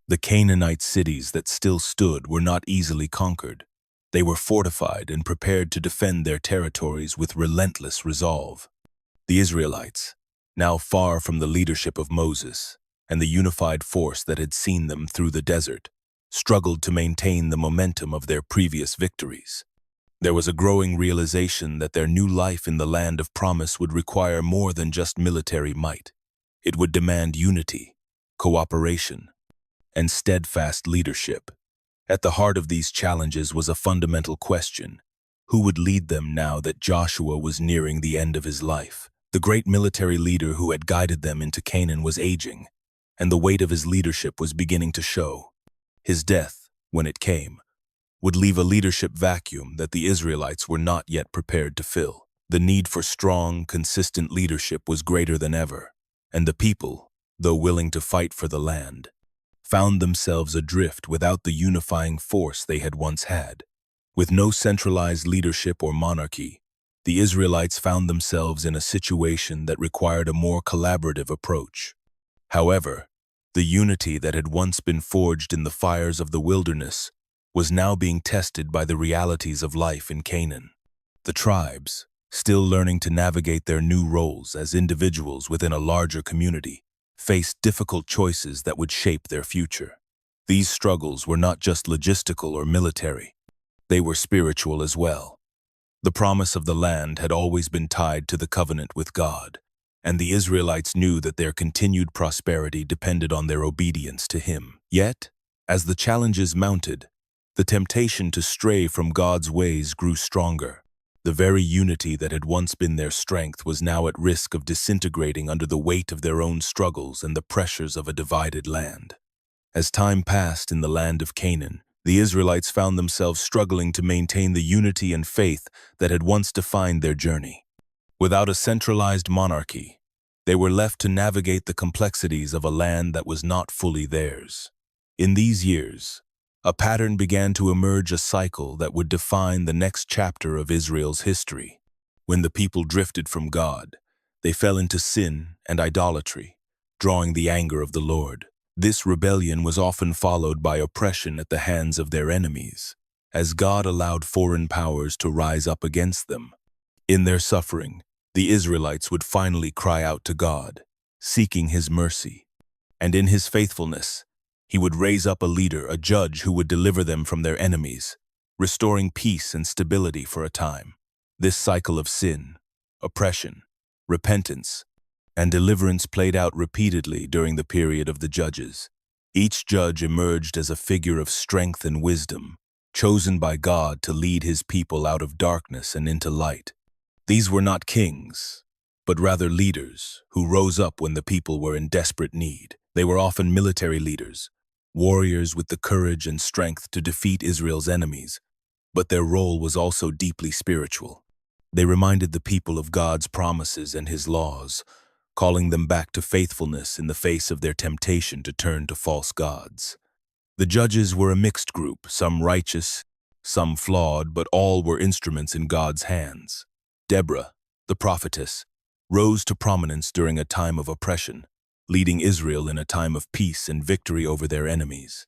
the Canaanite cities that still stood were not easily conquered. They were fortified and prepared to defend their territories with relentless resolve. The Israelites, now far from the leadership of Moses and the unified force that had seen them through the desert, struggled to maintain the momentum of their previous victories. There was a growing realization that their new life in the land of promise would require more than just military might. It would demand unity, cooperation, and steadfast leadership. At the heart of these challenges was a fundamental question: who would lead them now that Joshua was nearing the end of his life? The great military leader who had guided them into Canaan was aging, and the weight of his leadership was beginning to show. His death, when it came, would leave a leadership vacuum that the Israelites were not yet prepared to fill. The need for strong, consistent leadership was greater than ever, and the people, though willing to fight for the land, found themselves adrift without the unifying force they had once had. With no centralized leadership or monarchy, the Israelites found themselves in a situation that required a more collaborative approach. However, the unity that had once been forged in the fires of the wilderness was now being tested by the realities of life in Canaan. The tribes, still learning to navigate their new roles as individuals within a larger community, faced difficult choices that would shape their future. These struggles were not just logistical or military, they were spiritual as well. The promise of the land had always been tied to the covenant with God, and the Israelites knew that their continued prosperity depended on their obedience to Him. Yet, as the challenges mounted, the temptation to stray from God's ways grew stronger. The very unity that had once been their strength was now at risk of disintegrating under the weight of their own struggles and the pressures of a divided land. As time passed in the land of Canaan, the Israelites found themselves struggling to maintain the unity and faith that had once defined their journey. Without a centralized monarchy, they were left to navigate the complexities of a land that was not fully theirs. In these years, a pattern began to emerge, a cycle that would define the next chapter of Israel's history. When the people drifted from God, they fell into sin and idolatry, drawing the anger of the Lord. This rebellion was often followed by oppression at the hands of their enemies, as God allowed foreign powers to rise up against them. In their suffering, the Israelites would finally cry out to God, seeking His mercy. And in His faithfulness, He would raise up a leader, a judge who would deliver them from their enemies, restoring peace and stability for a time. This cycle of sin, oppression, repentance, and deliverance played out repeatedly during the period of the judges. Each judge emerged as a figure of strength and wisdom, chosen by God to lead His people out of darkness and into light. These were not kings, but rather leaders who rose up when the people were in desperate need. They were often military leaders, warriors with the courage and strength to defeat Israel's enemies, but their role was also deeply spiritual. They reminded the people of God's promises and His laws, calling them back to faithfulness in the face of their temptation to turn to false gods. The judges were a mixed group, some righteous, some flawed, but all were instruments in God's hands. Deborah, the prophetess, rose to prominence during a time of oppression, leading Israel in a time of peace and victory over their enemies.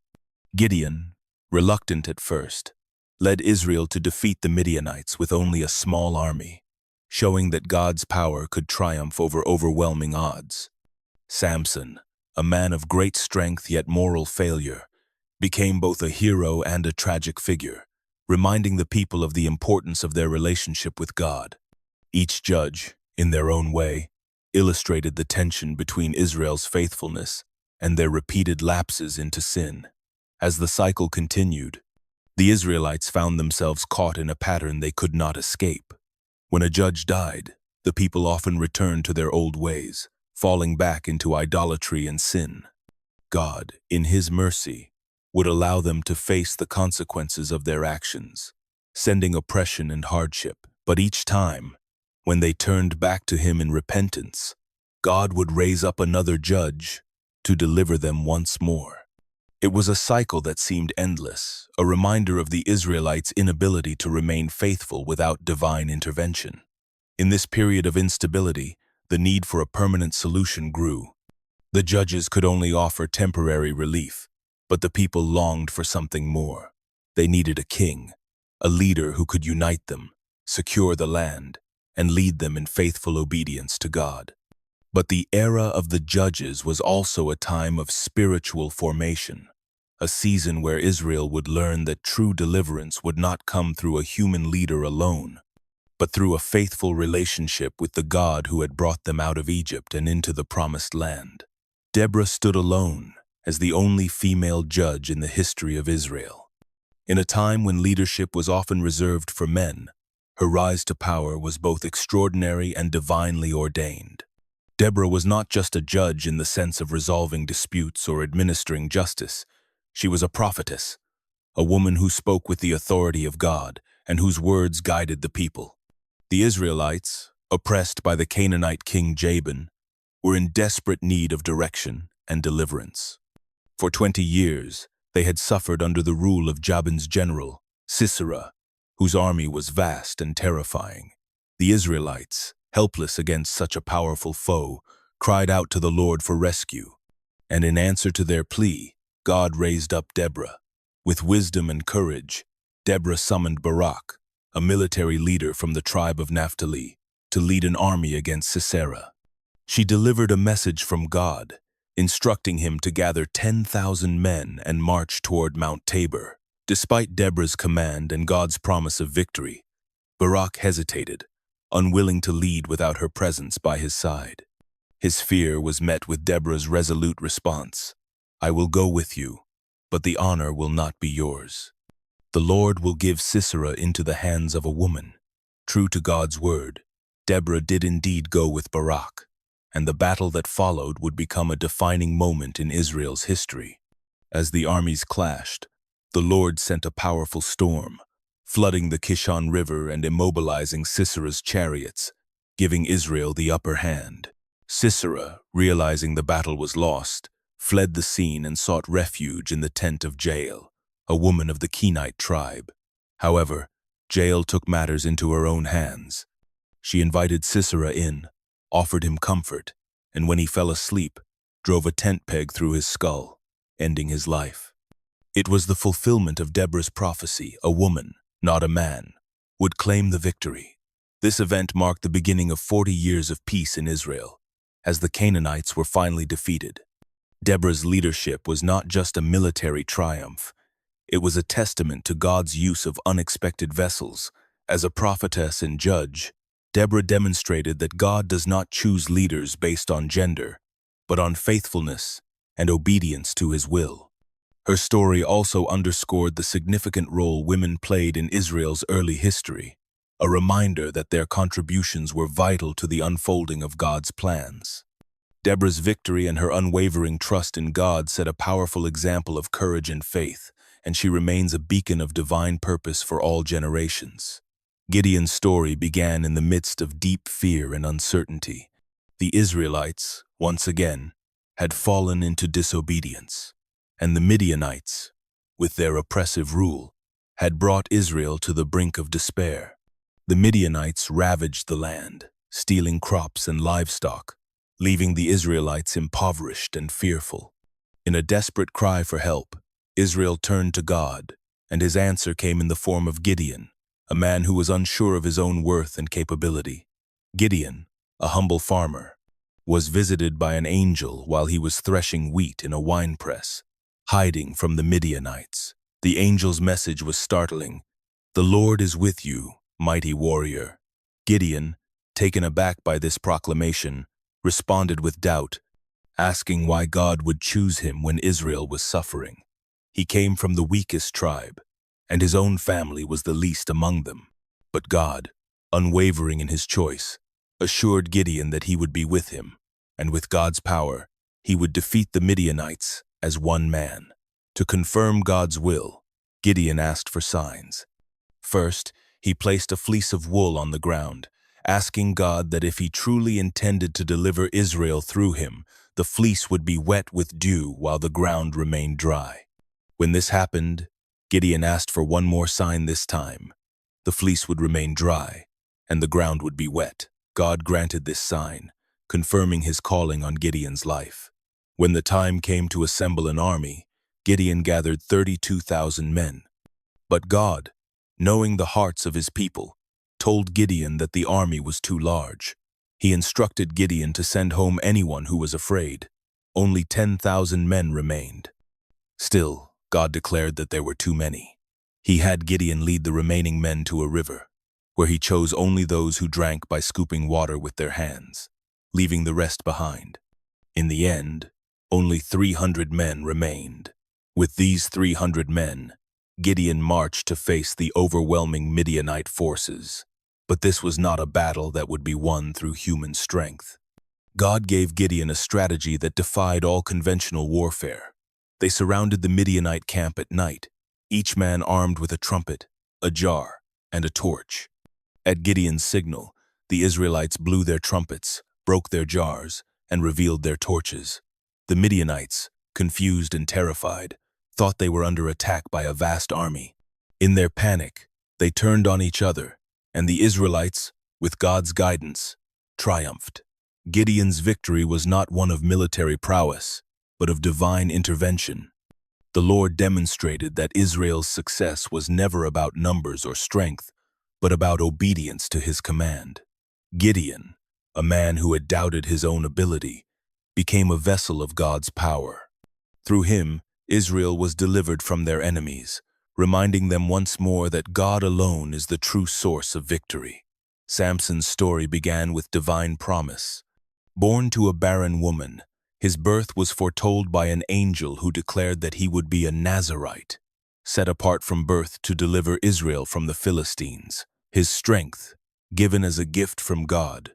Gideon, reluctant at first, led Israel to defeat the Midianites with only a small army, showing that God's power could triumph over overwhelming odds. Samson, a man of great strength yet moral failure, became both a hero and a tragic figure, reminding the people of the importance of their relationship with God. Each judge, in their own way, illustrated the tension between Israel's faithfulness and their repeated lapses into sin. As the cycle continued, the Israelites found themselves caught in a pattern they could not escape. When a judge died, the people often returned to their old ways, falling back into idolatry and sin. God, in His mercy, would allow them to face the consequences of their actions, sending oppression and hardship. But each time, when they turned back to Him in repentance, God would raise up another judge to deliver them once more. It was a cycle that seemed endless, a reminder of the Israelites' inability to remain faithful without divine intervention. In this period of instability, the need for a permanent solution grew. The judges could only offer temporary relief, but the people longed for something more. They needed a king, a leader who could unite them, secure the land, and lead them in faithful obedience to God. But the era of the judges was also a time of spiritual formation, a season where Israel would learn that true deliverance would not come through a human leader alone, but through a faithful relationship with the God who had brought them out of Egypt and into the Promised Land. Deborah stood alone as the only female judge in the history of Israel. In a time when leadership was often reserved for men, her rise to power was both extraordinary and divinely ordained. Deborah was not just a judge in the sense of resolving disputes or administering justice. She was a prophetess, a woman who spoke with the authority of God and whose words guided the people. The Israelites, oppressed by the Canaanite king Jabin, were in desperate need of direction and deliverance. For 20 years, they had suffered under the rule of Jabin's general, Sisera, whose army was vast and terrifying. The Israelites, helpless against such a powerful foe, cried out to the Lord for rescue, and in answer to their plea, God raised up Deborah. With wisdom and courage, Deborah summoned Barak, a military leader from the tribe of Naphtali, to lead an army against Sisera. She delivered a message from God, instructing him to gather 10,000 men and march toward Mount Tabor. Despite Deborah's command and God's promise of victory, Barak hesitated, unwilling to lead without her presence by his side. His fear was met with Deborah's resolute response, "I will go with you, but the honor will not be yours. The Lord will give Sisera into the hands of a woman." True to God's word, Deborah did indeed go with Barak, and the battle that followed would become a defining moment in Israel's history. As the armies clashed, the Lord sent a powerful storm, flooding the Kishon River and immobilizing Sisera's chariots, giving Israel the upper hand. Sisera, realizing the battle was lost, fled the scene and sought refuge in the tent of Jael, a woman of the Kenite tribe. However, Jael took matters into her own hands. She invited Sisera in, offered him comfort, and when he fell asleep, drove a tent peg through his skull, ending his life. It was the fulfillment of Deborah's prophecy. A woman, not a man, would claim the victory. This event marked the beginning of 40 years of peace in Israel, as the Canaanites were finally defeated. Deborah's leadership was not just a military triumph. It was a testament to God's use of unexpected vessels. As a prophetess and judge, Deborah demonstrated that God does not choose leaders based on gender, but on faithfulness and obedience to his will. Her story also underscored the significant role women played in Israel's early history, a reminder that their contributions were vital to the unfolding of God's plans. Deborah's victory and her unwavering trust in God set a powerful example of courage and faith, and she remains a beacon of divine purpose for all generations. Gideon's story began in the midst of deep fear and uncertainty. The Israelites, once again, had fallen into disobedience, and the Midianites, with their oppressive rule, had brought Israel to the brink of despair. The Midianites ravaged the land, stealing crops and livestock, leaving the Israelites impoverished and fearful. In a desperate cry for help, Israel turned to God, and his answer came in the form of Gideon, a man who was unsure of his own worth and capability. Gideon, a humble farmer, was visited by an angel while he was threshing wheat in a winepress, hiding from the Midianites. The angel's message was startling. "The Lord is with you, mighty warrior." Gideon, taken aback by this proclamation, responded with doubt, asking why God would choose him when Israel was suffering. He came from the weakest tribe, and his own family was the least among them. But God, unwavering in his choice, assured Gideon that he would be with him, and with God's power, he would defeat the Midianites as one man. To confirm God's will, Gideon asked for signs. First, he placed a fleece of wool on the ground, asking God that if he truly intended to deliver Israel through him, the fleece would be wet with dew while the ground remained dry. When this happened, Gideon asked for one more sign this time. The fleece would remain dry, and the ground would be wet. God granted this sign, confirming his calling on Gideon's life. When the time came to assemble an army, Gideon gathered 32,000 men. But God, knowing the hearts of his people, told Gideon that the army was too large. He instructed Gideon to send home anyone who was afraid. Only 10,000 men remained. Still, God declared that there were too many. He had Gideon lead the remaining men to a river, where he chose only those who drank by scooping water with their hands, leaving the rest behind. In the end, only 300 men remained. With these 300 men, Gideon marched to face the overwhelming Midianite forces. But this was not a battle that would be won through human strength. God gave Gideon a strategy that defied all conventional warfare. They surrounded the Midianite camp at night, each man armed with a trumpet, a jar, and a torch. At Gideon's signal, the Israelites blew their trumpets, broke their jars, and revealed their torches. The Midianites, confused and terrified, thought they were under attack by a vast army. In their panic, they turned on each other, and the Israelites, with God's guidance, triumphed. Gideon's victory was not one of military prowess, but of divine intervention. The Lord demonstrated that Israel's success was never about numbers or strength, but about obedience to his command. Gideon, a man who had doubted his own ability, became a vessel of God's power. Through him, Israel was delivered from their enemies, reminding them once more that God alone is the true source of victory. Samson's story began with divine promise. Born to a barren woman, his birth was foretold by an angel who declared that he would be a Nazirite, set apart from birth to deliver Israel from the Philistines. His strength, given as a gift from God,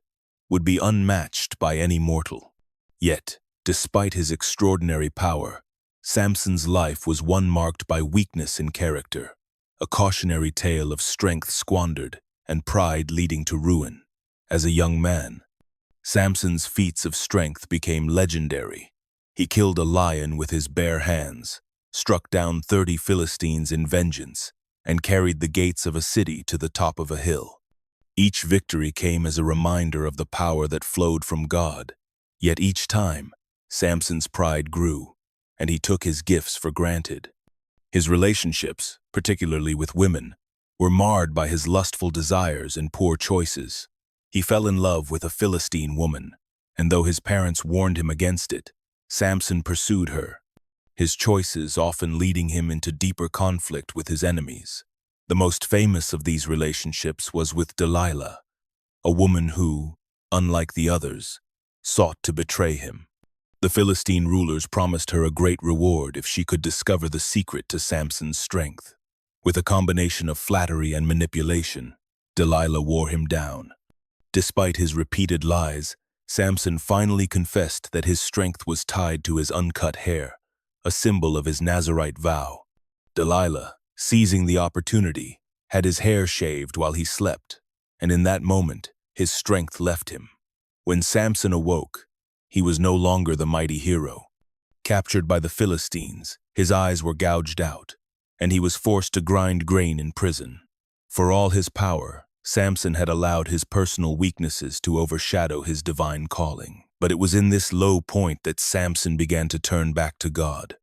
would be unmatched by any mortal. Yet, despite his extraordinary power, Samson's life was one marked by weakness in character, a cautionary tale of strength squandered and pride leading to ruin. As a young man, Samson's feats of strength became legendary. He killed a lion with his bare hands, struck down 30 Philistines in vengeance, and carried the gates of a city to the top of a hill. Each victory came as a reminder of the power that flowed from God. Yet each time, Samson's pride grew, and he took his gifts for granted. His relationships, particularly with women, were marred by his lustful desires and poor choices. He fell in love with a Philistine woman, and though his parents warned him against it, Samson pursued her, his choices often leading him into deeper conflict with his enemies. The most famous of these relationships was with Delilah, a woman who, unlike the others, sought to betray him. The Philistine rulers promised her a great reward if she could discover the secret to Samson's strength. With a combination of flattery and manipulation, Delilah wore him down. Despite his repeated lies, Samson finally confessed that his strength was tied to his uncut hair, a symbol of his Nazirite vow. Delilah, seizing the opportunity, had his hair shaved while he slept, and in that moment, his strength left him. When Samson awoke, he was no longer the mighty hero. Captured by the Philistines, his eyes were gouged out, and he was forced to grind grain in prison. For all his power, Samson had allowed his personal weaknesses to overshadow his divine calling. But it was in this low point that Samson began to turn back to God.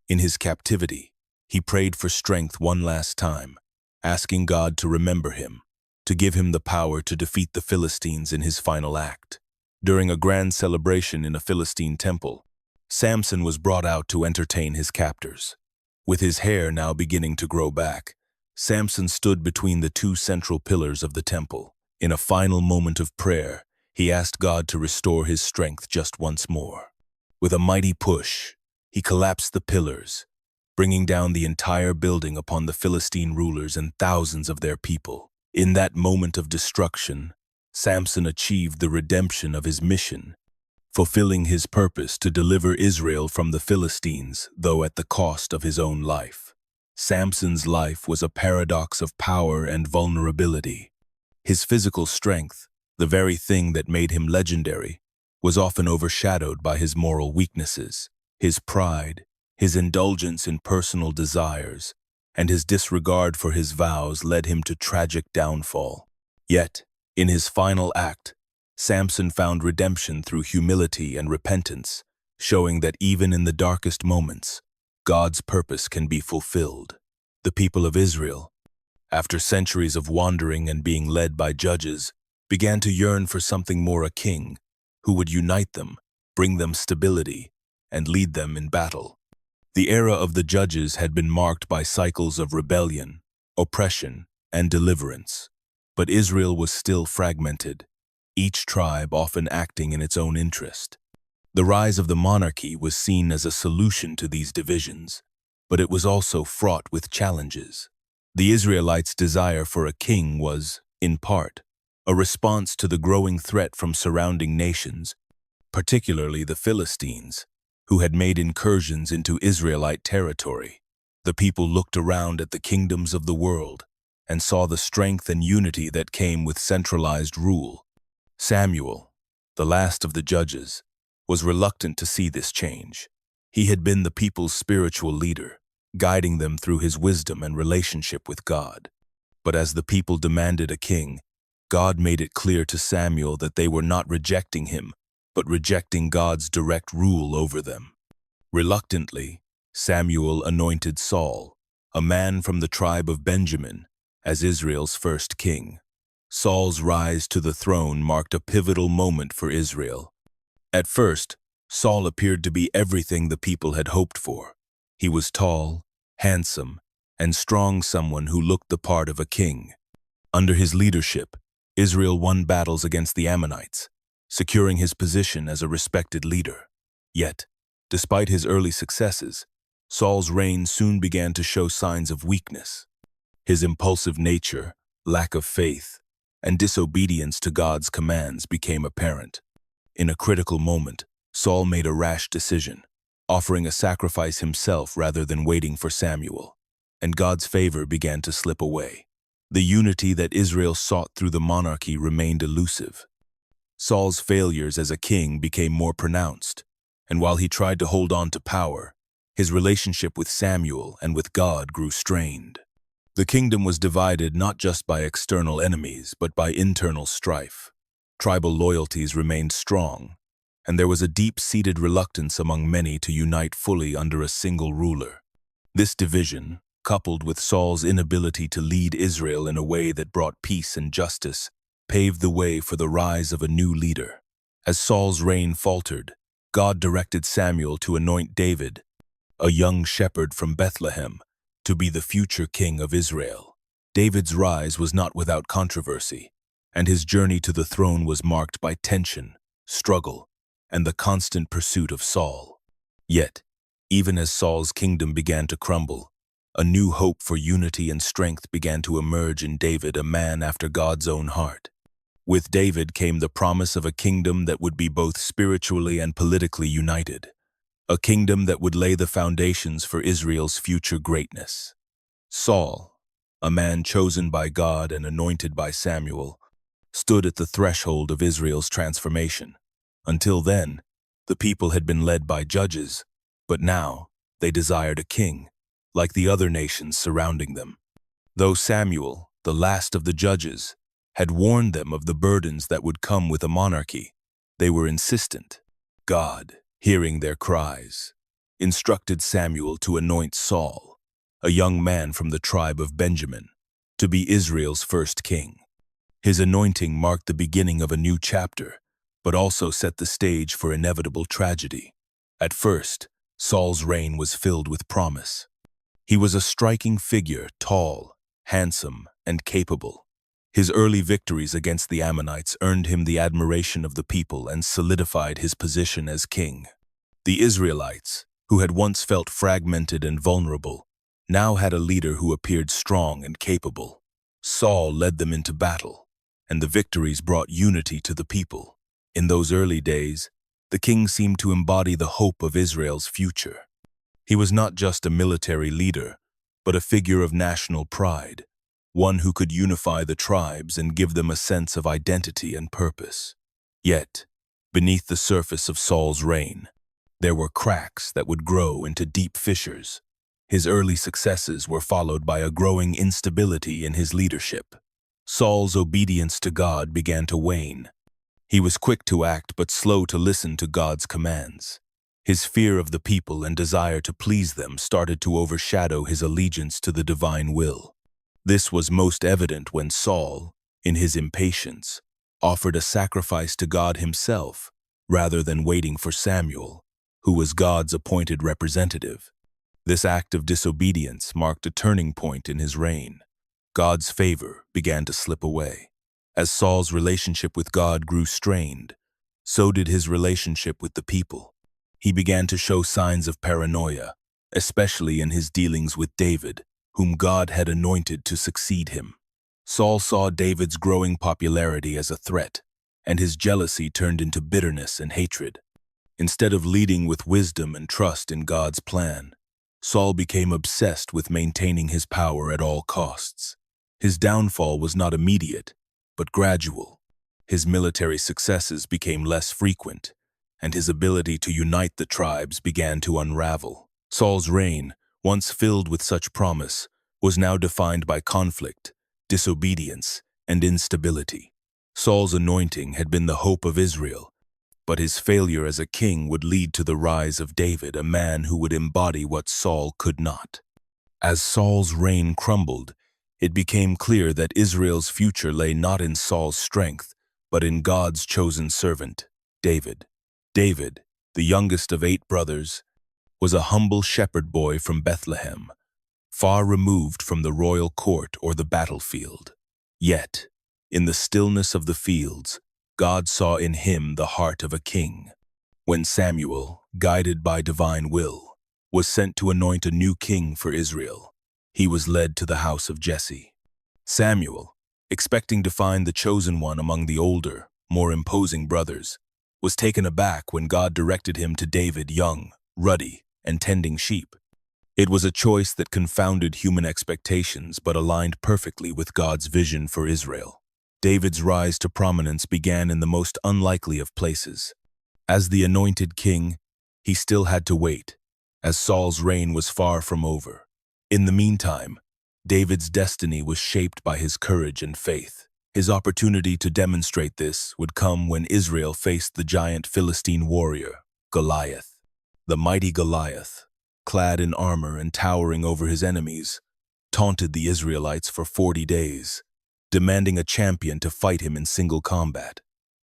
In his captivity, he prayed for strength one last time, asking God to remember him, to give him the power to defeat the Philistines in his final act. During a grand celebration in a Philistine temple, Samson was brought out to entertain his captors. With his hair now beginning to grow back, Samson stood between the two central pillars of the temple. In a final moment of prayer, he asked God to restore his strength just once more. With a mighty push, he collapsed the pillars, bringing down the entire building upon the Philistine rulers and thousands of their people. In that moment of destruction, Samson achieved the redemption of his mission, fulfilling his purpose to deliver Israel from the Philistines, though at the cost of his own life. Samson's life was a paradox of power and vulnerability. His physical strength, the very thing that made him legendary, was often overshadowed by his moral weaknesses. His pride, his indulgence in personal desires, and his disregard for his vows led him to tragic downfall. Yet, in his final act, Samson found redemption through humility and repentance, showing that even in the darkest moments, God's purpose can be fulfilled. The people of Israel, after centuries of wandering and being led by judges, began to yearn for something more: a king who would unite them, bring them stability, and lead them in battle. The era of the judges had been marked by cycles of rebellion, oppression, and deliverance. But Israel was still fragmented, each tribe often acting in its own interest. The rise of the monarchy was seen as a solution to these divisions, but it was also fraught with challenges. The Israelites' desire for a king was, in part, a response to the growing threat from surrounding nations, particularly the Philistines, who had made incursions into Israelite territory. The people looked around at the kingdoms of the world and saw the strength and unity that came with centralized rule. Samuel, the last of the judges, was reluctant to see this change. He had been the people's spiritual leader, guiding them through his wisdom and relationship with God. But as the people demanded a king, God made it clear to Samuel that they were not rejecting him, but rejecting God's direct rule over them. Reluctantly, Samuel anointed Saul, a man from the tribe of Benjamin, as Israel's first king. Saul's rise to the throne marked a pivotal moment for Israel. At first, Saul appeared to be everything the people had hoped for. He was tall, handsome, and strong, someone who looked the part of a king. Under his leadership, Israel won battles against the Ammonites, securing his position as a respected leader. Yet, despite his early successes, Saul's reign soon began to show signs of weakness. His impulsive nature, lack of faith, and disobedience to God's commands became apparent. In a critical moment, Saul made a rash decision, offering a sacrifice himself rather than waiting for Samuel, and God's favor began to slip away. The unity that Israel sought through the monarchy remained elusive. Saul's failures as a king became more pronounced, and while he tried to hold on to power, his relationship with Samuel and with God grew strained. The kingdom was divided not just by external enemies, but by internal strife. Tribal loyalties remained strong, and there was a deep-seated reluctance among many to unite fully under a single ruler. This division, coupled with Saul's inability to lead Israel in a way that brought peace and justice, paved the way for the rise of a new leader. As Saul's reign faltered, God directed Samuel to anoint David, a young shepherd from Bethlehem, to be the future king of Israel. David's rise was not without controversy, and his journey to the throne was marked by tension, struggle, and the constant pursuit of Saul. Yet, even as Saul's kingdom began to crumble, a new hope for unity and strength began to emerge in David, a man after God's own heart. With David came the promise of a kingdom that would be both spiritually and politically united, a kingdom that would lay the foundations for Israel's future greatness. Saul, a man chosen by God and anointed by Samuel, stood at the threshold of Israel's transformation. Until then, the people had been led by judges, but now they desired a king, like the other nations surrounding them. Though Samuel, the last of the judges, had warned them of the burdens that would come with a monarchy, they were insistent. God, hearing their cries, instructed Samuel to anoint Saul, a young man from the tribe of Benjamin, to be Israel's first king. His anointing marked the beginning of a new chapter, but also set the stage for inevitable tragedy. At first, Saul's reign was filled with promise. He was a striking figure, tall, handsome, and capable. His early victories against the Ammonites earned him the admiration of the people and solidified his position as king. The Israelites, who had once felt fragmented and vulnerable, now had a leader who appeared strong and capable. Saul led them into battle, and the victories brought unity to the people. In those early days, the king seemed to embody the hope of Israel's future. He was not just a military leader, but a figure of national pride, one who could unify the tribes and give them a sense of identity and purpose. Yet, beneath the surface of Saul's reign, there were cracks that would grow into deep fissures. His early successes were followed by a growing instability in his leadership. Saul's obedience to God began to wane. He was quick to act but slow to listen to God's commands. His fear of the people and desire to please them started to overshadow his allegiance to the divine will. This was most evident when Saul, in his impatience, offered a sacrifice to God himself rather than waiting for Samuel, who was God's appointed representative. This act of disobedience marked a turning point in his reign. God's favor began to slip away. As Saul's relationship with God grew strained, so did his relationship with the people. He began to show signs of paranoia, especially in his dealings with David, whom God had anointed to succeed him. Saul saw David's growing popularity as a threat, and his jealousy turned into bitterness and hatred. Instead of leading with wisdom and trust in God's plan, Saul became obsessed with maintaining his power at all costs. His downfall was not immediate, but gradual. His military successes became less frequent, and his ability to unite the tribes began to unravel. Saul's reign, once filled with such promise, was now defined by conflict, disobedience, and instability. Saul's anointing had been the hope of Israel, but his failure as a king would lead to the rise of David, a man who would embody what Saul could not. As Saul's reign crumbled, it became clear that Israel's future lay not in Saul's strength, but in God's chosen servant, David. David, the youngest of 8 brothers, was a humble shepherd boy from Bethlehem, far removed from the royal court or the battlefield. Yet, in the stillness of the fields, God saw in him the heart of a king. When Samuel, guided by divine will, was sent to anoint a new king for Israel, he was led to the house of Jesse. Samuel, expecting to find the chosen one among the older, more imposing brothers, was taken aback when God directed him to David, young, ruddy, and tending sheep. It was a choice that confounded human expectations but aligned perfectly with God's vision for Israel. David's rise to prominence began in the most unlikely of places. As the anointed king, he still had to wait, as Saul's reign was far from over. In the meantime, David's destiny was shaped by his courage and faith. His opportunity to demonstrate this would come when Israel faced the giant Philistine warrior, Goliath. The mighty Goliath, clad in armor and towering over his enemies, taunted the Israelites for 40 days, demanding a champion to fight him in single combat.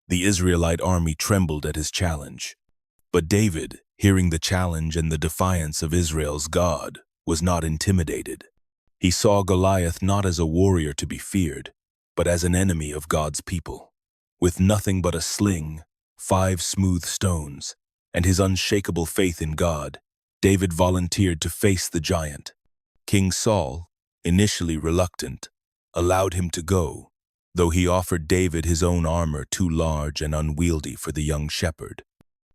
The Israelite army trembled at his challenge. But David, hearing the challenge and the defiance of Israel's God, was not intimidated. He saw Goliath not as a warrior to be feared, but as an enemy of God's people. With nothing but a sling, 5 smooth stones, and his unshakable faith in God, David volunteered to face the giant. King Saul, initially reluctant, allowed him to go, though he offered David his own armor too large and unwieldy for the young shepherd.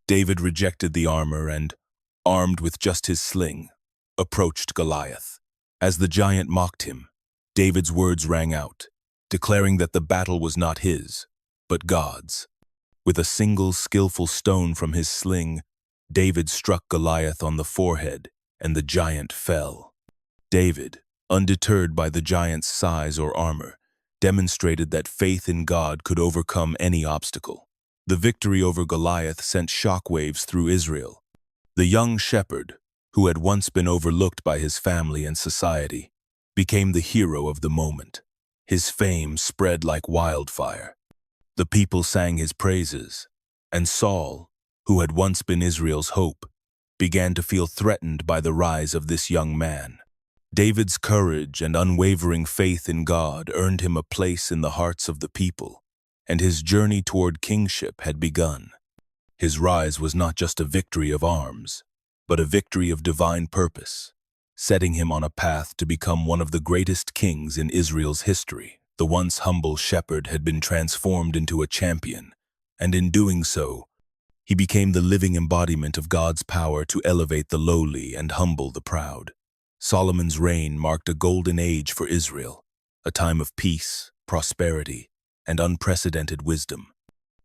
David rejected the armor and, armed with just his sling, approached Goliath. As the giant mocked him, David's words rang out, declaring that the battle was not his, but God's. With a single skillful stone from his sling, David struck Goliath on the forehead, and the giant fell. David, undeterred by the giant's size or armor, demonstrated that faith in God could overcome any obstacle. The victory over Goliath sent shockwaves through Israel. The young shepherd, who had once been overlooked by his family and society, became the hero of the moment. His fame spread like wildfire. The people sang his praises, and Saul, who had once been Israel's hope, began to feel threatened by the rise of this young man. David's courage and unwavering faith in God earned him a place in the hearts of the people, and his journey toward kingship had begun. His rise was not just a victory of arms, but a victory of divine purpose, setting him on a path to become one of the greatest kings in Israel's history. The once humble shepherd had been transformed into a champion, and in doing so, he became the living embodiment of God's power to elevate the lowly and humble the proud. Solomon's reign marked a golden age for Israel, a time of peace, prosperity, and unprecedented wisdom.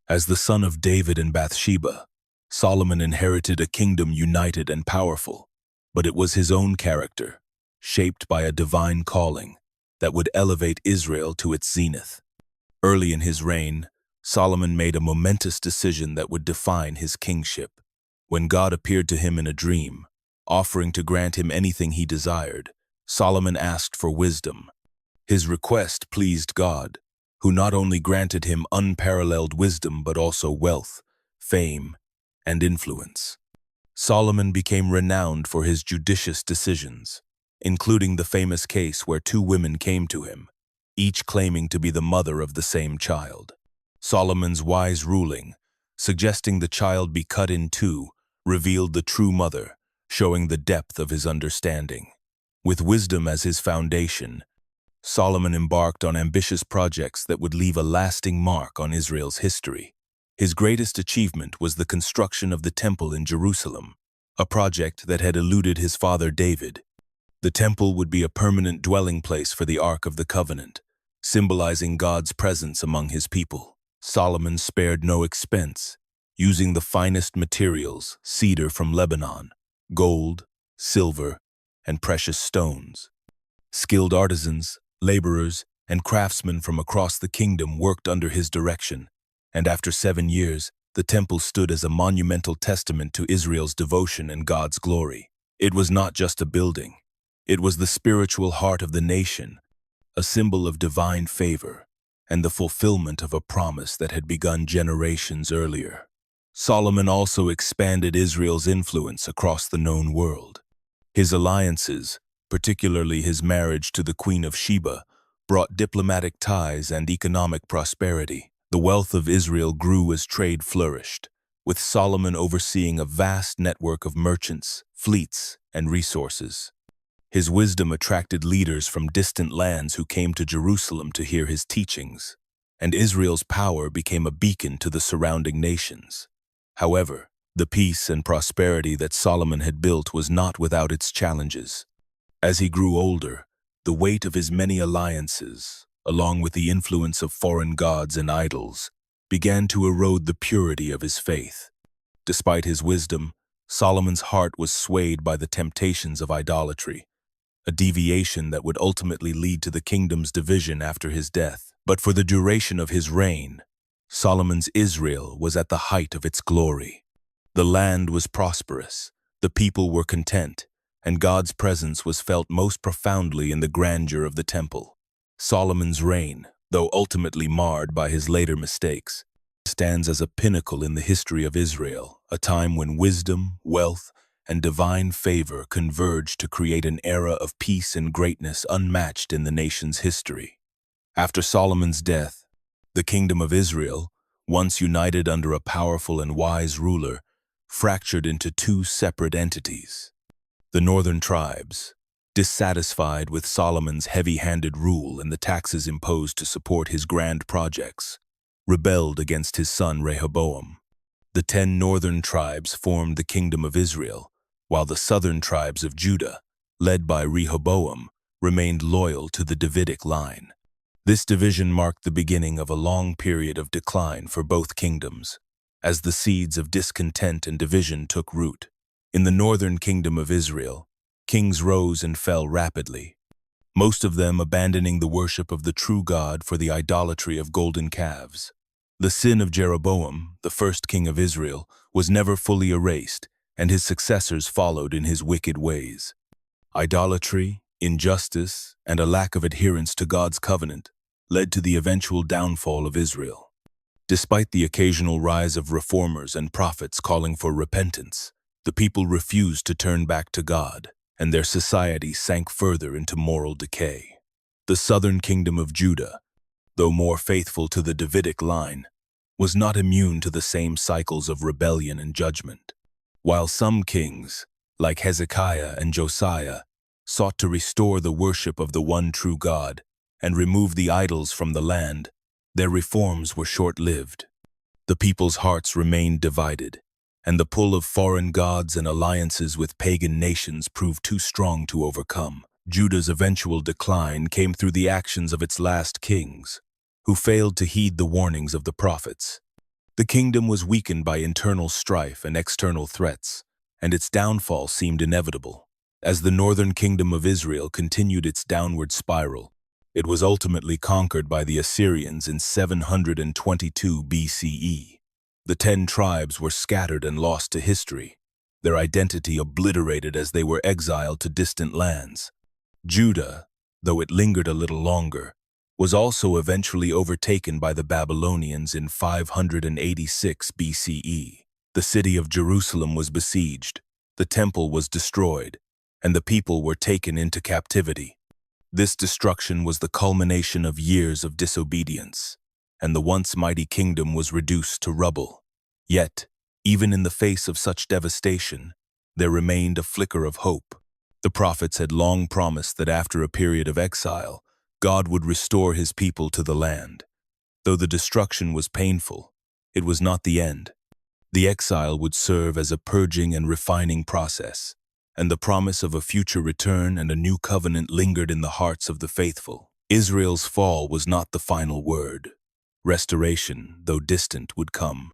As the son of David and Bathsheba, Solomon inherited a kingdom united and powerful, but it was his own character, shaped by a divine calling, that would elevate Israel to its zenith. Early in his reign, Solomon made a momentous decision that would define his kingship. When God appeared to him in a dream, offering to grant him anything he desired, Solomon asked for wisdom. His request pleased God, who not only granted him unparalleled wisdom but also wealth, fame, and influence. Solomon became renowned for his judicious decisions, including the famous case where 2 women came to him, each claiming to be the mother of the same child. Solomon's wise ruling, suggesting the child be cut in 2, revealed the true mother, showing the depth of his understanding. With wisdom as his foundation, Solomon embarked on ambitious projects that would leave a lasting mark on Israel's history. His greatest achievement was the construction of the temple in Jerusalem, a project that had eluded his father David. The temple would be a permanent dwelling place for the Ark of the Covenant, symbolizing God's presence among his people. Solomon spared no expense, using the finest materials, cedar from Lebanon, gold, silver, and precious stones. Skilled artisans, laborers, and craftsmen from across the kingdom worked under his direction, and after 7 years, the temple stood as a monumental testament to Israel's devotion and God's glory. It was not just a building. It was the spiritual heart of the nation, a symbol of divine favor and the fulfillment of a promise that had begun generations earlier. Solomon also expanded Israel's influence across the known world. His alliances, particularly his marriage to the Queen of Sheba, brought diplomatic ties and economic prosperity. The wealth of Israel grew as trade flourished, with Solomon overseeing a vast network of merchants, fleets, and resources. His wisdom attracted leaders from distant lands who came to Jerusalem to hear his teachings, and Israel's power became a beacon to the surrounding nations. However, the peace and prosperity that Solomon had built was not without its challenges. As he grew older, the weight of his many alliances, along with the influence of foreign gods and idols, began to erode the purity of his faith. Despite his wisdom, Solomon's heart was swayed by the temptations of idolatry, a deviation that would ultimately lead to the kingdom's division after his death. But for the duration of his reign, Solomon's Israel was at the height of its glory. The land was prosperous, the people were content, and God's presence was felt most profoundly in the grandeur of the temple. Solomon's reign, though ultimately marred by his later mistakes, stands as a pinnacle in the history of Israel, a time when wisdom, wealth, and divine favor converged to create an era of peace and greatness unmatched in the nation's history. After Solomon's death, the kingdom of Israel, once united under a powerful and wise ruler, fractured into two separate entities. The northern tribes, dissatisfied with Solomon's heavy-handed rule and the taxes imposed to support his grand projects, rebelled against his son Rehoboam. The 10 northern tribes formed the kingdom of Israel, while the southern tribes of Judah, led by Rehoboam, remained loyal to the Davidic line. This division marked the beginning of a long period of decline for both kingdoms, as the seeds of discontent and division took root. In the northern kingdom of Israel, kings rose and fell rapidly, most of them abandoning the worship of the true God for the idolatry of golden calves. The sin of Jeroboam, the first king of Israel, was never fully erased, and his successors followed in his wicked ways. Idolatry, injustice, and a lack of adherence to God's covenant led to the eventual downfall of Israel. Despite the occasional rise of reformers and prophets calling for repentance, the people refused to turn back to God, and their society sank further into moral decay. The southern kingdom of Judah, though more faithful to the Davidic line, was not immune to the same cycles of rebellion and judgment. While some kings, like Hezekiah and Josiah, sought to restore the worship of the one true God and remove the idols from the land, their reforms were short-lived. The people's hearts remained divided, and the pull of foreign gods and alliances with pagan nations proved too strong to overcome. Judah's eventual decline came through the actions of its last kings, who failed to heed the warnings of the prophets. The kingdom was weakened by internal strife and external threats, and its downfall seemed inevitable. As the northern kingdom of Israel continued its downward spiral, it was ultimately conquered by the Assyrians in 722 BCE. The 10 tribes were scattered and lost to history, their identity obliterated as they were exiled to distant lands. Judah, though it lingered a little longer, was also eventually overtaken by the Babylonians in 586 BCE. The city of Jerusalem was besieged, the temple was destroyed, and the people were taken into captivity. This destruction was the culmination of years of disobedience, and the once mighty kingdom was reduced to rubble. Yet, even in the face of such devastation, there remained a flicker of hope. The prophets had long promised that after a period of exile, God would restore his people to the land. Though the destruction was painful, it was not the end. The exile would serve as a purging and refining process, and the promise of a future return and a new covenant lingered in the hearts of the faithful. Israel's fall was not the final word. Restoration, though distant, would come,